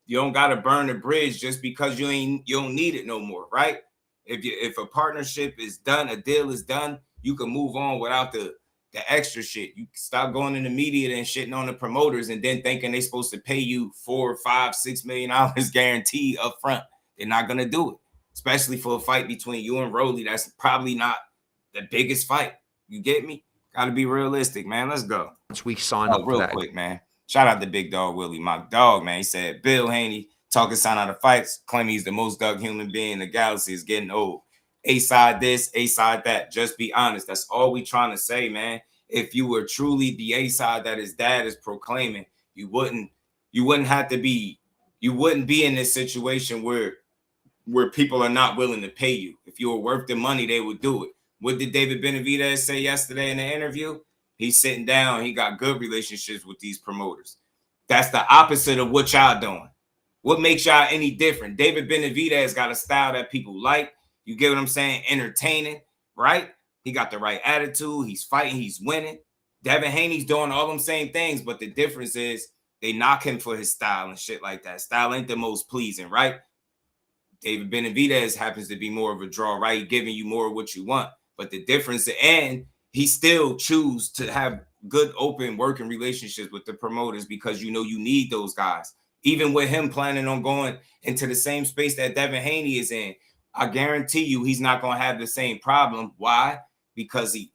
You don't got to burn the bridge just because you don't need it no more, right? If a partnership is done, a deal is done, you can move on without the extra shit. You stop going in the media and shitting on the promoters and then thinking they're supposed to pay you $4, $5, $6 million guaranteed up front. They're not gonna do it, especially for a fight between you and Rolly. That's probably not the biggest fight. You get me? Got to be realistic, man. Let's go. Once we sign up real quick, man. Shout out to Big Dog Willie, my dog, man. He said Bill Haney talking sign out of fights, claiming he's the most dug human being in the galaxy, is getting old. A-side this, A-side that. Just be honest. That's all we trying to say, man. If you were truly the A-side that his dad is proclaiming, you wouldn't be in this situation where people are not willing to pay you. If you were worth the money, they would do it. What did David Benavidez say yesterday in the interview? He's sitting down. He got good relationships with these promoters. That's the opposite of what y'all doing. What makes y'all any different? David Benavidez got a style that people like. You get what I'm saying? Entertaining, right? He got the right attitude. He's fighting. He's winning. Devin Haney's doing all them same things, but the difference is they knock him for his style and shit like that. Style ain't the most pleasing, right? David Benavidez happens to be more of a draw, right? He giving you more of what you want. But the difference, and he still choose to have good, open working relationships with the promoters because you know you need those guys. Even with him planning on going into the same space that Devin Haney is in, I guarantee you he's not going to have the same problem. Why? Because he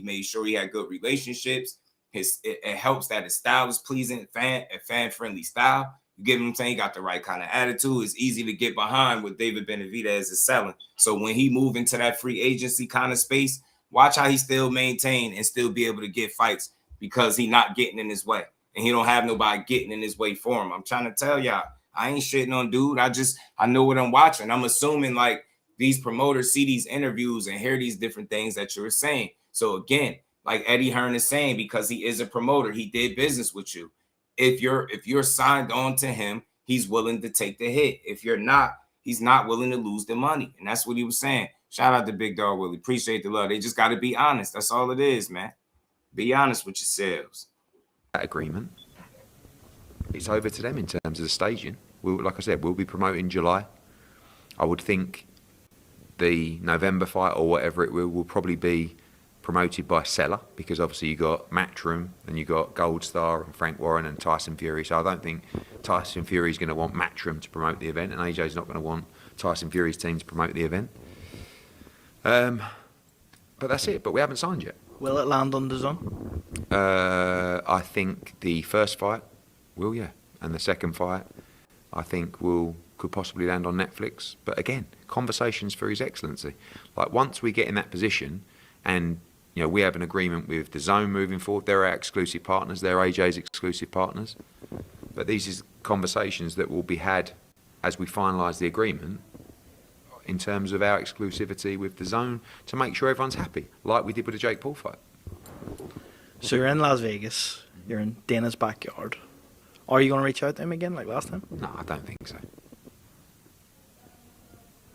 made sure he had good relationships. It helps that his style is pleasing, a fan-friendly style. You get what I'm saying? He got the right kind of attitude. It's easy to get behind what David Benavidez is selling. So when he move into that free agency kind of space, watch how he still maintain and still be able to get fights because he not getting in his way. And he don't have nobody getting in his way for him. I'm trying to tell y'all, I ain't shitting on dude. I know what I'm watching. I'm assuming like these promoters see these interviews and hear these different things that you're saying. So again, like Eddie Hearn is saying, because he is a promoter, he did business with you. If you're signed on to him, he's willing to take the hit. If you're not, he's not willing to lose the money. And that's what he was saying. Shout out to Big Dog Willie. Appreciate the love. They just got to be honest. That's all it is, man. Be honest with yourselves. That agreement, it's over to them in terms of the staging. Like I said, we'll be promoting July. I would think the November fight or whatever it will probably be promoted by Seller, because obviously you got Matchroom and you got Gold Star and Frank Warren and Tyson Fury. So I don't think Tyson Fury is going to want Matchroom to promote the event, and AJ's not going to want Tyson Fury's team to promote the event. But that's it. But we haven't signed yet. Will it land on DAZN? I think the first fight will, yeah, and the second fight I think could possibly land on Netflix. But again, conversations for His Excellency. Like once we get in that position, and you know we have an agreement with DAZN moving forward. They're our exclusive partners. They're AJ's exclusive partners. But these is conversations that will be had as we finalise the agreement in terms of our exclusivity with DAZN to make sure everyone's happy, like we did with the Jake Paul fight. So you're in Las Vegas. You're in Dana's backyard. Are you going to reach out to him again like last time? No, I don't think so.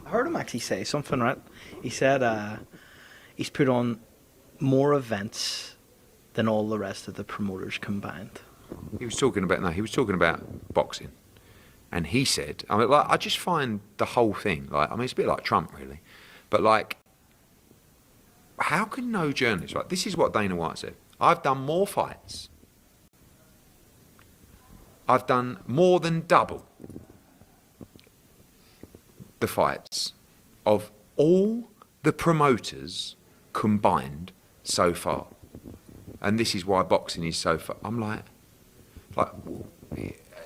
I heard him actually say something, right? He said he's put on more events than all the rest of the promoters combined. He was talking about boxing. And he said, I mean, like, I just find the whole thing, like, I mean, it's a bit like Trump, really. But, like, how can no journalist, right? This is what Dana White said. I've done more fights. I've done more than double the fights of all the promoters combined so far. And this is why boxing is so far. I'm like,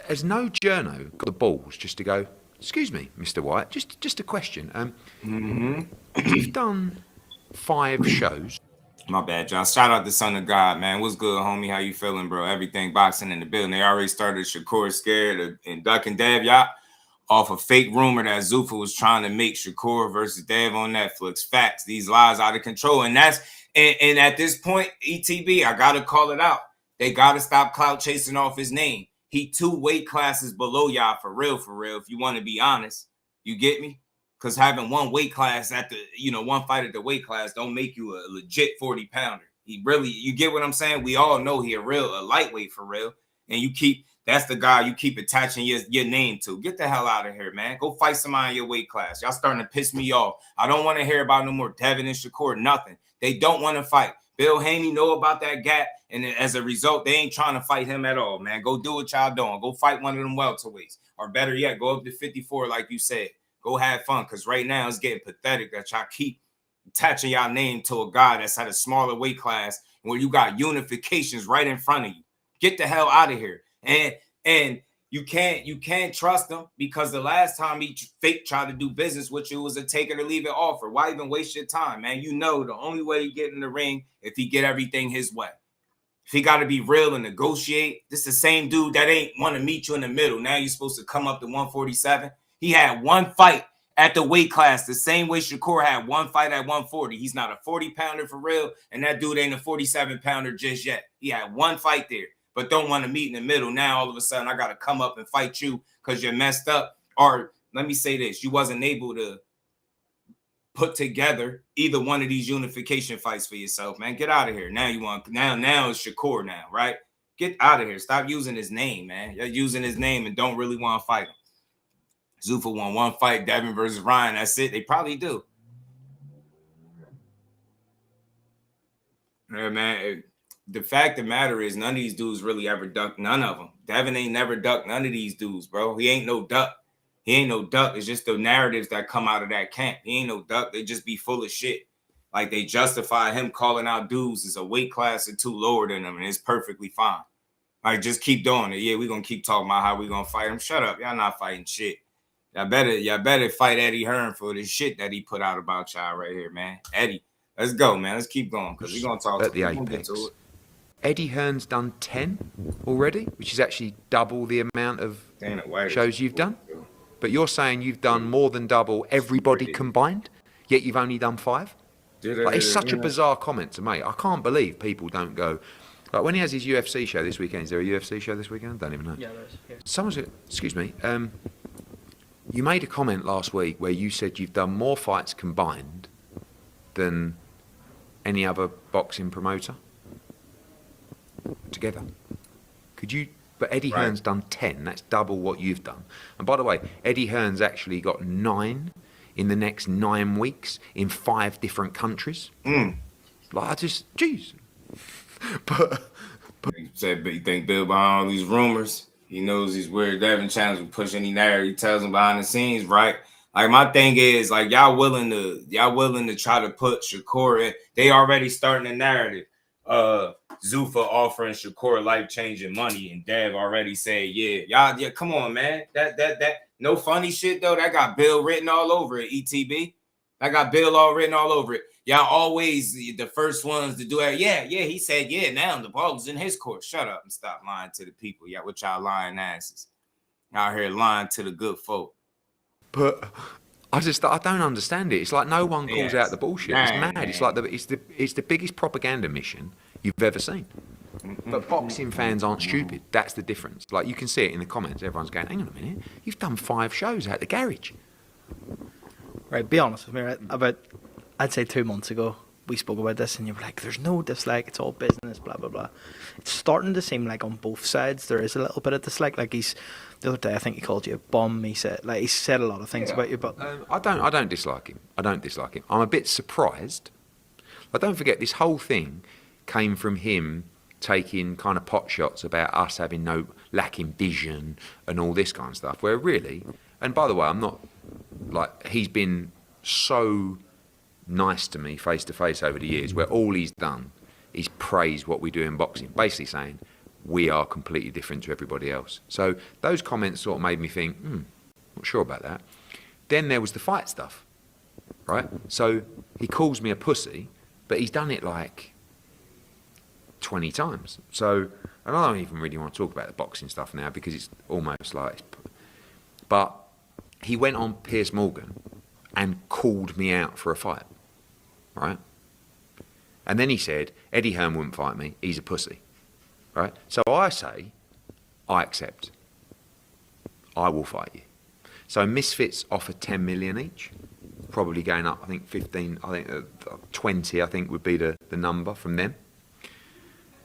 has no journo got the balls just to go, excuse me, Mr. White, just a question. You've done 5 shows. My bad, y'all. Shout out to Son of God, man. What's good, homie? How you feeling, bro? Everything boxing in the building. They already started Shakur scared and ducking Dev, y'all, off a fake rumor that ZUFFA was trying to make Shakur versus Dev on Netflix. Facts. These lies out of control. And that's and at this point, ETB, I gotta call it out. They gotta stop clout chasing off his name. He 2 weight classes below y'all for real, if you want to be honest. You get me? Because having 1 weight class at the, 1 fight at the weight class don't make you a legit 40 pounder. He really, you get what I'm saying? We all know he a lightweight for real. And that's the guy you keep attaching your name to. Get the hell out of here, man. Go fight somebody in your weight class. Y'all starting to piss me off. I don't want to hear about no more Devin and Shakur, nothing. They don't want to fight. Bill Haney know about that gap, and as a result, they ain't trying to fight him at all, man. Go do what y'all doing. Go fight one of them welterweights. Or better yet, go up to 54 like you said. Go have fun, because right now it's getting pathetic that y'all keep attaching y'all name to a guy that's at a smaller weight class where you got unifications right in front of you. Get the hell out of here. And you can't trust him, because the last time he fake tried to do business with you was a take it or leave it offer. Why even waste your time, man? You know the only way you get in the ring if he get everything his way. If he got to be real and negotiate, this is the same dude that ain't want to meet you in the middle. Now you're supposed to come up to 147. He had 1 fight at the weight class, the same way Shakur had 1 fight at 140. He's not a 40 pounder for real, and that dude ain't a 47 pounder just yet. He had 1 fight there, but don't want to meet in the middle. Now all of a sudden I got to come up and fight you because you're messed up. Or let me say this, you wasn't able to put together either one of these unification fights for yourself, man. Get out of here. Now it's Shakur now, right? Get out of here. Stop using his name, man. You're using his name and don't really want to fight him. ZUFFA won 1 fight, Devin versus Ryan. That's it. They probably do. Yeah, man. The fact of the matter is none of these dudes really ever ducked none of them. Devin ain't never ducked none of these dudes, bro. He ain't no duck. He ain't no duck. It's just the narratives that come out of that camp. He ain't no duck. They just be full of shit. Like they justify him calling out dudes as a weight class or 2 lower than them, and it's perfectly fine. Like, just keep doing it. Yeah, we're going to keep talking about how we're going to fight him. Shut up. Y'all not fighting shit. Y'all better fight Eddie Hearn for the shit that he put out about y'all right here, man. Eddie, let's go, man. Let's keep going, because we're going to talk at the Apex. Eddie Hearn's done 10 already, which is actually double the amount of shows you've done. But you're saying you've done more than double everybody combined, yet you've only done 5? Like, it's such a bizarre comment to make. I can't believe people don't go. Like, when he has his UFC show this weekend, is there a UFC show this weekend? I don't even know. Yeah, there is. Yeah. Someone said, excuse me, you made a comment last week where you said you've done more fights combined than any other boxing promoter together. Could you? But Eddie Hearn's done 10. That's double what you've done. And by the way, Eddie Hearn's actually got 9 in the next 9 weeks in 5 different countries. Like, I just, jeez. But you think Bill behind all these rumors? He knows these weird Devin channels will push any narrative. He tells them behind the scenes, right? Like, my thing is, like, y'all willing to try to put Shakur in. They already starting the narrative. ZUFFA offering Shakur life-changing money, and Dev already said, yeah, come on, man. That no funny shit though. That got Bill written all over it. ETB, that got Bill all written all over it. Y'all always the first ones to do it. Yeah. He said, now the ball is in his court. Shut up and stop lying to the people. Yeah, with y'all lying asses out here lying to the good folk. But I don't understand it. It's like no one calls out the bullshit. It's mad. Man. It's like it's the biggest propaganda mission you've ever seen. But boxing fans aren't stupid. That's the difference. Like, you can see it in the comments. Everyone's going, hang on a minute, you've done 5 shows at the garage. Right, be honest with me, right? About, I'd say 2 months ago, we spoke about this and you were like, there's no dislike, it's all business, blah, blah, blah. It's starting to seem like on both sides there is a little bit of dislike. Like, the other day, I think he called you a bum. He said a lot of things about you, but I don't dislike him. I'm a bit surprised. But don't forget, this whole thing came from him taking kind of pot shots about us having lacking vision and all this kind of stuff, where really, and by the way, I'm not, like, he's been so nice to me face to face over the years, where all he's done is praise what we do in boxing, basically saying we are completely different to everybody else. So those comments sort of made me think, not sure about that. Then there was the fight stuff, right? So he calls me a pussy, but he's done it like 20 times. So I don't even really want to talk about the boxing stuff now because it's almost like... But he went on Piers Morgan and called me out for a fight, right? And then he said, Eddie Hearn wouldn't fight me, he's a pussy, right? So I say, I accept. I will fight you. So Misfits offer 10 million each, probably going up, I think 15, I think 20, I think would be the number from them.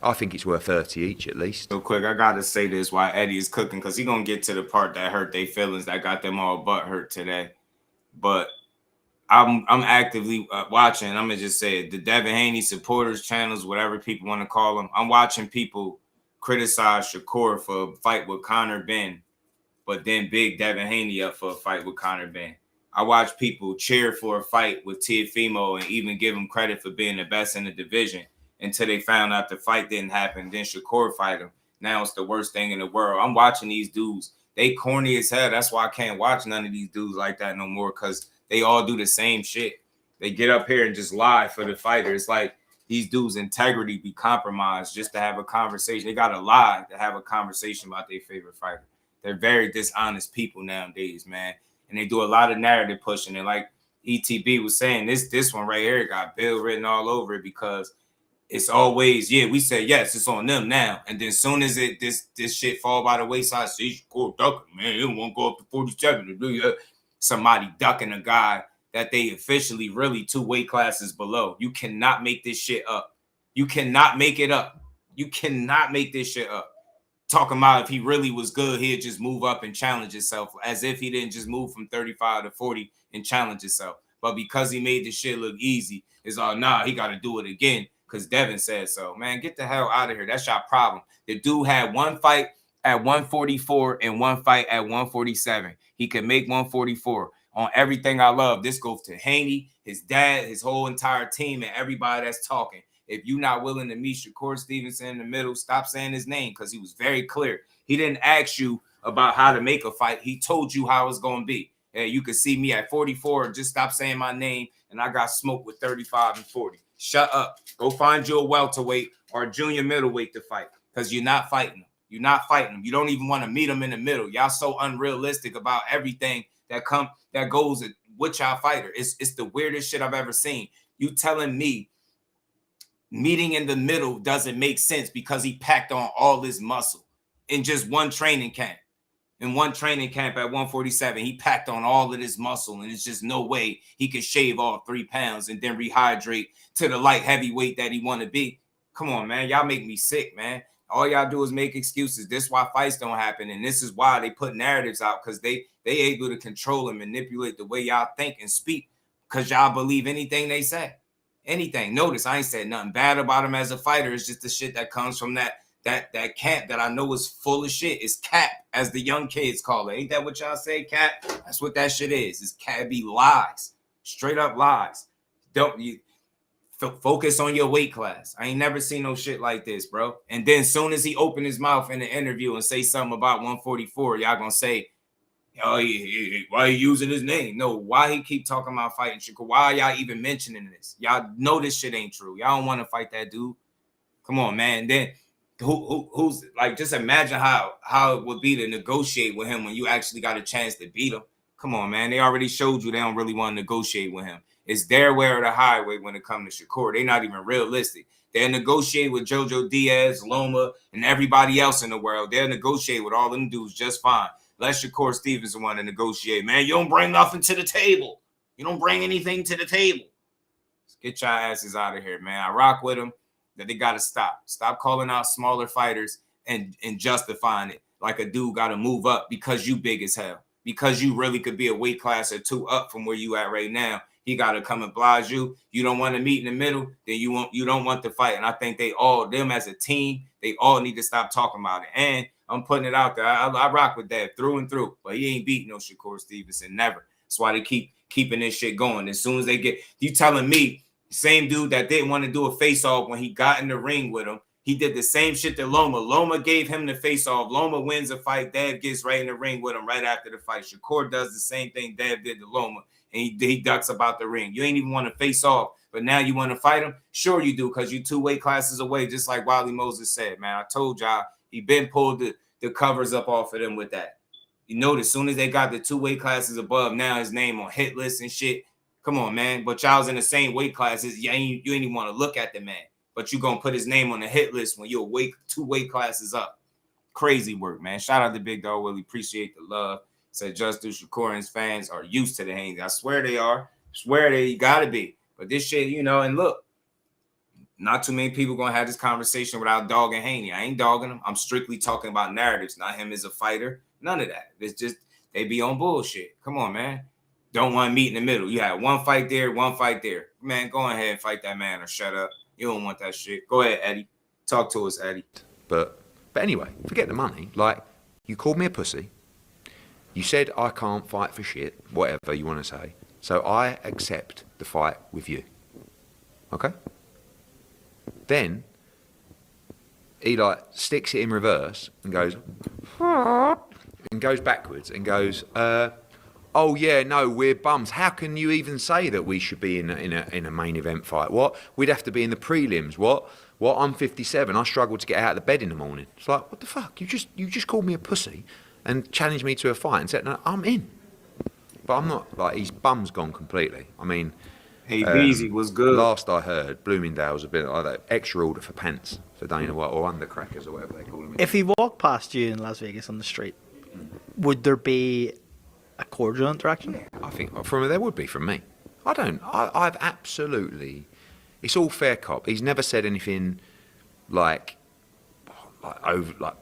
I think it's worth 30 each at least. Real quick, I gotta say this while Eddie is cooking, because he's gonna get to the part that hurt their feelings, that got them all butt hurt today. But I'm actively watching. I'm gonna just say it, the Devin Haney supporters channels, whatever people want to call them. I'm watching people criticize Shakur for a fight with Conor Ben, but then big Devin Haney up for a fight with Conor Ben. I watch people cheer for a fight with Teofimo and even give him credit for being the best in the division until they found out the fight didn't happen. Then Shakur fight him. Now it's the worst thing in the world. I'm watching these dudes. They corny as hell. That's why I can't watch none of these dudes like that no more, because they all do the same shit. They get up here and just lie for the fighter. It's like these dudes' integrity be compromised just to have a conversation. They got to lie to have a conversation about their favorite fighter. They're very dishonest people nowadays, man. And they do a lot of narrative pushing. And like ETB was saying, this one right here got Bill written all over it, because it's always, yeah, we say, yes, it's on them now. And then as soon as this shit fall by the wayside, see, Shakur ducking, man, he won't go up to 47 to do that. Somebody ducking a guy that they officially really 2 weight classes below. You cannot make this shit up. You cannot make it up. You cannot make this shit up. Talking about if he really was good, he'd just move up and challenge himself, as if he didn't just move from 35 to 40 and challenge himself. But because he made this shit look easy, it's all, nah, he got to do it again because Devin said so. Man, get the hell out of here. That's your problem. The dude had one fight at 144 and one fight at 147. He could make 144. On everything I love, this goes to Haney, his dad, his whole entire team, and everybody that's talking. If you're not willing to meet Shakur Stevenson in the middle, stop saying his name, because he was very clear. He didn't ask you about how to make a fight. He told you how it's going to be. And you could see me at 44, just stop saying my name, and I got smoked with 35 and 40. Shut up. Go find you a welterweight or a junior middleweight to fight, because you're not fighting them. You're not fighting them. You don't even want to meet them in the middle. Y'all so unrealistic about everything that goes with y'all fighter. It's the weirdest shit I've ever seen. You telling me meeting in the middle doesn't make sense because he packed on all his muscle in just one training camp. In one training camp at 147, he packed on all of this muscle, and it's just no way he could shave off 3 pounds and then rehydrate to the light heavyweight that he want to be. Come on, man. Y'all make me sick, man. All y'all do is make excuses. This is why fights don't happen, and this is why they put narratives out, because they able to control and manipulate the way y'all think and speak, because y'all believe anything they say. Anything. Notice I ain't said nothing bad about him as a fighter. It's just the shit that comes from that camp that I know is full of shit. It's cap, as the young kids call it. Ain't that what y'all say, cap? That's what that shit is. It's cap. It be lies. Straight up lies. Don't you focus on your weight class. I ain't never seen no shit like this, bro. And then as soon as he open his mouth in the interview and say something about 144, y'all gonna say, oh, why you using his name? No, why he keep talking about fighting Shakur? Why y'all even mentioning this? Y'all know this shit ain't true. Y'all don't want to fight that dude. Come on, man. And then who's like, just imagine how it would be to negotiate with him when you actually got a chance to beat him. Come on, man. They already showed you they don't really want to negotiate with him. It's their way or the highway when it comes to Shakur. They're not even realistic. They'll negotiate with Jojo Diaz, Loma, and everybody else in the world. They'll negotiate with all them dudes just fine. Let Shakur Stevenson want to negotiate. Man, you don't bring nothing to the table. You don't bring anything to the table. Let's get your asses out of here, man. I rock with them. That they got to stop. Stop calling out smaller fighters and justifying it like a dude got to move up because you big as hell. Because you really could be a weight class or 2 up from where you at right now. He got to come and oblige you. You don't want to meet in the middle, then you don't want to fight. And I think them as a team, they all need to stop talking about it. And I'm putting it out there. I rock with that through and through. But he ain't beating no Shakur Stevenson, never. That's why they keep keeping this shit going. As soon as they get, you telling me, same dude that didn't want to do a face-off when he got in the ring with him, He did the same shit to Loma. Loma gave him the face-off. Loma wins a fight. Dev gets right in the ring with him right after the fight. Shakur does the same thing Dev did to Loma, and he ducks about the ring. You ain't even want to face off, but now you want to fight him? Sure you do, because you 2 weight classes away, just like Wally Moses said, man. I told y'all, he been pulled the covers up off of them with that. You know, as soon as they got the 2 weight classes above, now his name on hit lists and shit. Come on, man. But y'all's in the same weight classes. You ain't even want to look at the man. But you going to put his name on the hit list when you're 2 weight classes up. Crazy work, man. Shout out to Big Dog Willie. Appreciate the love. Said Justice Shakur and his fans are used to the Haney. I swear they are. I swear they got to be. But this shit, you know, and look, not too many people going to have this conversation without dogging Haney. I ain't dogging him. I'm strictly talking about narratives, not him as a fighter. None of that. It's just they be on bullshit. Come on, man. Don't want to meet in the middle. You had 1 fight there, 1 fight there. Man, go ahead and fight that man or shut up. You don't want that shit. Go ahead, Eddie. Talk to us, Eddie. But anyway, forget the money. Like, you called me a pussy. You said I can't fight for shit, whatever you want to say. So I accept the fight with you. Okay? Then he like sticks it in reverse and goes backwards and goes, oh yeah, no, we're bums. How can you even say that we should be in a main event fight? What? We'd have to be in the prelims. What? I'm 57. I struggle to get out of the bed in the morning. It's like, what the fuck? You just called me a pussy and challenged me to a fight and said, no, I'm in. But I'm not. Like, his bum's gone completely. I mean, hey, Beezy was good. Last I heard, Bloomingdale's a bit like that extra order for pants for Dana White, or undercrackers or whatever they call them. If he walked past you in Las Vegas on the street, would there be a cordial interaction? I think there would be from me. I've absolutely. It's all fair cop. He's never said anything like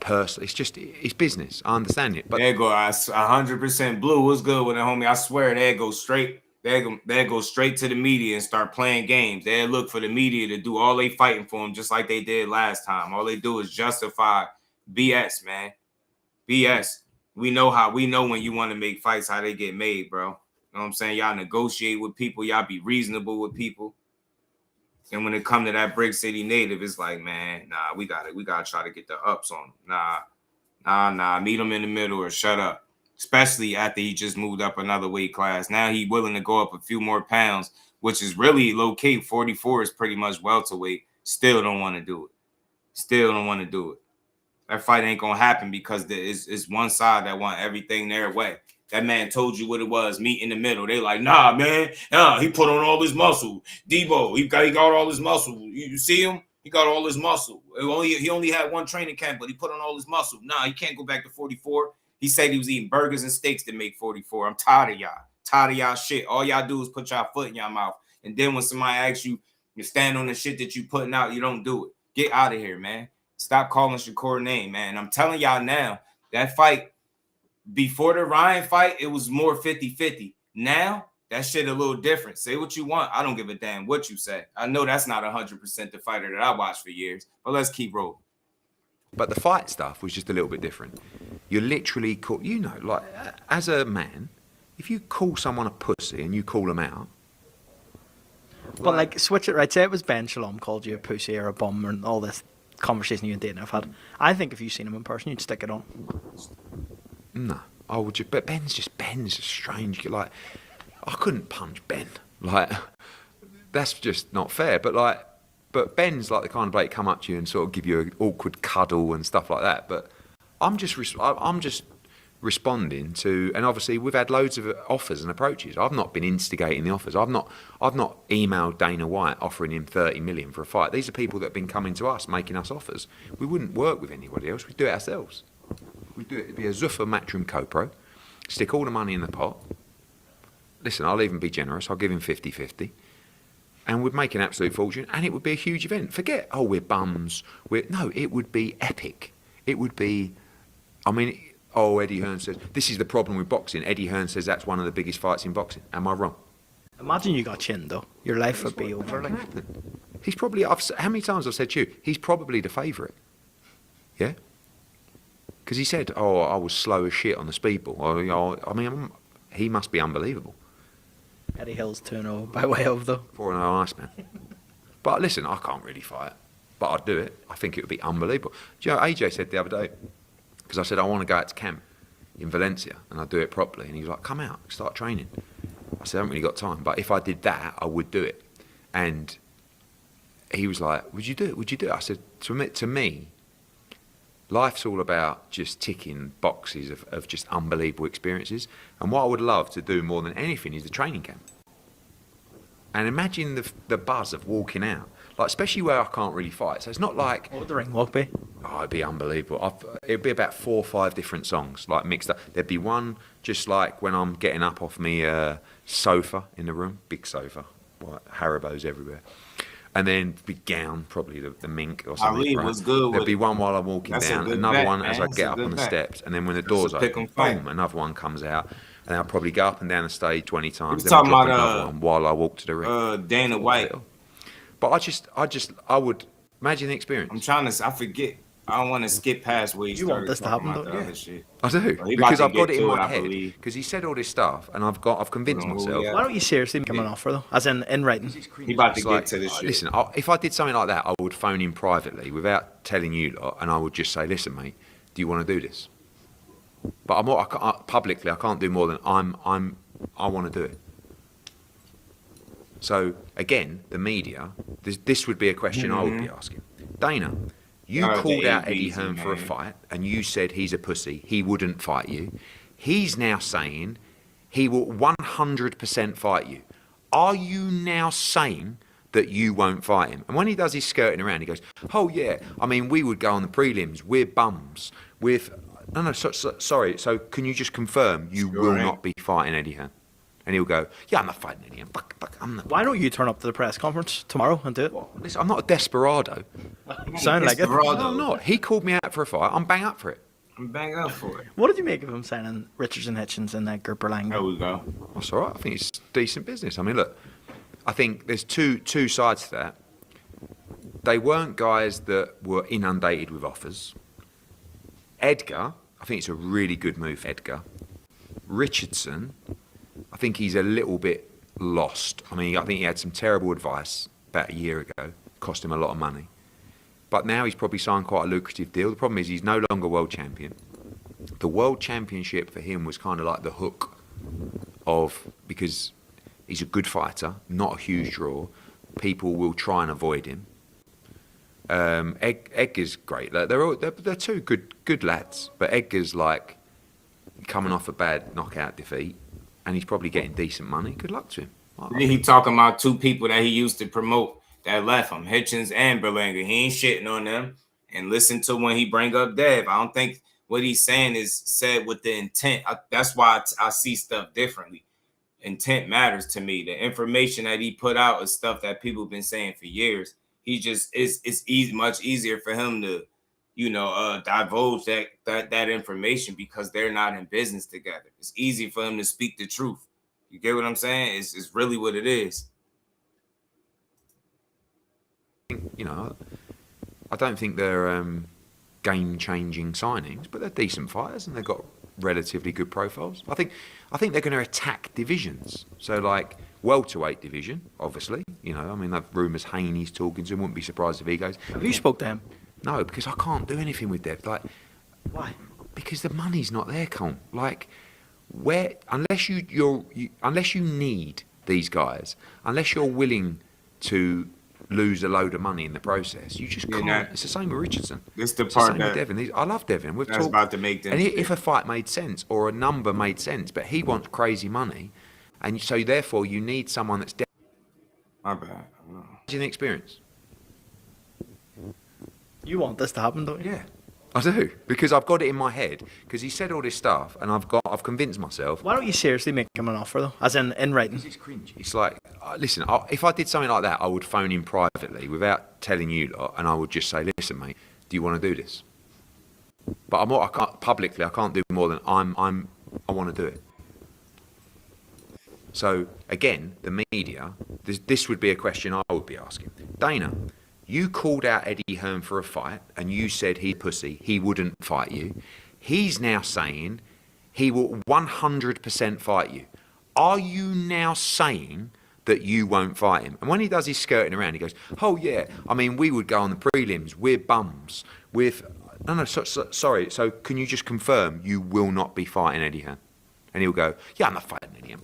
personal. It's just it's business. I understand it. But there go 100% Blue. What's good with it, homie? I swear they go straight. They go straight to the media and start playing games. They look for the media to do all they fighting for them, just like they did last time. All they do is justify BS, man. BS. We know when you want to make fights, how they get made, bro. You know what I'm saying? Y'all negotiate with people. Y'all be reasonable with people. And when it come to that Brick City native, it's like, man, nah, we gotta try to get the ups on him. Nah. Meet him in the middle or shut up. Especially after he just moved up another weight class. Now he willing to go up a few more pounds, which is really low-key. 44 is pretty much welterweight. Still don't want to do it. That fight ain't going to happen because it's one side that want everything their way. That man told you what it was, meet in the middle. They like, nah, man. Nah, he put on all his muscle. Debo, he got all his muscle. You see him? He got all his muscle. He only had 1 training camp, but he put on all his muscle. Nah, he can't go back to 44. He said he was eating burgers and steaks to make 44. I'm tired of y'all. Tired of y'all shit. All y'all do is put y'all foot in y'all mouth. And then when somebody asks you to stand on the shit that you putting out, you don't do it. Get out of here, man. Stop calling Shakur name, man. I'm telling y'all now, that fight, before the Ryan fight, it was more 50-50. Now, that shit a little different. Say what you want. I don't give a damn what you say. I know that's not 100% the fighter that I watched for years, but let's keep rolling. But the fight stuff was just a little bit different. You're literally like, as a man, if you call someone a pussy and you call them out. But like, switch it right. Say it was Ben Shalom called you a pussy or a bum and all this conversation you and Dana have had. I think if you seen him in person, you'd stick it on. No, I would just. But Ben's just strange. Like, I couldn't punch Ben. Like, that's just not fair. But Ben's like the kind of bloke come up to you and sort of give you an awkward cuddle and stuff like that. But I'm just responding to, and obviously we've had loads of offers and approaches. I've not been instigating the offers. I've not emailed Dana White offering him 30 million for a fight. These are people that have been coming to us, making us offers. We wouldn't work with anybody else. We'd do it ourselves. We'd do it. It'd be a ZUFFA Matchroom Co-Pro. Stick all the money in the pot. Listen, I'll even be generous. I'll give him 50-50. And we'd make an absolute fortune, and it would be a huge event. Forget, we're bums. No, it would be epic. It would be, Eddie Hearn says, this is the problem with boxing. Eddie Hearn says that's one of the biggest fights in boxing. Am I wrong? Imagine you got chinned, though. Your life would be over. Like. He's probably, how many times I've said to you, he's probably the favourite. Yeah? Because he said, I was slow as shit on the speedball. He must be unbelievable. Eddie Hill's 2-0 by way of, though. 4-0 Iceman. But listen, I can't really fight. but I'd do it. I think it would be unbelievable. Do you know what AJ said the other day? Because I said, I want to go out to camp in Valencia and I'll do it properly. And he was like, come out, start training. I said, I haven't really got time. But if I did that, I would do it. And he was like, would you do it? Would you do it? I said, to me, life's all about just ticking boxes of just unbelievable experiences. And what I would love to do more than anything is the training camp. And imagine the buzz of walking out, like especially where I can't really fight. So it's not like... What would the ring walk be? Oh, it'd be unbelievable. It'd be about 4 or 5 different songs, like mixed up. There'd be one just like when I'm getting up off me sofa in the room, big sofa, like Haribo's everywhere. And then big gown, probably the mink or something. Ali was good. There'd be one while I'm walking down, another bet, one man. as I get up on the steps, and then when the doors open, boom, another one comes out. And I'll probably go up and down the stage 20 times. Then I'll drop another one while I walk to the ring. Dana White. But I would imagine the experience. I forget. I don't want to skip past where you want this to happen, about don't the you? other shit. I do, Well, because I've got it in to my I head. believe. Because he said all this stuff, and I've convinced myself. Why don't you seriously make him an offer though, as in writing? He about to get to this shit. Listen, if I did something like that, I would phone him privately without telling you lot, and I would just say, listen, mate, do you want to do this? But publicly, I can't do more than I want to do it. So again, the media. This would be a question I would be asking. Dana, you called out Eddie Hearn for a fight, and you said he's a pussy. He wouldn't fight you. He's now saying he will 100% fight you. Are you now saying that you won't fight him? And when he does his skirting around, he goes, "Oh yeah, I mean, we would go on the prelims. We're bums. Sorry. So can you just confirm you will not be fighting Eddie Hearn?" And he'll go, "Yeah, I'm not fighting Eddie Hearn. I'm not." Why don't you turn up to the press conference tomorrow and do it? Listen, I'm not a desperado. You sound like it. No, I'm not. He called me out for a fight. I'm bang up for it. I'm bang up for it. What did you make of him signing Richardson, Hitchens, and Gerber Lang? There we go. That's all right. I think it's decent business. I mean, look, I think there's two sides to that. They weren't guys that were inundated with offers. Edgar, I think it's a really good move for Edgar. Richardson, I think he's a little bit lost. I mean, I think he had some terrible advice about a year ago. Cost him a lot of money. But now he's probably signed quite a lucrative deal. The problem is he's no longer world champion. The world championship for him was kind of like the hook because he's a good fighter, not a huge draw. People will try and avoid him. Edgar's great. They're two good lads. But Edgar's like coming off a bad knockout defeat, and he's probably getting decent money. Good luck to him. He talking about 2 people that he used to promote that left him, Hitchens and Berlanga. He ain't shitting on them. And listen to when he bring up Dev. I don't think what he's saying is said with the intent. That's why I see stuff differently. Intent matters to me. The information that he put out is stuff that people have been saying for years. He just it's much easier for him to, divulge that information because they're not in business together. It's easy for him to speak the truth. You get what I'm saying? It's really what it is. I don't think they're game-changing signings, but they're decent fighters and they've got relatively good profiles. I think they're going to attack divisions. So, like welterweight division, obviously. That rumours Haney's talking to him. Wouldn't be surprised if he goes. Have you spoke to him? No, because I can't do anything with Dev. Why? Because the money's not there, Con. Unless you need these guys, unless you're willing to lose a load of money in the process, you just can't. It's the same with Richardson. It's the part that Devin. I love Devin. We've talked about to make them. And if a fight made sense or a number made sense, but he wants crazy money, and so therefore you need someone that's. My bad. Imagine the experience. You want this to happen, don't you? Yeah. I do, because I've got it in my head, because he said all this stuff, and I've convinced myself. Why don't you seriously make him an offer, though, as in writing? It's cringy. It's like, listen, if I did something like that, I would phone him privately without telling you lot, and I would just say, listen, mate, do you want to do this? But publicly, I can't do more than I want to do it. So, again, the media, this would be a question I would be asking. Dana, you called out Eddie Hearn for a fight, and you said he's pussy. He wouldn't fight you. He's now saying he will 100% fight you. Are you now saying that you won't fight him. And when he does his skirting around, he goes, oh, yeah, I mean, we would go on the prelims. We're bums. Sorry, so can you just confirm you will not be fighting Eddie Hearn? And he'll go, yeah, I'm not fighting Eddie Hearn.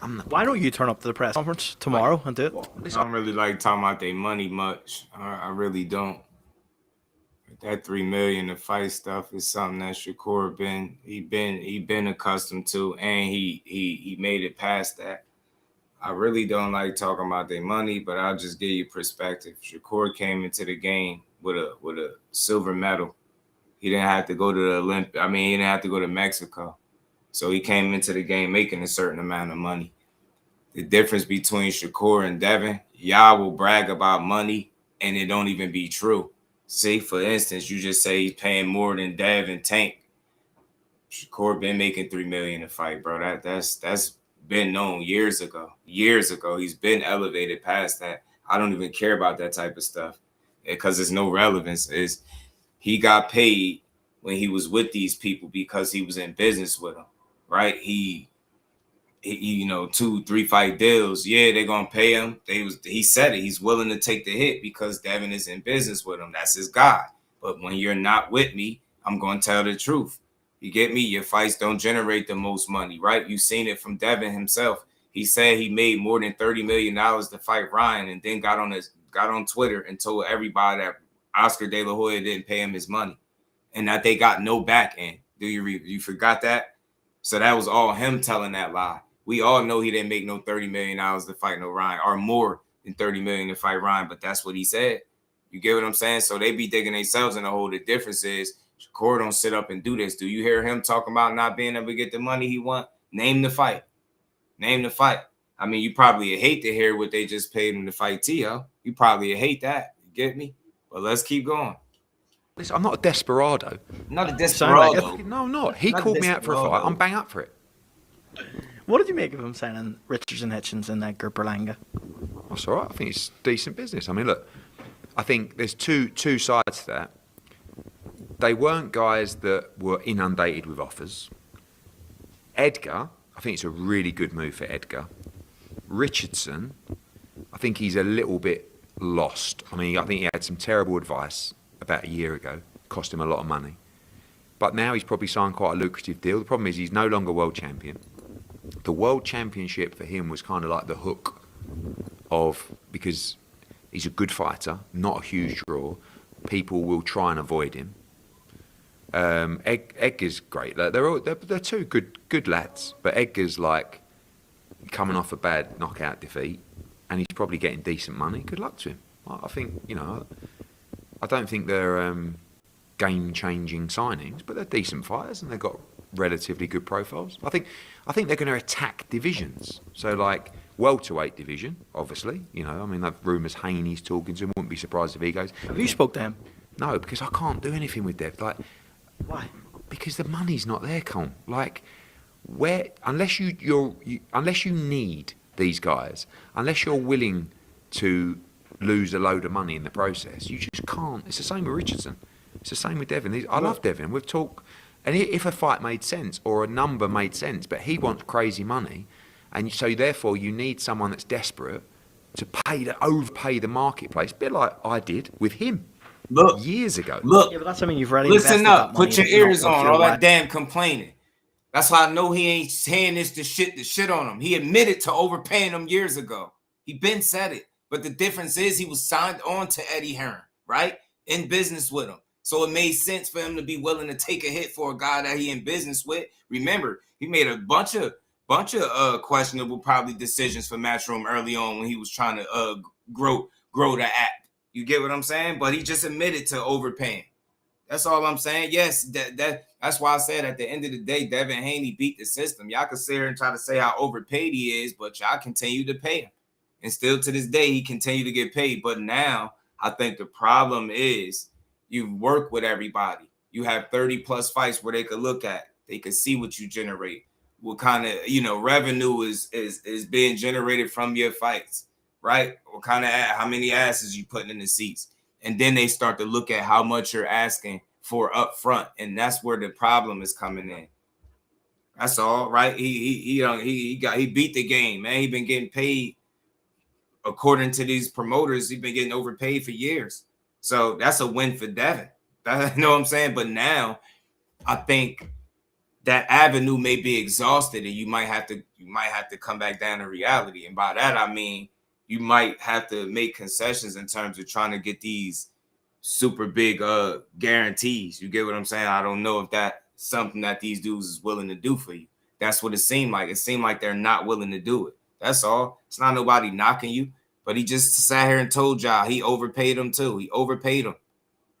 I'm not. Why don't you turn up to the press conference tomorrow and do it? I don't really like talking about their money much. I really don't. That $3 million to fight stuff is something that Shakur been accustomed to, and he made it past that. I really don't like talking about their money, but I'll just give you perspective. Shakur came into the game with a silver medal. He didn't have to go to the Olympics. I mean, he didn't have to go to Mexico. So he came into the game making a certain amount of money. The difference between Shakur and Devin, y'all will brag about money and it don't even be true. See, for instance, you just say he's paying more than Dev and Tank. Shakur been making $3 million a fight, bro. That's been known years ago. Years ago, he's been elevated past that. I don't even care about that type of stuff because there's no relevance. He got paid when he was with these people because he was in business with them, right? He 2-3 fight deals. Yeah, they're gonna pay him. He said it. He's willing to take the hit because Devin is in business with him. That's his guy. But when you're not with me, I'm gonna tell the truth. You get me? Your fights don't generate the most money, right? You've seen it from Devin himself. He said he made more than $30 million to fight Ryan, and then got on Twitter and told everybody that Oscar De La Hoya didn't pay him his money, and that they got no back end. You forgot that? So that was all him telling that lie. We all know he didn't make no $30 million to fight no Ryan, or more than $30 million to fight Ryan, but that's what he said. You get what I'm saying? So they be digging themselves in the hole. The difference is Shakur don't sit up and do this. Do you hear him talking about not being able to get the money he want? Name the fight. Name the fight. I mean, you probably hate to hear what they just paid him to fight T.O. You probably hate that. You get me? But let's keep going. Listen, I'm not a desperado. Not a desperado. No, I'm not. He called me out for a fight. I'm bang up for it. What did you make of him signing Richards and Hitchens and Edgar Berlanga? That's all right. I think it's decent business. I mean, look, I think there's two sides to that. They weren't guys that were inundated with offers. Edgar, I think it's a really good move for Edgar. Richardson, I think he's a little bit lost. I mean, I think he had some terrible advice about a year ago. Cost him a lot of money. But now he's probably signed quite a lucrative deal. The problem is he's no longer world champion. The world championship for him was kind of like the hook because he's a good fighter, not a huge draw. People will try and avoid him. Edgar's great. They're two good lads, but Edgar's like coming off a bad knockout defeat, and he's probably getting decent money. Good luck to him. I think I don't think they're game-changing signings, but they're decent fighters and they've got relatively good profiles. I think they're going to attack divisions. So like welterweight division, obviously. I mean, that rumours Haney's talking to him. Wouldn't be surprised if he goes. Have you spoke to him? No, because I can't do anything with Dev. Like, why? Because the money's not there, Con. Like, unless you need these guys, unless you're willing to lose a load of money in the process, you just can't. It's the same with Richardson. It's the same with Devin. I love Devin. We've talked, and if a fight made sense or a number made sense, but he wants crazy money, and so therefore you need someone that's desperate to overpay the marketplace, a bit like I did with him. Years ago. Yeah, but that's something you've already listen up. Put your ears on. All that damn complaining. That's why I know he ain't saying this to shit on him. He admitted to overpaying him years ago. He been said it. But the difference is he was signed on to Eddie Hearn, right? In business with him. So it made sense for him to be willing to take a hit for a guy that he in business with. Remember, he made a bunch of questionable probably decisions for Matchroom early on when he was trying to grow the app. You get what I'm saying? But he just admitted to overpaying. That's all I'm saying. Yes, that's why I said at the end of the day, Devin Haney beat the system. Y'all can sit here and try to say how overpaid he is, but y'all continue to pay him. And still to this day, he continued to get paid. But now I think the problem is you work with everybody. You have 30 plus fights where they could look at. They could see what you generate. What kind of, revenue is being generated from your fights, right? What kind of, how many asses you putting in the seats? And then they start to look at how much you're asking for up front. And that's where the problem is coming in. That's all, right? He beat the game, man. He been getting paid according to these promoters, he's been getting overpaid for years. So that's a win for Devin. You know what I'm saying? But now I think that avenue may be exhausted, and you might have to come back down to reality. And by that I mean you might have to make concessions in terms of trying to get these super big guarantees. You get what I'm saying? I don't know if that's something that these dudes is willing to do for you. That's what it seemed like. It seemed like they're not willing to do it. That's all. It's not nobody knocking you, but he just sat here and told y'all he overpaid him too. He overpaid him.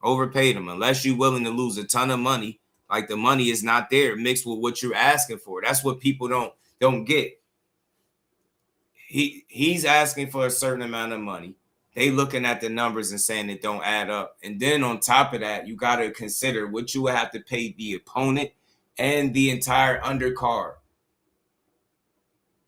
Unless you're willing to lose a ton of money, like the money is not there mixed with what you're asking for. That's what people don't get. He's asking for a certain amount of money. They looking at the numbers and saying it don't add up. And then on top of that, you got to consider what you would have to pay the opponent and the entire undercard.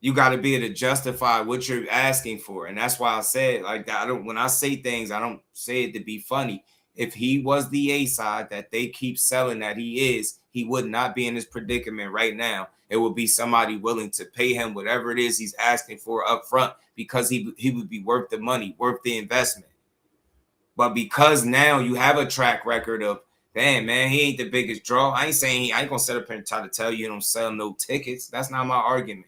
You got to be able to justify what you're asking for. And that's why I said, like, when I say things, I don't say it to be funny. If he was the A side that they keep selling that he is, he would not be in this predicament right now. It would be somebody willing to pay him whatever it is he's asking for up front, because he would be worth the money, worth the investment. But because now you have a track record of, damn, man, he ain't the biggest draw. I ain't gonna sit up here and try to tell you don't sell no tickets. That's not my argument.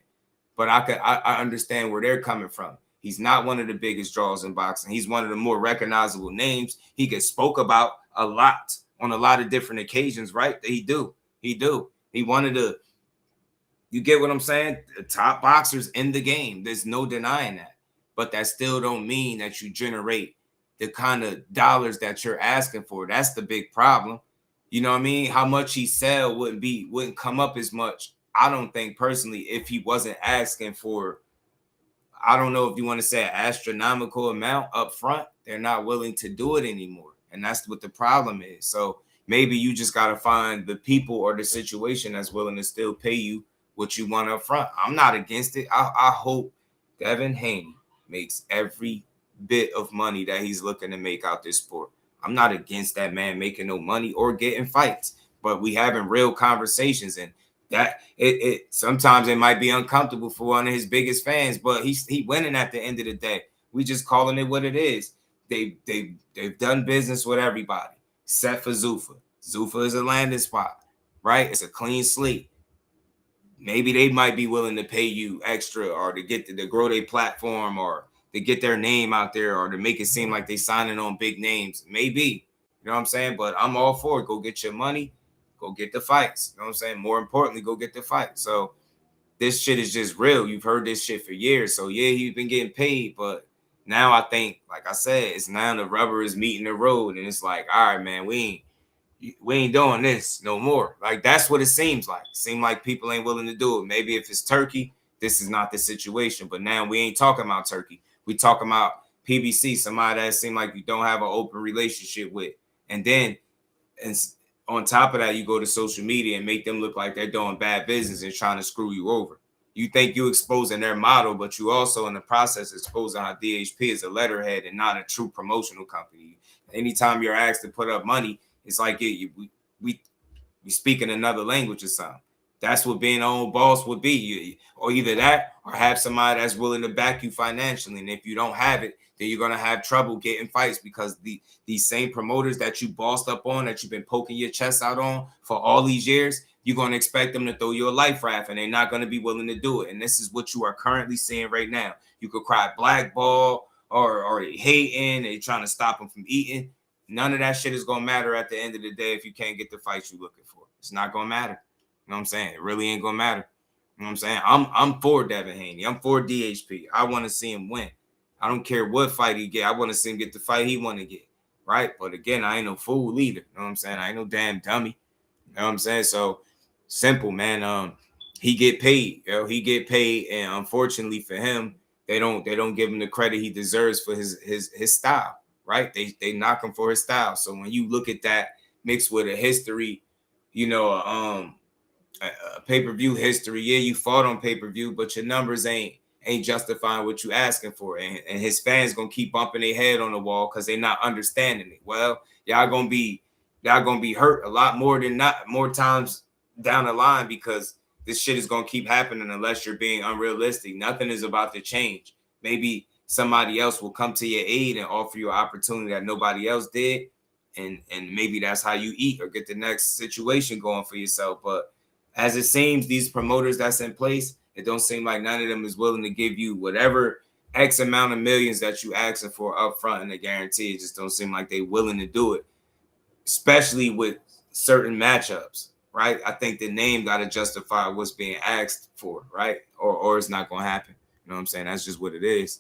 But I understand where they're coming from. He's not one of the biggest draws in boxing. He's one of the more recognizable names. He gets spoke about a lot on a lot of different occasions, right? He do. He wanted to, you get what I'm saying? The top boxers in the game. There's no denying that. But that still don't mean that you generate the kind of dollars that you're asking for. That's the big problem. You know what I mean? How much he sell wouldn't come up as much, I don't think personally, if he wasn't asking for, I don't know if you want to say an astronomical amount up front. They're not willing to do it anymore. And that's what the problem is. So maybe you just got to find the people or the situation that's willing to still pay you what you want up front. I'm not against it. I hope Devin Haney makes every bit of money that he's looking to make out this sport. I'm not against that man making no money or getting fights, but we having real conversations, and that it sometimes it might be uncomfortable for one of his biggest fans, but he winning at the end of the day. We just calling it what it is. They've done business with everybody except for ZUFFA. ZUFFA is a landing spot, right? It's a clean slate. Maybe they might be willing to pay you extra, or to get to grow their platform, or to get their name out there, or to make it seem like they signing on big names. Maybe, you know what I'm saying? But I'm all for it. Go get your money. Go get the fights. You know what I'm saying? More importantly, go get the fight. So this shit is just real. You've heard this shit for years. So yeah, he's been getting paid, but now I think, like I said, it's now the rubber is meeting the road, and it's like, all right, man, we ain't doing this no more. Like, that's what it seems like. It seems like people ain't willing to do it. Maybe if it's Turkey, this is not the situation. But now we ain't talking about Turkey. We talking about PBC, somebody that seems like you don't have an open relationship with. And then on top of that, you go to social media and make them look like they're doing bad business and trying to screw you over. You think you exposing their model, but you also in the process exposing how DHP is a letterhead and not a true promotional company. Anytime you're asked to put up money, it's like we speak in another language or something. That's what being our own boss would be. Or either that, or have somebody that's willing to back you financially. And if you don't have it, then you're going to have trouble getting fights, because these same promoters that you bossed up on, that you've been poking your chest out on for all these years, you're going to expect them to throw you a life raft, and they're not going to be willing to do it. And this is what you are currently seeing right now. You could cry blackball or hating, and trying to stop them from eating. None of that shit is going to matter at the end of the day if you can't get the fights you're looking for. It's not going to matter. You know what I'm saying? It really ain't going to matter. You know what I'm saying? I'm for Devin Haney. I'm for DHP. I want to see him win. I don't care what fight he get. I want to see him get the fight he want to get, right? But again, I ain't no fool either. You know what I'm saying? I ain't no damn dummy. You know what I'm saying? So simple, man. He get paid. He get paid, and unfortunately for him, they don't give him the credit he deserves for his style, right? They knock him for his style. So when you look at that mixed with a history, a pay-per-view history, yeah, you fought on pay-per-view, but your numbers ain't justifying what you asking for, and his fans gonna keep bumping their head on the wall because they're not understanding it. Well, y'all gonna be hurt a lot more times down the line, because this shit is gonna keep happening unless you're being unrealistic. Nothing is about to change. Maybe somebody else will come to your aid and offer you an opportunity that nobody else did. And maybe that's how you eat or get the next situation going for yourself. But as it seems, these promoters that's in place, it don't seem like none of them is willing to give you whatever X amount of millions that you asking for up front in a guarantee. It just don't seem like they willing to do it, especially with certain matchups, right? I think the name got to justify what's being asked for, right? Or it's not going to happen. You know what I'm saying? That's just what it is.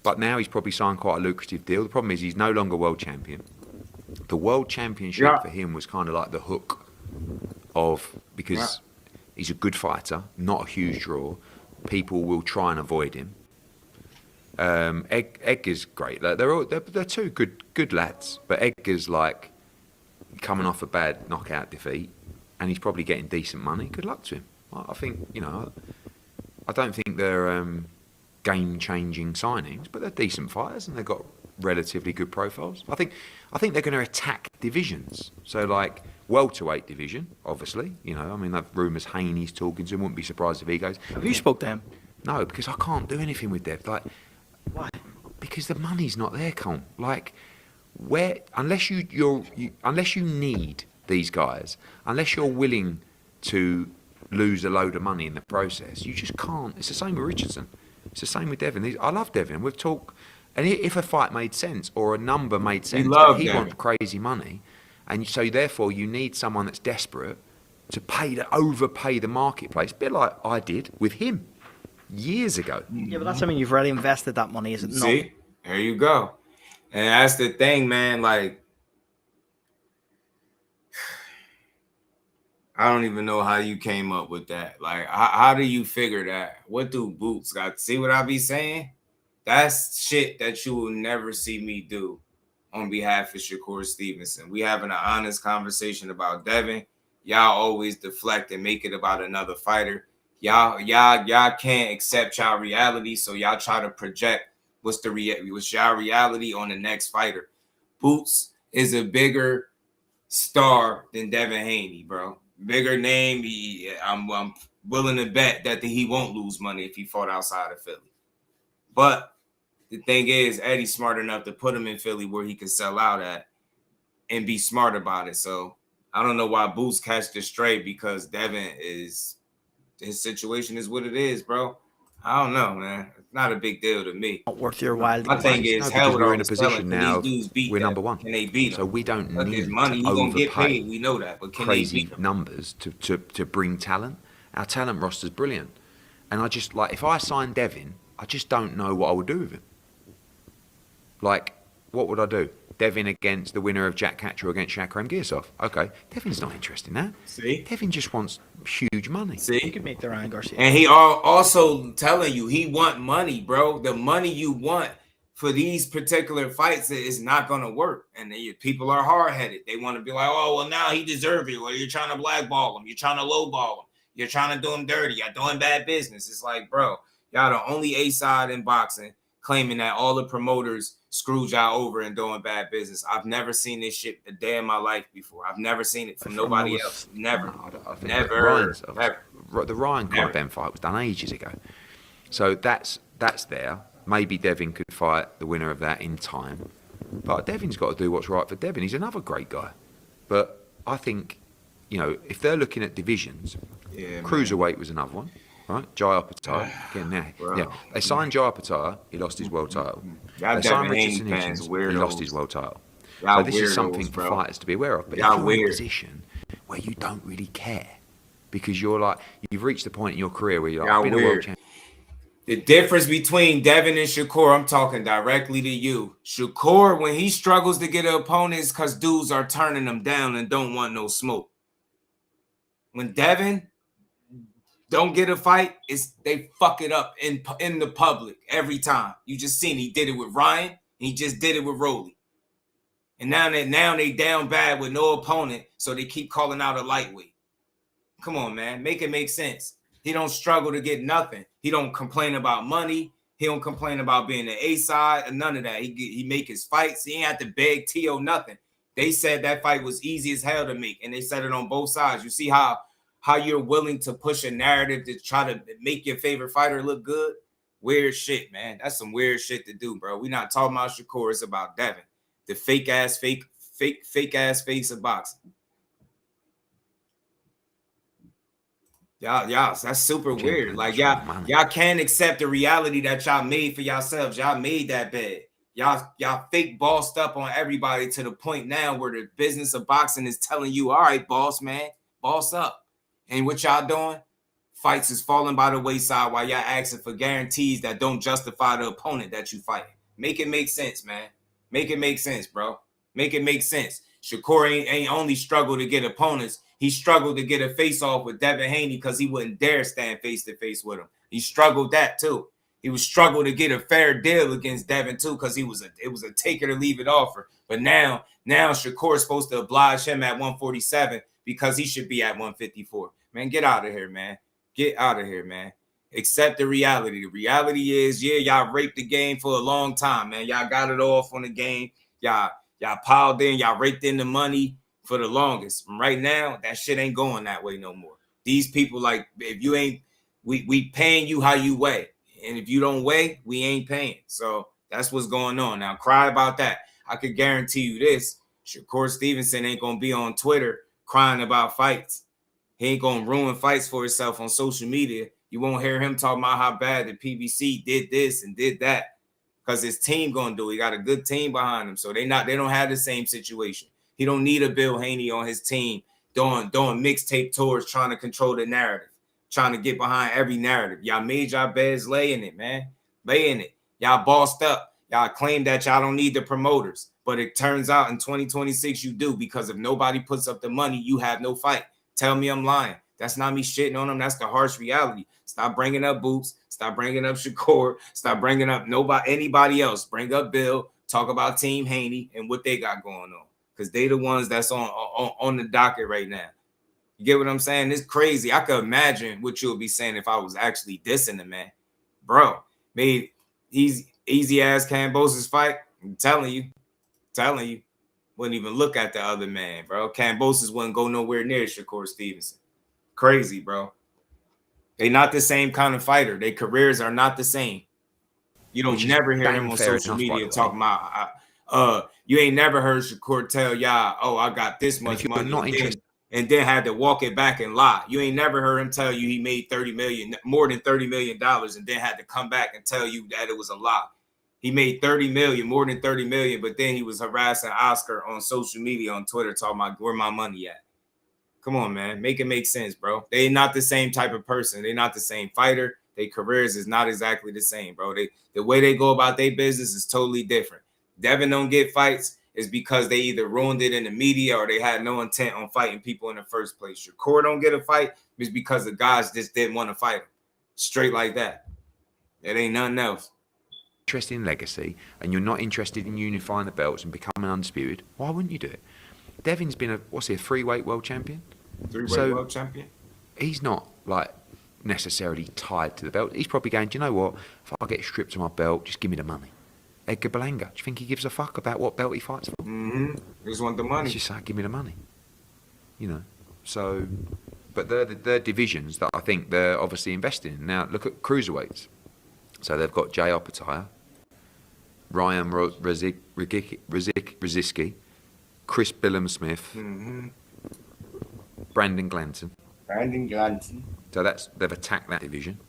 But now he's probably signed quite a lucrative deal. The problem is he's no longer world champion. The world championship for him was kind of like the hook of, because he's a good fighter, not a huge draw. People will try and avoid him. Edgar's great. Like, they're two good lads, but Edgar's like coming off a bad knockout defeat, and he's probably getting decent money. Good luck to him. I think, you know, I don't think they're game-changing signings, but they're decent fighters and they've got relatively good profiles. I think they're going to attack divisions. So like welterweight division, obviously. You know, I mean, that rumours Haney's talking to him. Wouldn't be surprised if he goes. Have you spoke to him? No, because I can't do anything with Dev. Like, why? Because the money's not there, Con. Like, where unless you need these guys, unless you're willing to lose a load of money in the process, you just can't. It's the same with Richardson. It's the same with Devin. I love Devin. We've talked, and if a fight made sense or a number made sense, but he wants crazy money, and so therefore you need someone that's desperate to overpay the marketplace. A bit like I did with him years ago. Yeah, but that's something you've already invested that money, is it not? See, there you go, and that's the thing, man. Like, I don't even know how you came up with that. Like, how do you figure that? What do Boots got? See what I be saying? That's shit that you will never see me do on behalf of Shakur Stevenson. We having an honest conversation about Devin. Y'all always deflect and make it about another fighter. Y'all can't accept y'all reality, so y'all try to project what's y'all reality on the next fighter. Boots is a bigger star than Devin Haney, bro. Bigger name. I'm willing to bet that he won't lose money if he fought outside of Philly. But the thing is, Eddie's smart enough to put him in Philly where he can sell out at and be smart about it. So I don't know why Boots catch this straight, because Devin his situation is what it is, bro. I don't know, man. It's not a big deal to me. Not worth your while. My thing is, because we're in a position now. We're number one. Can they beat him? So we don't need money. to You're gonna get overpay paid. We know that, but can crazy they beat him? numbers to bring talent. Our talent roster's brilliant, and I just like, if I sign Devin, I just don't know what I would do with him. Like, what would I do? Devin against the winner of Jack Catcher against Shakur Gearsov. Okay, Devin's not interested in that. See, Devin just wants huge money. See, you could make the Ryan Garcia. And he also telling you he want money, bro. The money you want for these particular fights is not gonna work. And people are hard headed. They want to be like, oh well, now he deserves it. Or you're trying to blackball him. You're trying to lowball him. You're trying to do him dirty. You're doing bad business. It's like, bro, y'all the only A side in boxing claiming that all the promoters screwed y'all over and doing bad business. I've never seen this shit a day in my life before. I've never seen it from nobody else. Never. Never. The Ryan Corbin fight was done ages ago. So that's there. Maybe Devin could fight the winner of that in time. But Devin's got to do what's right for Devin. He's another great guy. But I think, you know, if they're looking at divisions, cruiserweight was another one. Right, Jai Opetaia. Again, they signed Jai Opetaia. He lost his world title. They signed Richardson Hitchens. He lost his world title. So this is something for fighters to be aware of. But if you're in a position where you don't really care, because you've reached the point in your career where you're like, I've been a world champion. The difference between Devin and Shakur, I'm talking directly to you. Shakur, when he struggles to get an opponent, it's because dudes are turning him down and don't want no smoke. When Devin don't get a fight, they fuck it up in the public every time. You just seen he did it with Ryan, and he just did it with Rolly. And now they down bad with no opponent, so they keep calling out a lightweight. Come on, man. Make it make sense. He don't struggle to get nothing. He don't complain about money. He don't complain about being the A side and none of that. He make his fights. He ain't have to beg T.O. nothing. They said that fight was easy as hell to make, and they said it on both sides. You see how how you're willing to push a narrative to try to make your favorite fighter look good. Weird shit, man. That's some weird shit to do, bro. We're not talking about Shakur. It's about Devin, the fake ass face of boxing. Y'all, that's super weird. Like y'all can't accept the reality that y'all made for yourselves. Y'all made that bed. Y'all fake bossed up on everybody to the point now where the business of boxing is telling you, all right, boss man, boss up. And what y'all doing? Fights is falling by the wayside while y'all asking for guarantees that don't justify the opponent that you fight. Make it make sense, man. Make it make sense, bro. Make it make sense. Shakur ain't only struggled to get opponents. He struggled to get a face-off with Devin Haney because he wouldn't dare stand face-to-face with him. He struggled that, too. He was struggled to get a fair deal against Devin, too, because it was a take-it-or-leave-it offer. But now Shakur's supposed to oblige him at 147 because he should be at 154. Man, get out of here, man. Get out of here, man. Accept the reality. The reality is, yeah, y'all raped the game for a long time, man. Y'all got it off on the game. Y'all piled in. Y'all raked in the money for the longest. Right now, that shit ain't going that way no more. These people, like, if you ain't, we paying you how you weigh. And if you don't weigh, we ain't paying. So that's what's going on. Now, cry about that. I could guarantee you this. Shakur Stevenson ain't going to be on Twitter crying about fights. He ain't going to ruin fights for himself on social media. You won't hear him talking about how bad the PBC did this and did that because his team going to do it. He got a good team behind him. So they don't have the same situation. He don't need a Bill Haney on his team doing mixtape tours trying to control the narrative, trying to get behind every narrative. Y'all made y'all beds, laying it, man. Laying it. Y'all bossed up. Y'all claim that y'all don't need the promoters. But it turns out in 2026 you do, because if nobody puts up the money, you have no fight. Tell me I'm lying. That's not me shitting on them. That's the harsh reality. Stop bringing up Boots. Stop bringing up Shakur. Stop bringing up anybody else. Bring up Bill. Talk about Team Haney and what they got going on. Because they the ones that's on the docket right now. You get what I'm saying? It's crazy. I could imagine what you'll be saying if I was actually dissing the man. Bro, made easy ass Cambose's fight. I'm telling you. Wouldn't even look at the other man, bro. Cambosis wouldn't go nowhere near Shakur Stevenson. Crazy, bro. They not the same kind of fighter. Their careers are not the same. You don't never hear him on social media talking about you ain't never heard Shakur tell y'all, oh, I got this much money and then had to walk it back and lie. You ain't never heard him tell you he made more than $30 million and then had to come back and tell you that it was a lie. He made more than 30 million, but then he was harassing Oscar on social media, on Twitter, talking about where my money at. Come on, man. Make it make sense, bro. They not the same type of person. They not the same fighter. Their careers is not exactly the same, bro. The way they go about their business is totally different. Devin don't get fights is because they either ruined it in the media or they had no intent on fighting people in the first place. Shakur don't get a fight is because the guys just didn't want to fight him. Straight like that. It ain't nothing else. Interested in legacy and you're not interested in unifying the belts and becoming undisputed, why wouldn't you do it? Devin's been a 3-weight world champion. 3-weight world champion. He's not like necessarily tied to the belt. He's probably going, do you know what? If I get stripped of my belt, just give me the money. Edgar Berlanga, do you think he gives a fuck about what belt he fights for? Mm-hmm. He just want the money. He's just saying, give me the money. You know. So, but they're divisions that I think they're obviously investing in. Now look at cruiserweights. So they've got Jay Opetaia, Ryan Rosicky, Chris Billam-Smith, Brandon Glanton. So they've attacked that division.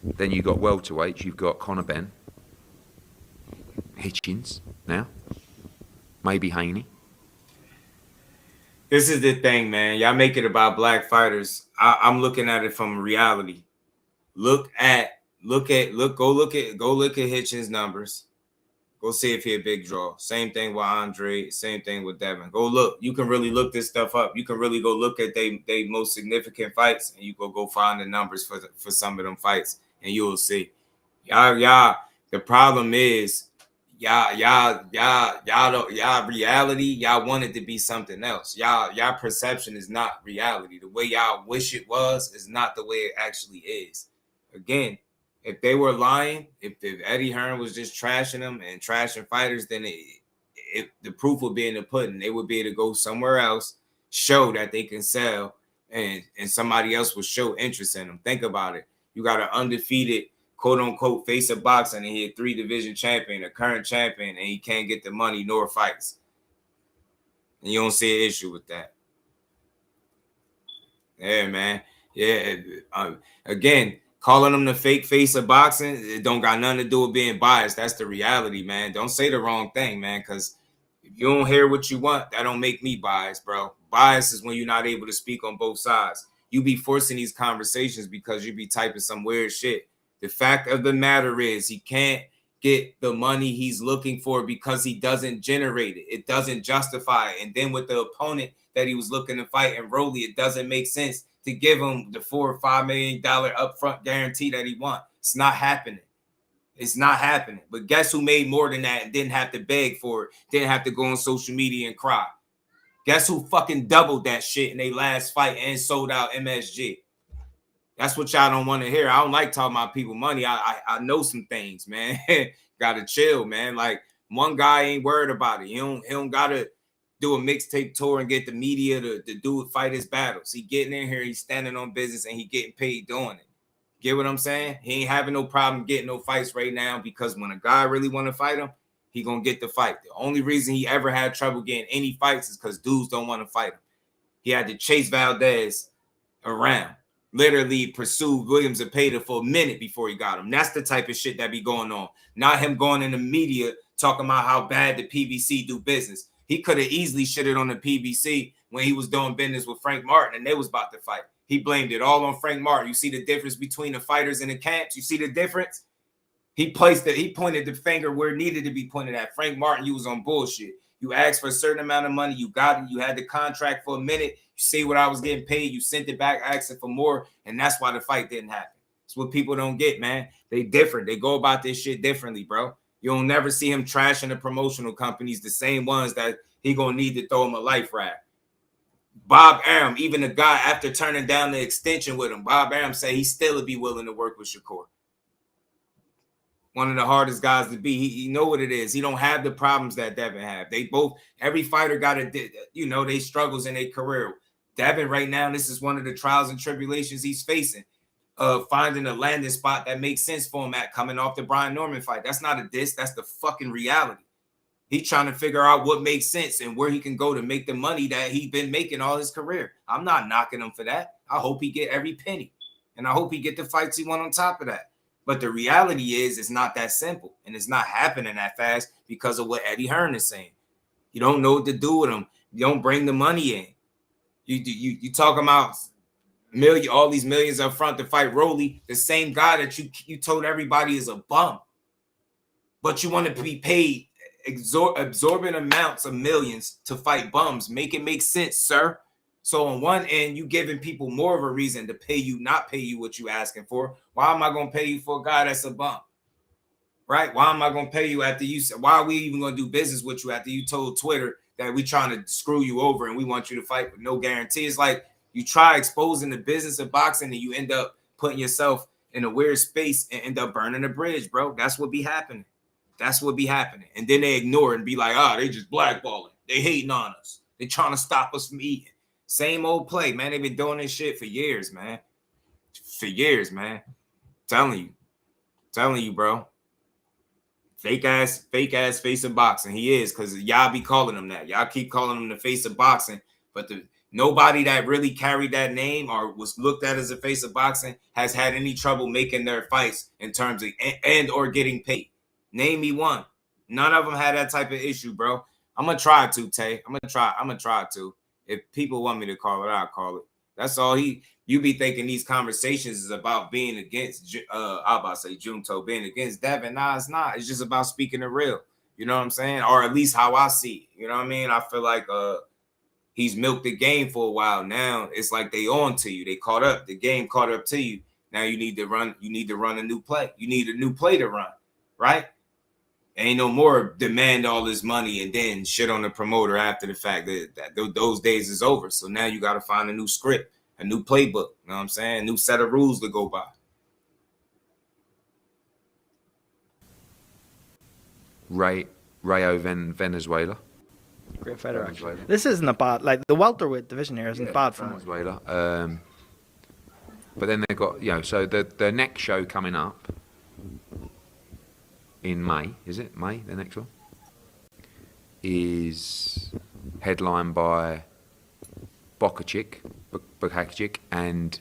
Then you've got welterweights. You've got Conor Benn, Hitchens now, maybe Haney. This is the thing, man. Y'all make it about black fighters. I'm looking at it from reality. Go look at Hitchens' numbers. Go see if he a big draw. Same thing with Andre. Same thing with Devin. Go look. You can really look this stuff up. You can really go look at they most significant fights, and you go find the numbers for some of them fights, and you will see. Y'all. The problem is, y'all reality. Y'all want it to be something else. Y'all perception is not reality. The way y'all wish it was is not the way it actually is. Again. If they were lying, if Eddie Hearn was just trashing them and trashing fighters, then the proof would be in the pudding. They would be able to go somewhere else, show that they can sell, and somebody else will show interest in him. Think about it. You got an undefeated, quote unquote, face of boxing, and he a 3-division champion, a current champion, and he can't get the money nor fights. And you don't see an issue with that. Yeah, man. Yeah. Again, calling him the fake face of boxing, it don't got nothing to do with being biased. That's the reality, man. Don't say the wrong thing, man, because if you don't hear what you want, that don't make me biased, bro. Bias is when you're not able to speak on both sides. You be forcing these conversations because you be typing some weird shit. The fact of the matter is he can't get the money he's looking for because he doesn't generate it. It doesn't justify it. And then with the opponent that he was looking to fight in Rolly, it doesn't make sense to give him the $4 or $5 million upfront guarantee that he wants. It's not happening. It's not happening. But guess who made more than that and didn't have to beg for it, didn't have to go on social media and cry? Guess who fucking doubled that shit in their last fight and sold out MSG? That's what y'all don't want to hear. I don't like talking about people money. I know some things, man. Gotta chill, man. Like, one guy ain't worried about it. He don't gotta do a mixtape tour and get the media to do fight his battles. He getting in here, he's standing on business, and he getting paid doing it. Get what I'm saying? He ain't having no problem getting no fights right now, because when a guy really want to fight him, he gonna get the fight. The only reason he ever had trouble getting any fights is because dudes don't want to fight him. He had to chase Valdez around. Literally pursued Williams and Payton for a minute before he got him. That's the type of shit that be going on. Not him going in the media talking about how bad the PBC do business. He could have easily shitted on the PBC when he was doing business with Frank Martin and they was about to fight. He blamed it all on Frank Martin. You see the difference between the fighters and the camps? You see the difference? He pointed the finger where it needed to be pointed at. Frank Martin, you was on bullshit. You asked for a certain amount of money. You got it. You had the contract for a minute. You see what I was getting paid. You sent it back asking for more. And that's why the fight didn't happen. It's what people don't get, man. They different. They go about this shit differently, bro. You'll never see him trashing the promotional companies, the same ones that he going to need to throw him a life raft. Bob Arum, even the guy after turning down the extension with him, Bob Arum said he still would be willing to work with Shakur. One of the hardest guys to be. He know what it is. He don't have the problems that Devin have. They both, every fighter got they struggles in their career. Devin right now, this is one of the trials and tribulations he's facing. Finding a landing spot that makes sense for him at coming off the Brian Norman fight. That's not a diss. That's the fucking reality. He's trying to figure out what makes sense and where he can go to make the money that he's been making all his career. I'm not knocking him for that. I hope he get every penny. And I hope he get the fights he want on top of that. But the reality is it's not that simple. And it's not happening that fast because of what Eddie Hearn is saying. You don't know what to do with him. You don't bring the money in. You talk about all these millions up front to fight Rolly, the same guy that you told everybody is a bum. But you want to be paid absorbent amounts of millions to fight bums. Make it make sense, sir. So on one end, you giving people more of a reason to pay you, not pay you what you asking for. Why am I going to pay you for a guy that's a bum? Right? Why am I going to pay you after you said, why are we even going to do business with you after you told Twitter that we trying to screw you over and we want you to fight with no guarantee? It's like you try exposing the business of boxing and you end up putting yourself in a weird space and end up burning a bridge, bro. That's what be happening. That's what be happening. And then they ignore it and be like, they just blackballing. They hating on us. They trying to stop us from eating. Same old play, man. They've been doing this shit for years, man. For years, man. Telling you, bro. Fake ass face of boxing. He is, because y'all be calling him that. Y'all keep calling him the face of boxing. But nobody that really carried that name or was looked at as a face of boxing has had any trouble making their fights in terms of and or getting paid. Name me one. None of them had that type of issue, bro. I'm going to try to, Tay. I'm going to try to. If people want me to call it, I'll call it. That's all you be thinking these conversations is about being against, I'm about to say Junto, being against Devin. Nah, it's not. It's just about speaking the real. You know what I'm saying? Or at least how I see it. You know what I mean? I feel like he's milked the game for a while. Now it's like they on to you. They caught up. The game caught up to you. Now you need to run a new play. You need a new play to run, right? Ain't no more demand all this money and then shit on the promoter after the fact that those days is over. So now you got to find a new script, a new playbook. You know what I'm saying? A new set of rules to go by. Rayo Venezuela. Great fighter, actually. This isn't a bad, like, the welterweight division here isn't bad for me. Venezuela. But then they've got, so the next show coming up in May, is it? May, the next one? Is headlined by Bokacic, and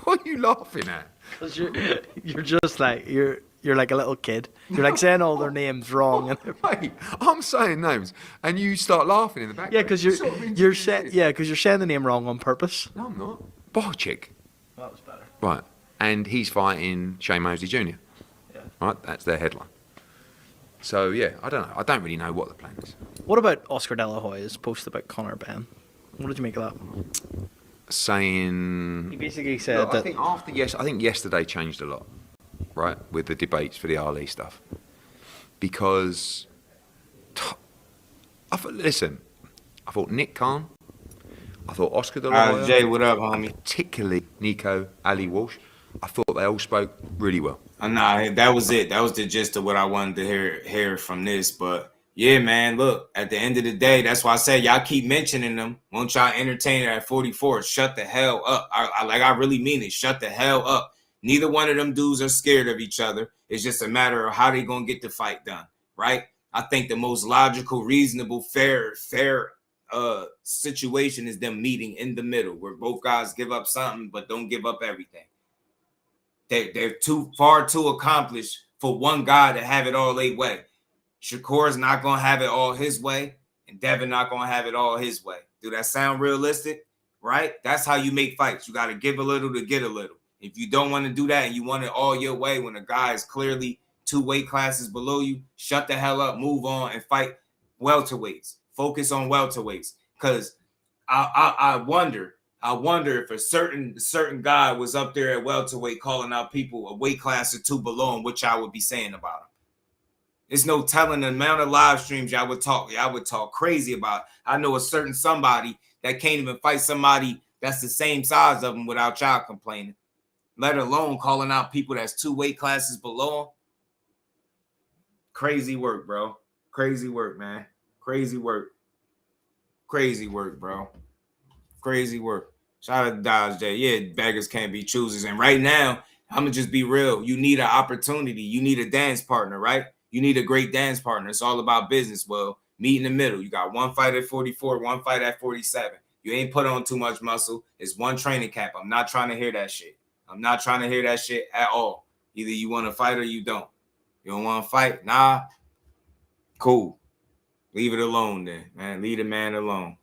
what are you laughing at? Because you're just like, you're like a little kid. You're like saying all their names wrong. Wait, I'm saying names, and you start laughing in the background. Yeah, because you're saying the name wrong on purpose. No, I'm not. Bokacic. That was better. Right, and he's fighting Shane Mosley Jr. Yeah. Right, that's their headline. So yeah, I don't know. I don't really know what the plan is. What about Oscar De La Hoya's post about Conor Ben? What did you make of that? Saying he basically said that. I think yesterday changed a lot, right, with the debates for the Ali stuff, because I thought Nick Khan, I thought Oscar De La Hoya, Jay, what up, homie? Particularly Nico Ali Walsh, I thought they all spoke really well. Nah, that was it. That was the gist of what I wanted to hear from this. But yeah, man, look, at the end of the day, that's why I said y'all keep mentioning them. Won't y'all entertain it at 44? Shut the hell up. I really mean it. Shut the hell up. Neither one of them dudes are scared of each other. It's just a matter of how they gonna get the fight done, right? I think the most logical, reasonable, fair situation is them meeting in the middle, where both guys give up something but don't give up everything. They're too accomplished for one guy to have it all their way. Shakur's not gonna have it all his way, and Devin not gonna have it all his way. Do that sound realistic? Right? That's how you make fights. You got to give a little to get a little. If you don't want to do that and you want it all your way when a guy is clearly 2 weight classes below you, shut the hell up, move on, and fight welterweights. Focus on welterweights. Because I wonder if a certain guy was up there at welterweight calling out people a weight class or 2 below him, what y'all would be saying about him. There's no telling the amount of live streams y'all would talk crazy about. I know a certain somebody that can't even fight somebody that's the same size of him without y'all complaining, let alone calling out people that's 2 weight classes below him. Crazy work, bro. Crazy work, man. Crazy work. Crazy work, bro. Crazy work. Shout out to Dodge J. Yeah, beggars can't be choosers. And right now, I'm going to just be real. You need an opportunity. You need a dance partner, right? You need a great dance partner. It's all about business. Well, meet in the middle. You got 1 fight at 44, 1 fight at 47. You ain't put on too much muscle. It's 1 training camp. I'm not trying to hear that shit. I'm not trying to hear that shit at all. Either you want to fight or you don't. You don't want to fight? Nah. Cool. Leave it alone then, man. Leave the man alone.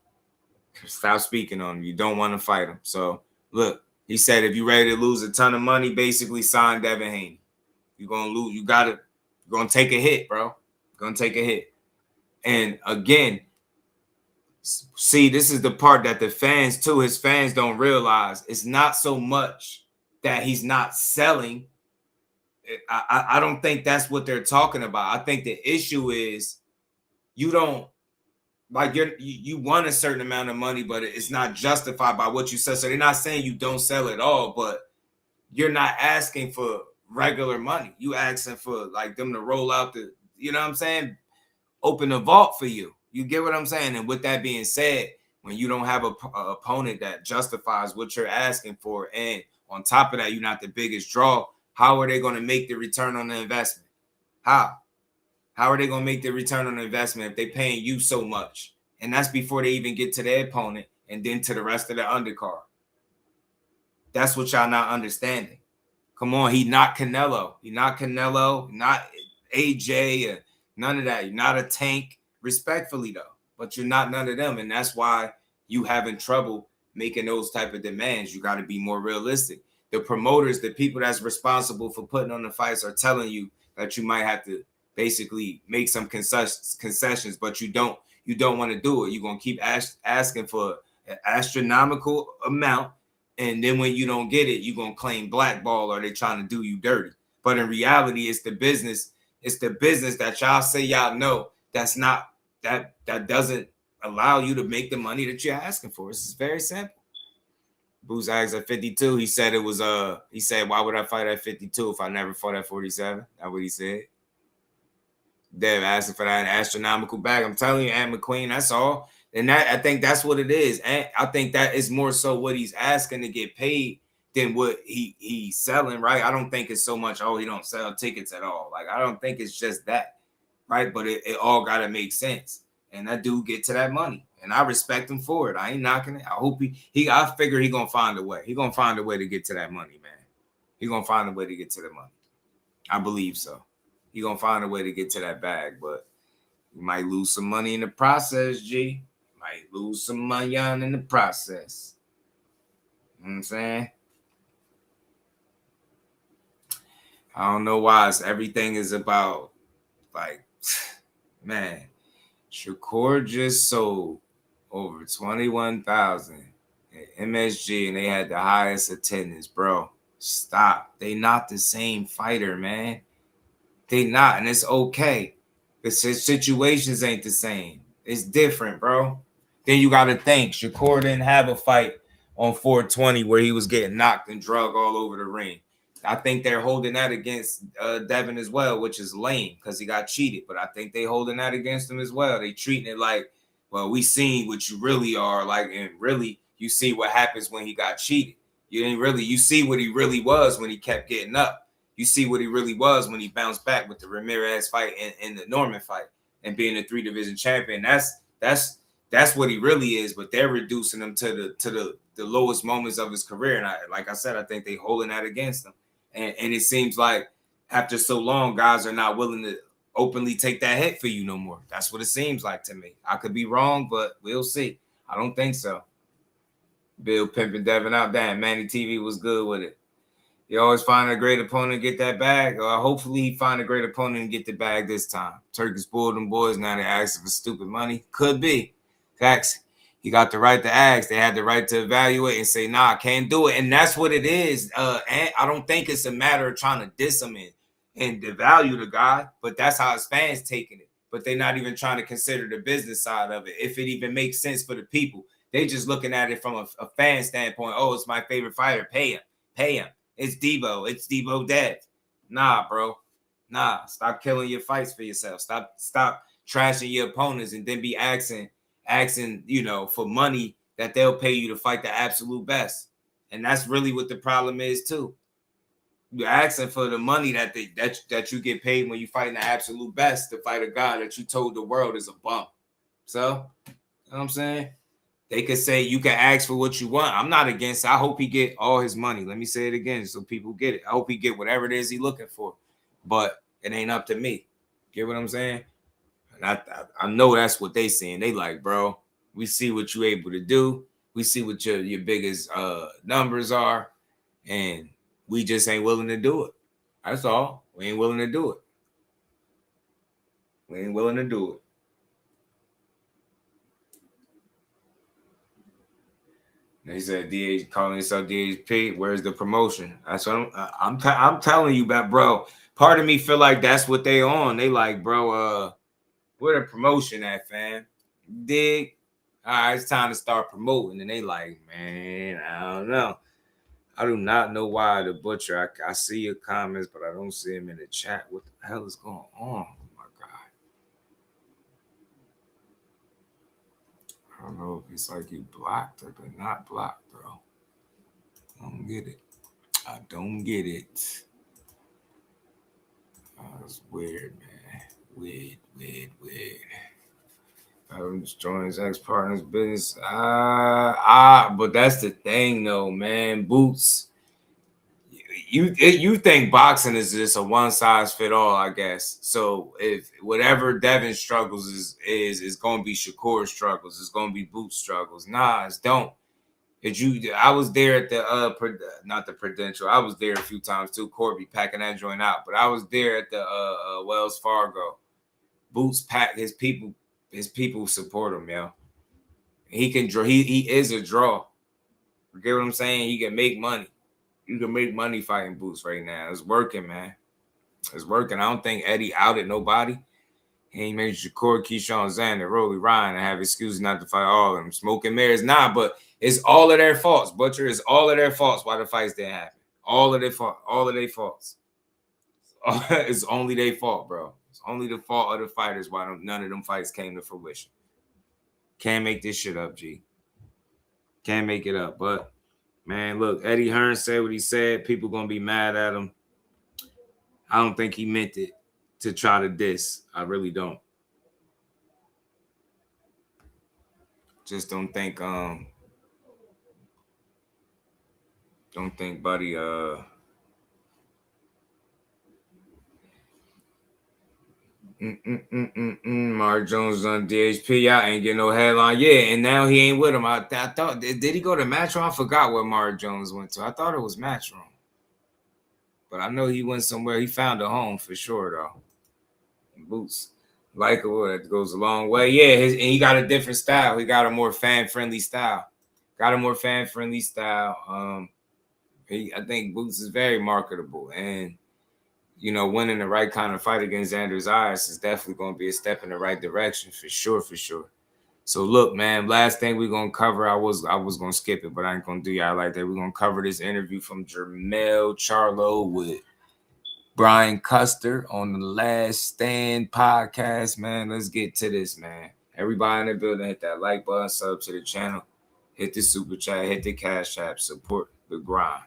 Stop speaking on him. You don't want to fight him. So, look, he said if you're ready to lose a ton of money, basically sign Devin Haney. You're going to lose. You're going to take a hit, bro. You're going to take a hit. And, again, see, this is the part that his fans don't realize. It's not so much that he's not selling. I don't think that's what they're talking about. I think the issue is you don't, like, you want a certain amount of money, but it's not justified by what you sell. So they're not saying you don't sell at all, but you're not asking for regular money. You asking for, like, them to roll out the, you know what I'm saying? Open the vault for you. You get what I'm saying? And with that being said, when you don't have a opponent that justifies what you're asking for, and on top of that, you're not the biggest draw, how are they going to make the return on the investment? How are they going to make the return on the investment if they're paying you so much? And that's before they even get to their opponent and then to the rest of the undercard. That's what y'all not understanding. Come on, he not Canelo. He not Canelo, not AJ, or none of that. You're not a Tank, respectfully though. But you're not none of them, and that's why you having trouble making those type of demands. You got to be more realistic. The promoters, the people that's responsible for putting on the fights, are telling you that you might have to basically make some concessions, but you don't want to do it. You're going to keep asking for an astronomical amount, and then when you don't get it, you're going to claim blackball or they're trying to do you dirty. But in reality, it's the business that y'all say y'all know that's not, that doesn't allow you to make the money that you're asking for. It's very simple. Boots asked at 52. He said why would I fight at 52 if I never fought at 47? That's what he said. Dev asking for that astronomical bag. I'm telling you, Aunt McQueen, that's all. And that I think that's what it is. And I think that is more so what he's asking to get paid than what he's selling, right? I don't think it's so much, oh, he don't sell tickets at all. Like, I don't think it's just that, right? But it all got to make sense. And that dude get to that money. And I respect him for it. I ain't knocking it. I hope I figure he going to find a way. He going to find a way to get to that money, man. He going to find a way to get to the money. I believe so. He going to find a way to get to that bag, but you might lose some money in the process, G. Might lose some money on in the process. You know what I'm saying? I don't know why everything is about, like, man, Shakur just sold over 21,000 at MSG and they had the highest attendance, bro. Stop. They not the same fighter, man. They not, and it's okay. The situations ain't the same. It's different, bro. Then you got to think, Shakur didn't have a fight on 420 where he was getting knocked and drug all over the ring. I think they're holding that against Devin as well, which is lame because he got cheated. But I think they holding that against him as well. They treating it like, well, we seen what you really are, like, and really you see what happens when he got cheated. You see what he really was when he kept getting up. You see what he really was when he bounced back with the Ramirez fight and the Norman fight and being a 3-division champion. That's what he really is. But they're reducing him to the lowest moments of his career. And like I said, I think they holding that against him. And it seems like after so long, guys are not willing to openly take that hit for you no more. That's what it seems like to me. I could be wrong, but we'll see. I don't think so. Bill pimping Devin out. Damn, Manny TV was good with it. You always find a great opponent and get that bag. Hopefully he find a great opponent and get the bag this time. Turkish spoiled them boys. Now they're asking for stupid money. Could be. Facts. He got the right to ask. They had the right to evaluate and say, nah, I can't do it. And that's what it is. And I don't think it's a matter of trying to diss him and devalue the guy, but that's how his fans taking it. But they're not even trying to consider the business side of it. If it even makes sense for the people, they just looking at it from a fan standpoint. Oh, it's my favorite fighter. Pay him. Pay him. It's Debo. It's Debo Dev. Nah, bro. Nah. Stop killing your fights for yourself. Stop trashing your opponents and then be asking, for money that they'll pay you to fight the absolute best. And that's really what the problem is too. You're asking for the money that you get paid when you fight the absolute best to fight a guy that you told the world is a bum. So, you know what I'm saying? They could say you can ask for what you want. I'm not against it. I hope he get all his money. Let me say it again so people get it. I hope he get whatever it is he looking for. But it ain't up to me. Get what I'm saying? And I know that's what they saying. They like, bro, we see what you able to do. We see what your biggest numbers are. And we just ain't willing to do it. That's all. We ain't willing to do it. We ain't willing to do it. They said DH calling himself DHP. Where's the promotion? That's what I'm telling you about, bro. Part of me feel like that's what they on. They like, bro, where the promotion at, fam? Dig? All right, it's time to start promoting. And they like, man, I don't know. I do not know why the butcher. I see your comments, but I don't see him in the chat. What the hell is going on? Oh my God. I don't know if it's like you blocked or they're not blocked, bro. I don't get it. I don't get it. That's weird, man. Weird. I'm destroying his ex-partner's business. But that's the thing, though, man. Boots. You think boxing is just a one-size-fit-all, I guess. So if whatever Devin struggles is going to be Shakur struggles, it's going to be Boots struggles. Nah, it's don't. I was there at the not the Prudential. I was there a few times too. Corby packing that joint out, but I was there at the Wells Fargo. Boots pack his people. His people support him, yo. He can draw. He is a draw. You get what I'm saying? He can make money. You can make money fighting Boots right now. It's working, man. It's working. I don't think Eddie outed nobody. He ain't made Shakur, Keyshawn, Xander, Rolly, Ryan, and have excuses not to fight all of them. Smoking mirrors, but it's all of their faults. Butcher, it's all of their faults why the fights didn't happen. All of their faults. It's only their fault, bro. It's only the fault of the fighters why none of them fights came to fruition. Can't make this shit up, G. Can't make it up. But, man, look, Eddie Hearn said what he said. People going to be mad at him. I don't think he meant it to try to diss. I really don't. Just don't think, buddy, Mark Jones on DHP. Y'all ain't getting no headline. Yeah, and now he ain't with him. I thought, did he go to Matchroom? I forgot where Mark Jones went to. I thought it was Matchroom. But I know he went somewhere. He found a home for sure, though. Boots. Likeable, that goes a long way. Yeah, and he got a different style. He got a more fan-friendly style. I think Boots is very marketable. And, you know, winning the right kind of fight against Anders Iris is definitely going to be a step in the right direction for sure. So, look, man, last thing we're going to cover, I was going to skip it, but I ain't going to do y'all like that. We're going to cover this interview from Jermell Charlo with Brian Custer on the Last Stand podcast, man. Let's get to this, man. Everybody in the building, hit that like button, sub to the channel, hit the super chat, hit the cash app, support the grind.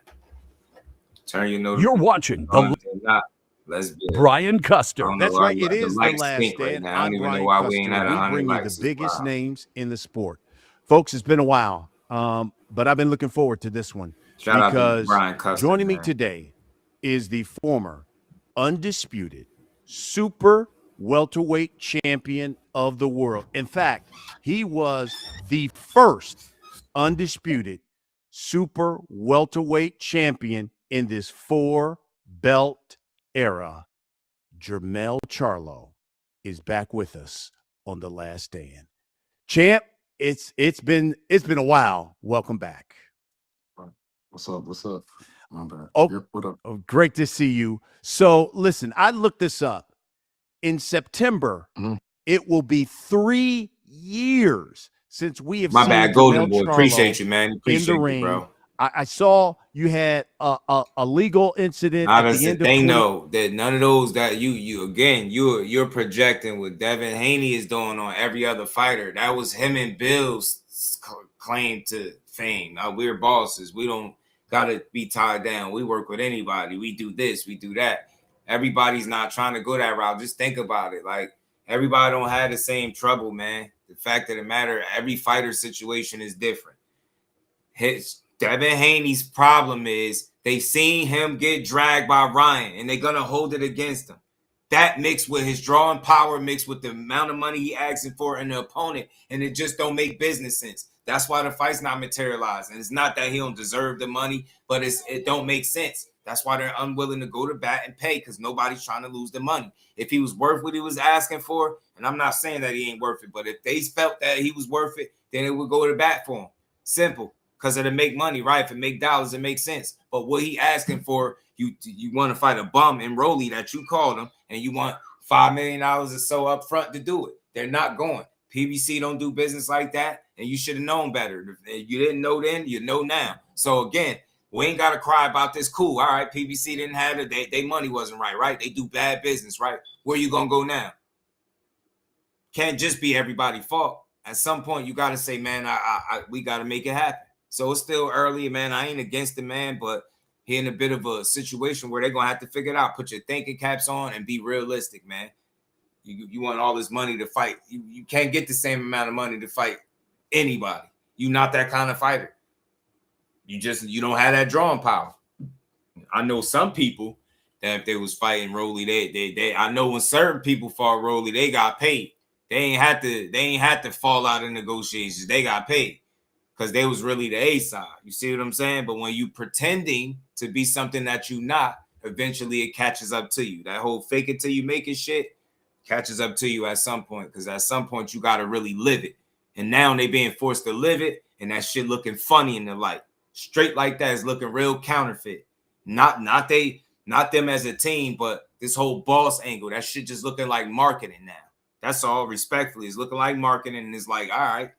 Turn your notifications. You're watching the Let's get Brian Custer. That's right. It is the Last Stand. I'm Brian Custer. We bring you the biggest names in the sport. Folks, it's been a while, but I've been looking forward to this one. Shout out to Brian Custer, joining me today is the former undisputed super welterweight champion of the world. In fact, he was the first undisputed super welterweight champion in this 4-belt era. Jermell Charlo is back with us on the Last Stand. Champ, it's been a while. Welcome back. What's up? My bad. What up? Oh, great to see you. So listen, I looked this up. In September, it will be 3 years since we have seen bad, Golden Boy. Appreciate you, man. Appreciate you, ring. Bro. I saw you had a legal incident at the end of they know that none of those that you're projecting what Devin Haney is doing on every other fighter. That was him and Bill's claim to fame. We're bosses. We don't gotta be tied down. We work with anybody. We do this, we do that. Everybody's not trying to go that route. Just think about it. Like, everybody don't have the same trouble, man. The fact of the matter, every fighter situation is different. Devin Haney's problem is they seen him get dragged by Ryan, and they're gonna hold it against him. That mixed with his drawing power, mixed with the amount of money he asking for in the opponent, and it just don't make business sense. That's why the fight's not materialized. And it's not that he don't deserve the money, but it don't make sense. That's why they're unwilling to go to bat and pay, because nobody's trying to lose the money. If he was worth what he was asking for, and I'm not saying that he ain't worth it, but if they felt that he was worth it, then it would go to bat for him. Simple. Because it'll make money, right? If it make dollars, it makes sense. But what he asking for, you want to fight a bum in Rolly that you called him, and you want $5 million or so up front to do it. They're not going. PBC don't do business like that, and you should have known better. If you didn't know then, you know now. So again, we ain't got to cry about this. Cool. All right, PBC didn't have it. They money wasn't right? They do bad business, right? Where you going to go now? Can't just be everybody's fault. At some point, you got to say, man, we got to make it happen. So it's still early, man. I ain't against the man, but he in a bit of a situation where they're going to have to figure it out. Put your thinking caps on and be realistic, man. You want all this money to fight. You can't get the same amount of money to fight anybody. You're not that kind of fighter. You don't have that drawing power. I know some people that if they was fighting Rolly, they I know when certain people fought Rolly, they got paid. They ain't had to fall out in negotiations. They got paid because they was really the A side. You see what I'm saying? But when you pretending to be something that you not, eventually it catches up to you. That whole fake it till you make it shit catches up to you at some point, because at some point you got to really live it. And now they being forced to live it, and that shit looking funny in the light. Straight like that is looking real counterfeit. Not them as a team, but this whole boss angle. That shit just looking like marketing now. That's all, respectfully. It's looking like marketing, and it's like, all right,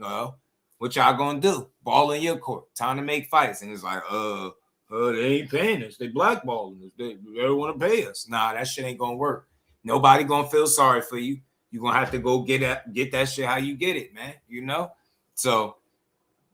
well, what y'all gonna do? Ball in your court. Time to make fights. And it's like, they ain't paying us. They blackballing us. They don't want to pay us. Nah, that shit ain't gonna work. Nobody gonna feel sorry for you. You're gonna have to go get that shit how you get it, man. You know? So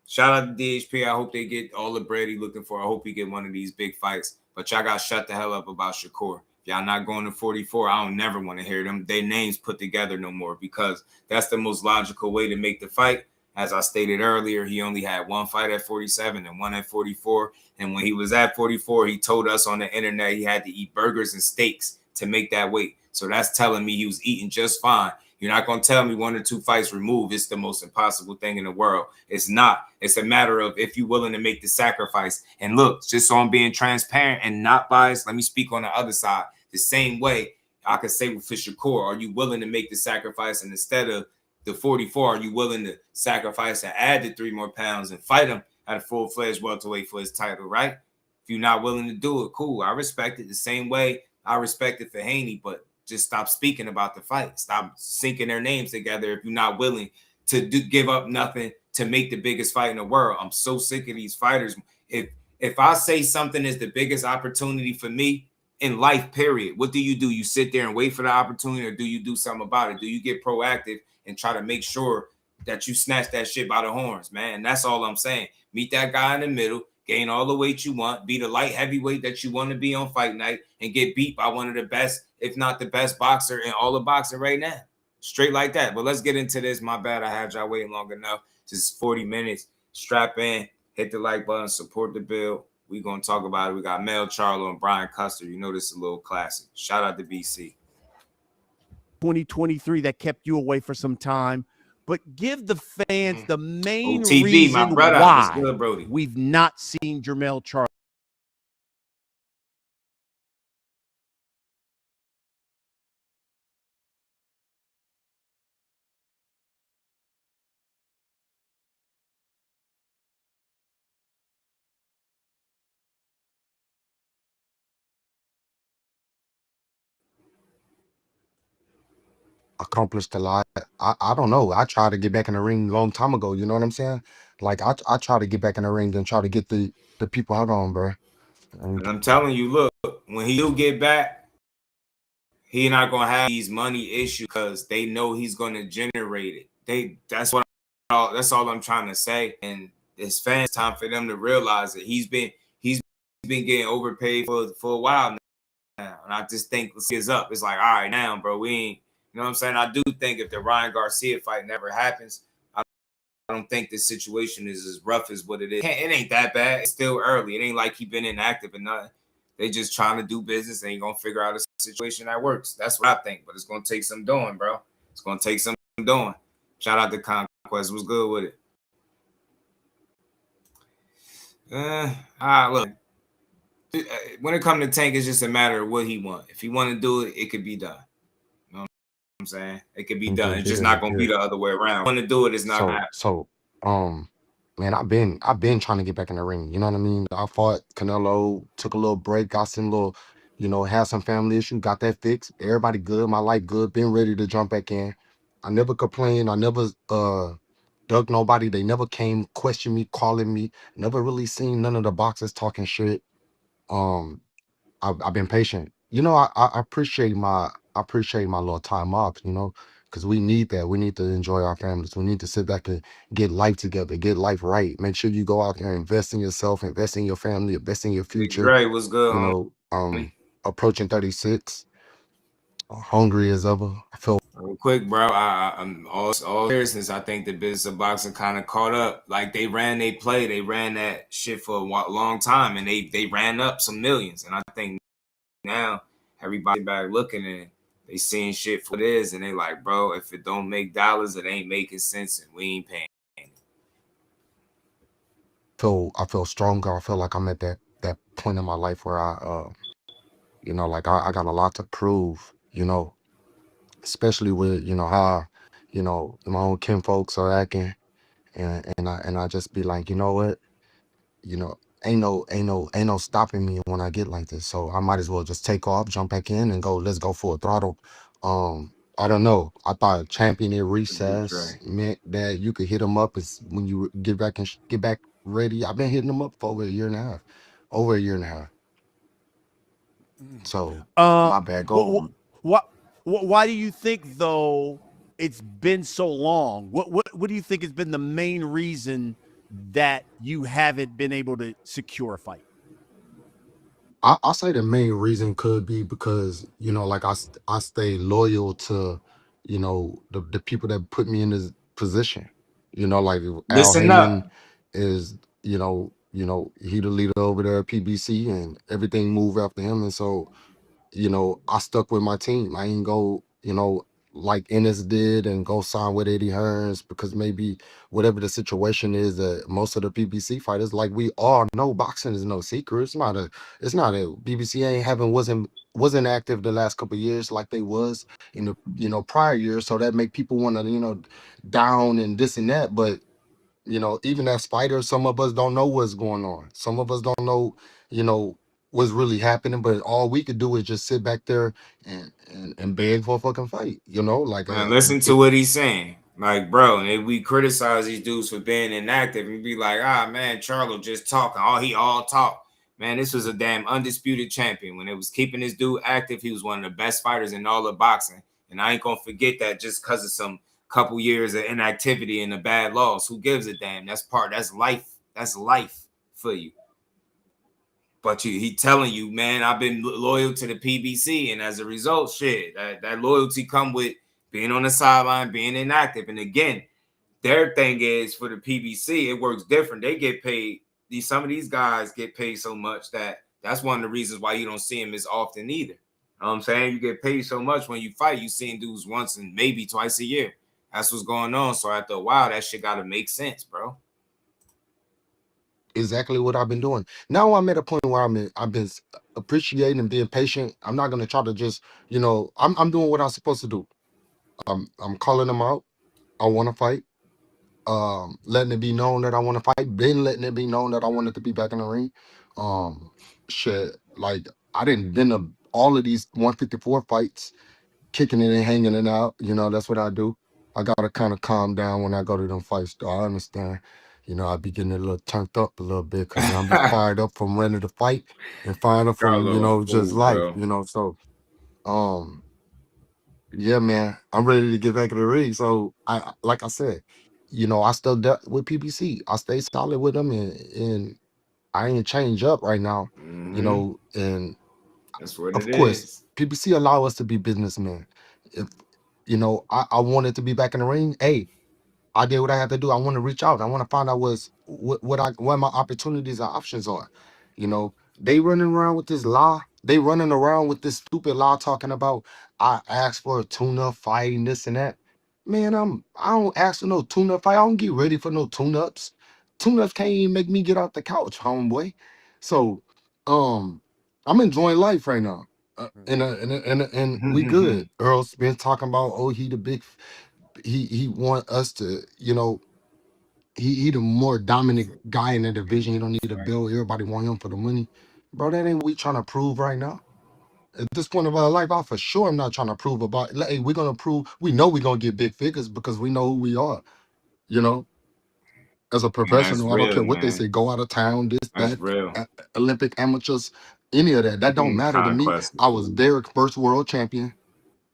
shout out to DHP. I hope they get all the bread he looking for. I hope he get one of these big fights. But y'all got shut the hell up about Shakur. Y'all not going to 44. I don't never want to hear them their names put together no more, because that's the most logical way to make the fight. As I stated earlier, he only had one fight at 47 and one at 44. And when he was at 44, he told us on the internet he had to eat burgers and steaks to make that weight. So that's telling me he was eating just fine. You're not going to tell me 1 or 2 fights removed it's the most impossible thing in the world. It's not. It's a matter of if you're willing to make the sacrifice. And look, just so I'm being transparent and not biased, let me speak on the other side. The same way I could say with Shakur, are you willing to make the sacrifice? And instead of the 44, are you willing to sacrifice and add the 3 more pounds and fight him at a full-fledged welterweight for his title, right? If you're not willing to do it, cool. I respect it the same way I respect it for Haney, but just stop speaking about the fight. Stop syncing their names together if you're not willing to give up nothing to make the biggest fight in the world. I'm so sick of these fighters. If I say something is the biggest opportunity for me in life, period, what do? You sit there and wait for the opportunity, or do you do something about it? Do you get proactive and try to make sure that you snatch that shit by the horns, man? That's all I'm saying. Meet that guy in the middle, gain all the weight you want, be the light heavyweight that you want to be on fight night, and get beat by one of the best, if not the best boxer in all of boxing right now. Straight like that. But let's get into this. My bad, I had y'all waiting long enough. Just 40 minutes. Strap in, hit the like button, support the bill. We're going to talk about it. We got Jermell Charlo and Brian Custer. You know this is a little classic. Shout out to BC. 2023 that kept you away for some time, but give the fans the main OTB, reason my brother. why good, Brody? We've not seen Jermell Charlo. Accomplished a lot. I don't know. I tried to get back in the ring a long time ago. You know what I'm saying? Like I try to get back in the ring and try to get the people out on, bro. And I'm telling you, look, when he do get back, he not gonna have these money issues because they know he's gonna generate it. That's all I'm trying to say. And it's fans time for them to realize that he's been getting overpaid for a while now. And I just think it's up. It's like, all right, now, bro, we ain't. You know what I'm saying? I do think if the Ryan Garcia fight never happens, I don't think the situation is as rough as what it is. It ain't that bad. It's still early. It ain't like he been inactive or nothing. They just trying to do business and ain't gonna figure out a situation that works. That's what I think. But it's gonna take some doing, bro. It's gonna take some doing. Shout out to Conquest. What's good with it? Look. When it comes to Tank, it's just a matter of what he want. If he want to do it, it could be done. You know what I'm saying? It could be done. It's just not gonna be the other way around. Want to do it, it's not gonna happen. So man, I've been trying to get back in the ring. You know what I mean? I fought Canelo, took a little break, got some little, had some family issues, got that fixed. Everybody good, my life good, been ready to jump back in. I never complained. I never dug nobody. They never came question me, calling me. Never really seen none of the boxers talking shit. I've been patient. I appreciate my little time off, because we need that. We need to enjoy our families. We need to sit back and get life together, get life right. Make sure you go out there and invest in yourself, invest in your family, invest in your future. Great, what's good? Approaching 36, hungry as ever. I feel real quick, bro. I'm all seriousness. I think the business of boxing kind of caught up. Like they ran that shit for a long time, and they ran up some millions. And I think now everybody back looking and they seeing shit for what it is, and they like, bro, if it don't make dollars, it ain't making sense, and we ain't paying. I feel stronger. I feel like I'm at that point in my life where I I got a lot to prove. Especially with how my own kin folks are acting, and I just be like, you know what, ain't no stopping me when I get like this. So I might as well just take off, jump back in, and let's go full throttle. I don't know. I thought champion at recess meant that you could hit them up when you get back ready. I've been hitting them up for over a year and a half. So my bad. Go. What Why do you think though it's been so long? What do you think has been the main reason that you haven't been able to secure a fight? I say the main reason could be because, like I stay loyal to, the people that put me in this position. Like Al Listen up. Heyman is, he the leader over there at PBC and everything move after him. And so, I stuck with my team. I ain't go, like Ennis did and go sign with Eddie Hearns because maybe whatever the situation is that most of the PBC fighters, like we all know, boxing is no secret. It's not a BBC wasn't active the last couple of years like they was in the prior years. So that make people want to, down and this and that. But even as fighters, some of us don't know what's going on. Some of us don't know, what's really happening. But all we could do is just sit back there and beg for a fucking fight. Like Man, listen to what he's saying. Like, bro, and if we criticize these dudes for being inactive and be like, man, Charlo just talking. He all talk. Man, this was a damn undisputed champion. When it was keeping this dude active, he was one of the best fighters in all of boxing. And I ain't gonna forget that just because of some couple years of inactivity and a bad loss. Who gives a damn? That's life. That's life for you. But he telling you, man, I've been loyal to the PBC, and as a result, shit, that loyalty come with being on the sideline, being inactive. And again, their thing is for the PBC, it works different. They get paid. Some of these guys get paid so much that's one of the reasons why you don't see them as often either. You know what I'm saying? You get paid so much when you fight, you seeing dudes once and maybe twice a year. That's what's going on. So after a while, that shit got to make sense, bro. Exactly what I've been doing. Now I'm at a point where I've been appreciating and being patient. I'm not gonna try to just, I'm doing what I'm supposed to do. I'm calling them out. I want to fight. Letting it be known that I want to fight. Been letting it be known that I wanted to be back in the ring. Shit, like I didn't been to all of these 154 fights, kicking it and hanging it out. That's what I do. I gotta kind of calm down when I go to them fights. Though I understand. I be getting a little turned up a little bit because I'm be fired up from ready to fight and fired up from just life. So yeah, man, I'm ready to get back in the ring. So like I said, I still dealt with PBC. I stay solid with them and I ain't change up right now. And that's what of it course, is. PBC allow us to be businessmen. If I wanted to be back in the ring, hey, I did what I had to do. I want to reach out. I want to find out what my opportunities and options are. They running around with this lie. They running around with this stupid lie talking about I asked for a tune-up fight and this and that. Man, I don't ask for no tune-up fight. I don't get ready for no tune-ups. Tune-ups can't even make me get off the couch, homeboy. So I'm enjoying life right now. And we good. Earl's been talking about, he the big he want us to, he the more dominant guy in the division. He don't need to build. Everybody want him for the money. Bro, that ain't what we trying to prove right now. At this point of our life, I for sure I'm not trying to prove about, hey, we're gonna prove, we know we're gonna get big figures because we know who we are, as a professional. I don't care what they say, go out of town, this, That's that, real. Olympic amateurs, any of that. That don't matter to me. I was Derek's first world champion.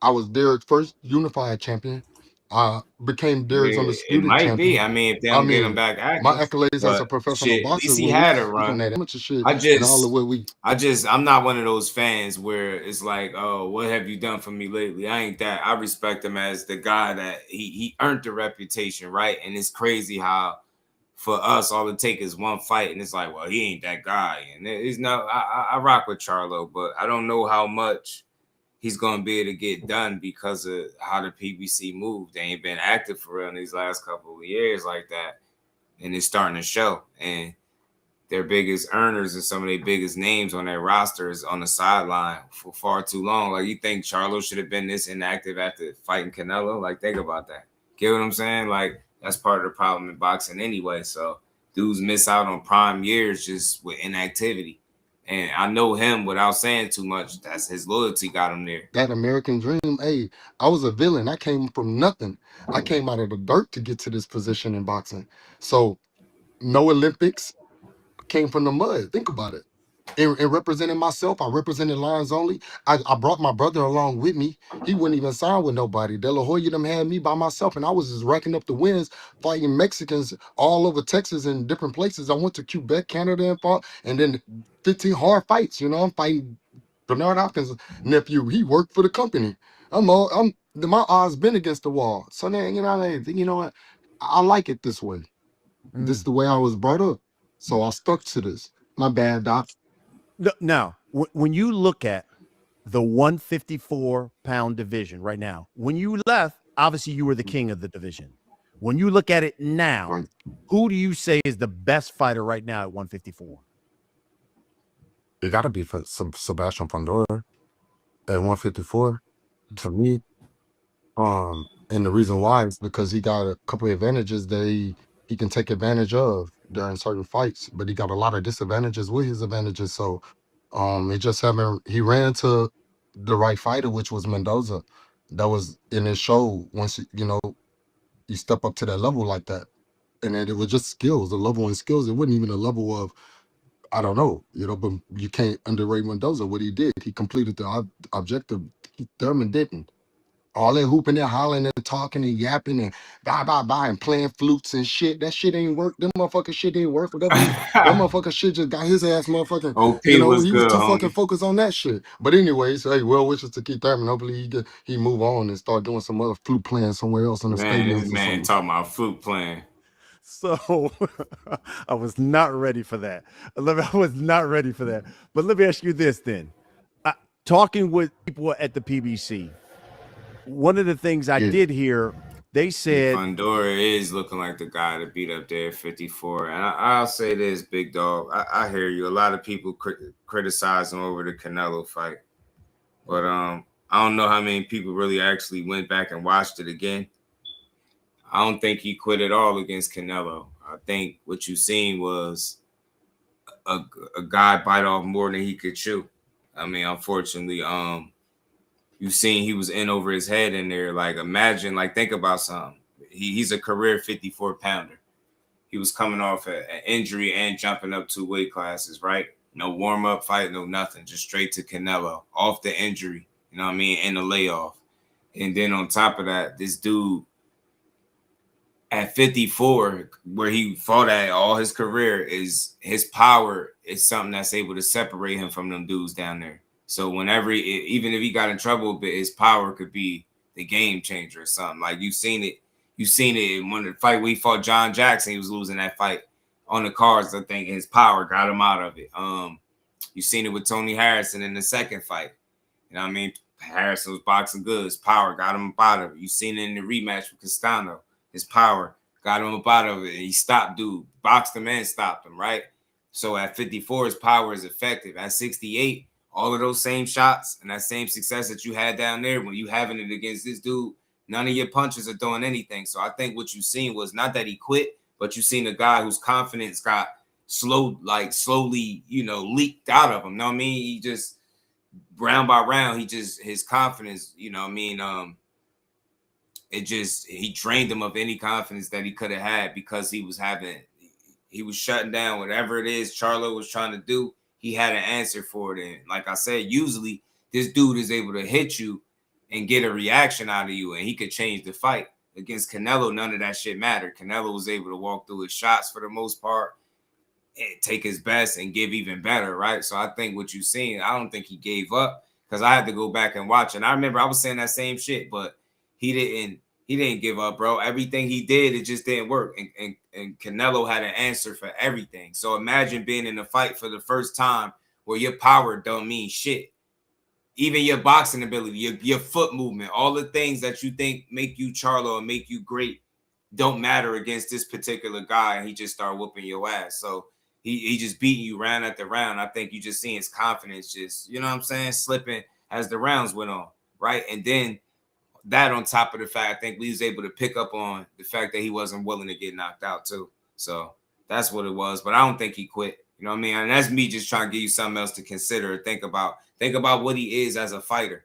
I was Derek's first unified champion. I became Derek's It undisputed might be. champion. I mean, if they don't get him back My active, accolades as a but professional shit, at boxer, least he when had a we from run. that amateur shit and all of what we. I'm not one of those fans where it's like, oh, what have you done for me lately? I ain't that. I respect him as the guy that he earned the reputation, right? And it's crazy how for us, all it takes is one fight, and it's like, well, he ain't that guy. And it's no, I rock with Charlo, but I don't know how much he's gonna be able to get done because of how the PBC moved. They ain't been active for real in these last couple of years like that, and it's starting to show. And their biggest earners and some of their biggest names on their rosters on the sideline for far too long. Like, you think Charlo should have been this inactive after fighting Canelo? Like, think about that. Get what I'm saying? Like, that's part of the problem in boxing anyway. So dudes miss out on prime years just with inactivity. And I know him without saying too much. That's his loyalty got him there. That American dream. Hey, I was a villain. I came from nothing. I came out of the dirt to get to this position in boxing. So no Olympics, came from the mud. Think about it. and representing myself. I represented Lions Only. I brought my brother along with me. He wouldn't even sign with nobody. De La Hoya them had me by myself, and I was just racking up the wins, fighting Mexicans all over Texas and different places. I went to Quebec, Canada, and fought, and then 15 hard fights. You know, I'm fighting Bernard Hopkins' nephew. He worked for the company. My odds been against the wall. So then, you know what? I like it this way. This is the way I was brought up. So I stuck to this. My bad, Doc. Now, when you look at the 154-pound division right now, when you left, obviously you were the king of the division. When you look at it now, who do you say is the best fighter right now at 154? It got to be for Sebastian Pandora at 154. To me, and the reason why is because he got a couple of advantages that he can take advantage of during certain fights, but he got a lot of disadvantages with his advantages. So, it just he ran to the right fighter, which was Mendoza. That was in his show. Once you step up to that level like that, and then it was just skills, the level in skills. It wasn't even a level of I don't know, but you can't underrate Mendoza. What he did, he completed the objective. Thurman didn't. All that hooping and hollering and talking and yapping and bye and playing flutes and shit. That shit ain't work. Them motherfucking shit ain't work. Whatever. That motherfucking shit just got his ass motherfucking. OP He was was good, too homie. fucking focused on that shit. But anyways, hey, well wishes to Keith Thurman. Hopefully he move on and start doing some other flute playing somewhere else in the Man, stadiums this or man something. talking about flute playing. So I was not ready for that. I was not ready for that. But let me ask you this then. Talking with people at the PBC, one of the things I did hear, they said Pandora is looking like the guy to beat up there at 54. And I'll say this, big dog. I hear you. A lot of people criticize him over the Canelo fight. But I don't know how many people really actually went back and watched it again. I don't think he quit at all against Canelo. I think what you seen was a guy bite off more than he could chew. I mean, unfortunately, you seen he was in over his head in there. Like, imagine, think about something. He's a career 54-pounder. He was coming off an injury and jumping up 2 weight classes, right? No warm-up fight, no nothing. Just straight to Canelo. Off the injury, you know what I mean? And the layoff. And then on top of that, this dude at 54, where he fought at all his career, is his power is something that's able to separate him from them dudes down there. So whenever, even if he got in trouble a bit, his power could be the game changer or something. Like you've seen it in one of the fight where he fought John Jackson. He was losing that fight on the cards. I think his power got him out of it. You've seen it with Tony Harrison in the second fight. You know what I mean? Harrison was boxing good. His power got him up out of it. You've seen it in the rematch with Castano. His power got him up out of it. And he stopped dude, boxed him and stopped him, right? So at 54, his power is effective. At 68, all of those same shots and that same success that you had down there, when you having it against this dude, none of your punches are doing anything. So I think what you seen was not that he quit, but you seen a guy whose confidence got slowly, leaked out of him. You know what I mean? He just, round by round, his confidence, you know what I mean? He drained him of any confidence that he could have had because he was shutting down whatever it is Charlo was trying to do. He had an answer for it. And like I said, usually this dude is able to hit you and get a reaction out of you, and he could change the fight. Against Canelo, none of that shit mattered. Canelo was able to walk through his shots for the most part, and take his best and give even better, right? So I think what you've seen, I don't think he gave up, because I had to go back and watch. And I remember I was saying that same shit, but he didn't give up, bro. Everything he did, it just didn't work. And Canelo had an answer for everything. So imagine being in a fight for the first time where your power don't mean shit. Even your boxing ability, your foot movement, all the things that you think make you Charlo and make you great don't matter against this particular guy, and he just started whooping your ass. So he just beating you round after round. I think you just seeing his confidence just, you know what I'm saying, slipping as the rounds went on, right? And then that on top of the fact, I think we was able to pick up on the fact that he wasn't willing to get knocked out too. So that's what it was. But I don't think he quit. You know what I mean? And that's me just trying to give you something else to consider or think about. Think about what he is as a fighter.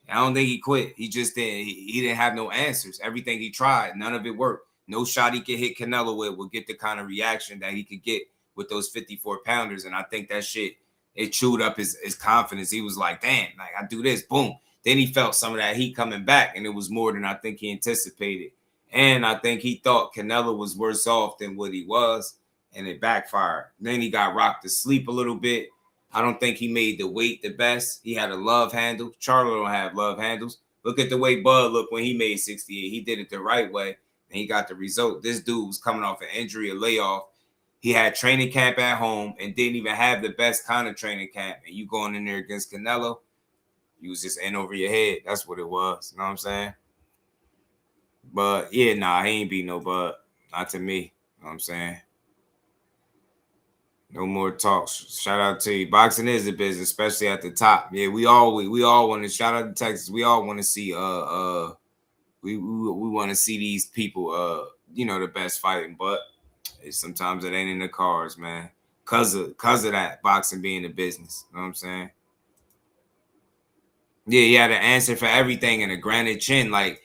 I don't think he quit. He just didn't. He didn't have no answers. Everything he tried, none of it worked. No shot he could hit Canelo with would get the kind of reaction that he could get with those 54-pounders. And I think that shit it chewed up his confidence. He was like, damn, like I do this, boom. Then he felt some of that heat coming back, and it was more than I think he anticipated. And I think he thought Canelo was worse off than what he was, and it backfired. Then he got rocked to sleep a little bit. I don't think he made the weight the best. He had a love handle. Charlo don't have love handles. Look at the way Bud looked when he made 68. He did it the right way, and he got the result. This dude was coming off an injury, a layoff. He had training camp at home and didn't even have the best kind of training camp. And you going in there against Canelo, you was just in over your head. That's what it was. You know what I'm saying? But, yeah, nah, he ain't beat no Bud. Not to me. You know what I'm saying? No more talks. Shout out to you. Boxing is a business, especially at the top. Yeah, we all want to shout out to Texas. We all want to see we want to see these people the best fighting, but sometimes it ain't in the cards, man. Cause of that boxing being a business. You know what I'm saying? Yeah, he had an answer for everything and a granite chin. Like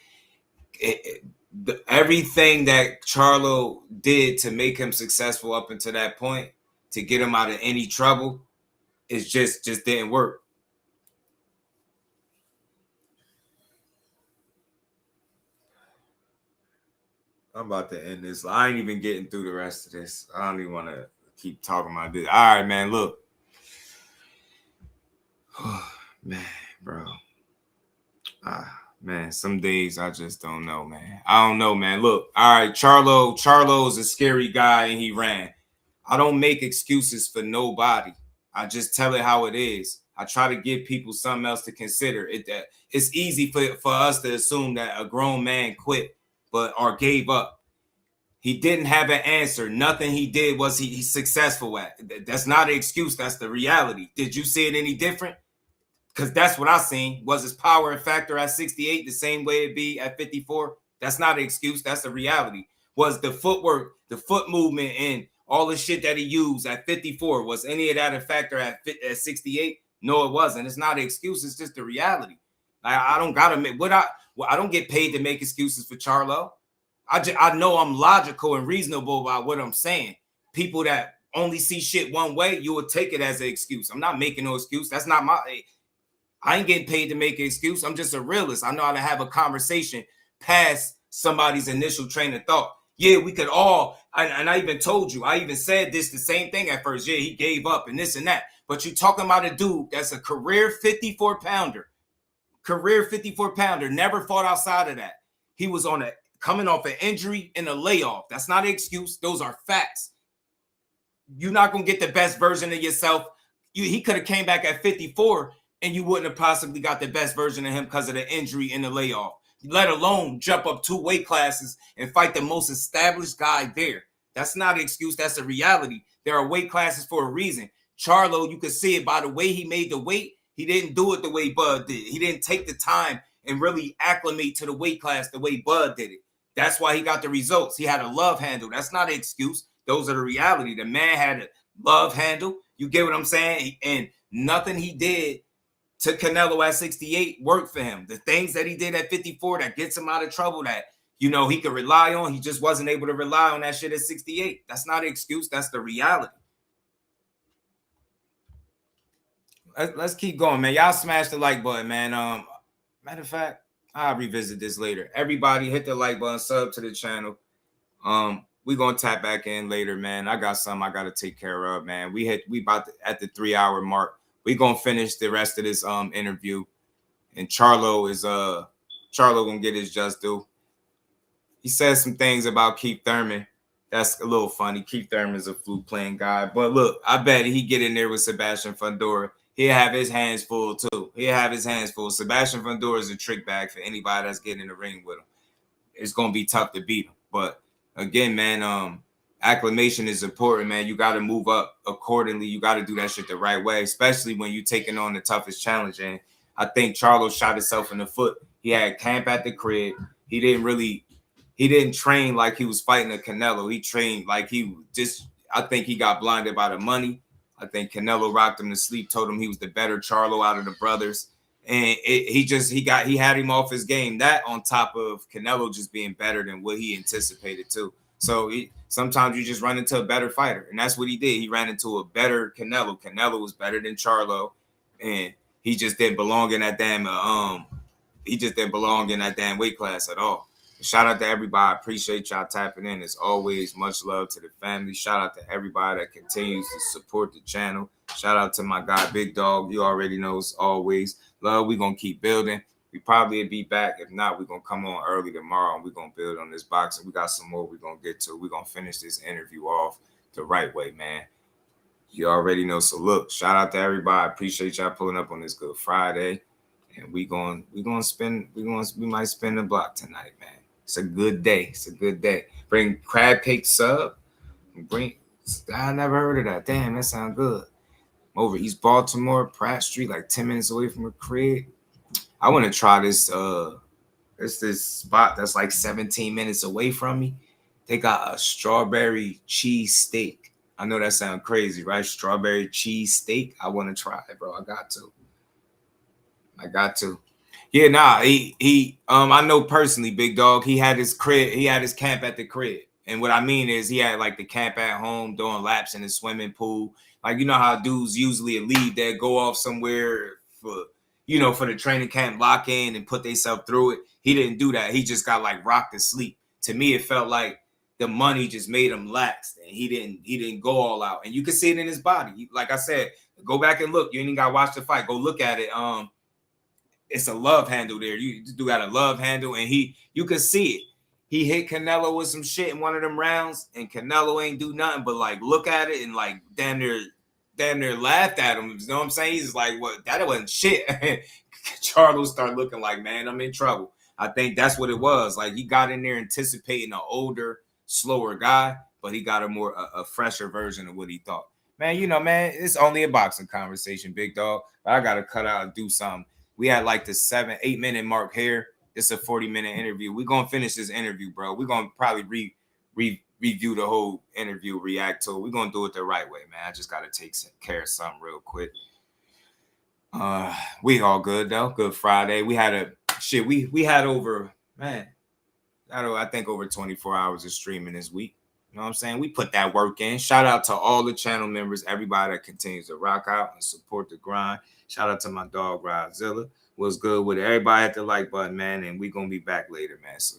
everything that Charlo did to make him successful up until that point, to get him out of any trouble, is just didn't work. I'm about to end this. I ain't even getting through the rest of this. I don't even want to keep talking about this. All right, man, look. Man, bro. Man, some days I just don't know, man. I don't know, man. Look, all right, Charlo is a scary guy, and he ran. I don't make excuses for nobody. I just tell it how it is. I try to give people something else to consider. It's easy for us to assume that a grown man quit or gave up. He didn't have an answer. Nothing he did was he's successful at. That's not an excuse. That's the reality. Did you see it any different? Because that's what I seen. Was his power and factor at 68 the same way it be at 54? That's not an excuse. That's the reality. Was the footwork, the foot movement, and all the shit that he used at 54, was any of that a factor at 68? No, it wasn't. It's not an excuse. It's just the reality. I don't gotta make I don't get paid to make excuses for Charlo. I know I'm logical and reasonable about what I'm saying. People that only see shit one way, you will take it as an excuse. I'm not making no excuse. That's not I ain't getting paid to make an excuse. I'm just a realist. I know how to have a conversation past somebody's initial train of thought. Yeah, we could all, and I even told you, I even said the same thing at first. Yeah, he gave up and this and that. But you're talking about a dude that's a career 54-pounder. Career 54-pounder, never fought outside of that. He was coming off an injury and a layoff. That's not an excuse. Those are facts. You're not going to get the best version of yourself. He could have came back at 54 and you wouldn't have possibly got the best version of him because of the injury and the layoff, let alone jump up 2 weight classes and fight the most established guy there. That's not an excuse. That's a reality. There are weight classes for a reason. Charlo, you could see it by the way he made the weight. He didn't do it the way Bud did. He didn't take the time and really acclimate to the weight class the way Bud did it. That's why he got the results. He had a love handle. That's not an excuse. Those are the reality. The man had a love handle. You get what I'm saying? And nothing he did to Canelo at 68 worked for him. The things that he did at 54 that gets him out of trouble that, he could rely on, he just wasn't able to rely on that shit at 68. That's not an excuse. That's the reality. Let's keep going, man. Y'all smash the like button, man. Matter of fact, I'll revisit this later. Everybody hit the like button, sub to the channel. We're gonna tap back in later, man. I got something I gotta take care of, man. We about at the 3-hour mark. We're gonna finish the rest of this interview. And Charlo gonna get his just due. He says some things about Keith Thurman. That's a little funny. Keith Thurman's a flute playing guy. But look, I bet he get in there with Sebastian Fundora. He'll have his hands full too. Sebastian Fundora is a trick bag for anybody that's getting in the ring with him. It's gonna be tough to beat him. But again, man, acclimation is important, man. You got to move up accordingly. You got to do that shit the right way, especially when you're taking on the toughest challenge. And I think Charlo shot himself in the foot. He had camp at the crib. He didn't train like he was fighting a Canelo. He trained like I think he got blinded by the money. I think Canelo rocked him to sleep, told him he was the better Charlo out of the brothers. And he had him off his game. That on top of Canelo just being better than what he anticipated too. So sometimes you just run into a better fighter, and that's what he did. He ran into a better Canelo. Canelo was better than Charlo, and he just didn't belong in that damn weight class at all. Shout out to everybody. I appreciate y'all tapping in. As always, much love to the family. Shout out to everybody that continues to support the channel. Shout out to my guy, Big Dog. You already know, as always. Love, we're going to keep building. We probably will be back. If not, we're going to come on early tomorrow, and we're going to build on this boxing. We got some more we're going to get to. We're going to finish this interview off the right way, man. You already know. So, look, shout out to everybody. I appreciate y'all pulling up on this Good Friday. And we might spin the block tonight, man. It's a good day. It's a good day. Bring crab cake sub. I never heard of that. Damn, that sounds good. Over East Baltimore, Pratt Street, like 10 minutes away from a crib. I want to try this. It's this spot that's like 17 minutes away from me. They got a strawberry cheese steak. I know that sounds crazy, right? Strawberry cheese steak. I want to try it, bro. I got to. Yeah, nah. I know personally, Big Dog. He had his crib. He had his camp at the crib. And what I mean is, he had like the camp at home, doing laps in the swimming pool. Like, you know how dudes usually leave there, go off somewhere for the training camp, lock in and put themselves through it. He didn't do that. He just got like rocked to sleep. To me, it felt like the money just made him lax, and he didn't go all out. And you can see it in his body. Like I said, go back and look. You ain't got to watch the fight. Go look at it. It's a love handle there. You do got a love handle, and you can see it. He hit Canelo with some shit in one of them rounds, and Canelo ain't do nothing but like look at it and like damn near laughed at him. You know what I'm saying? He's just like, what? That wasn't shit. Charlo started looking like, man, I'm in trouble. I think that's what it was. Like, he got in there anticipating an older, slower guy, but he got a fresher version of what he thought. Man, man, it's only a boxing conversation, Big Dog. But I gotta cut out and do something. We had like the 7-8 minute mark here. It's a 40-minute interview. We're gonna finish this interview, bro. We're gonna probably review the whole interview, react to it. We're gonna do it the right way, man. I just gotta take care of something real quick. We all good though. Good Friday. We had we had over, man, I think over 24 hours of streaming this week. You know what I'm saying? We put that work in. Shout out to all the channel members, everybody that continues to rock out and support the grind. Shout out to my dog, Rodzilla. What's good with it? Everybody hit the like button, man, and we're going to be back later, man. So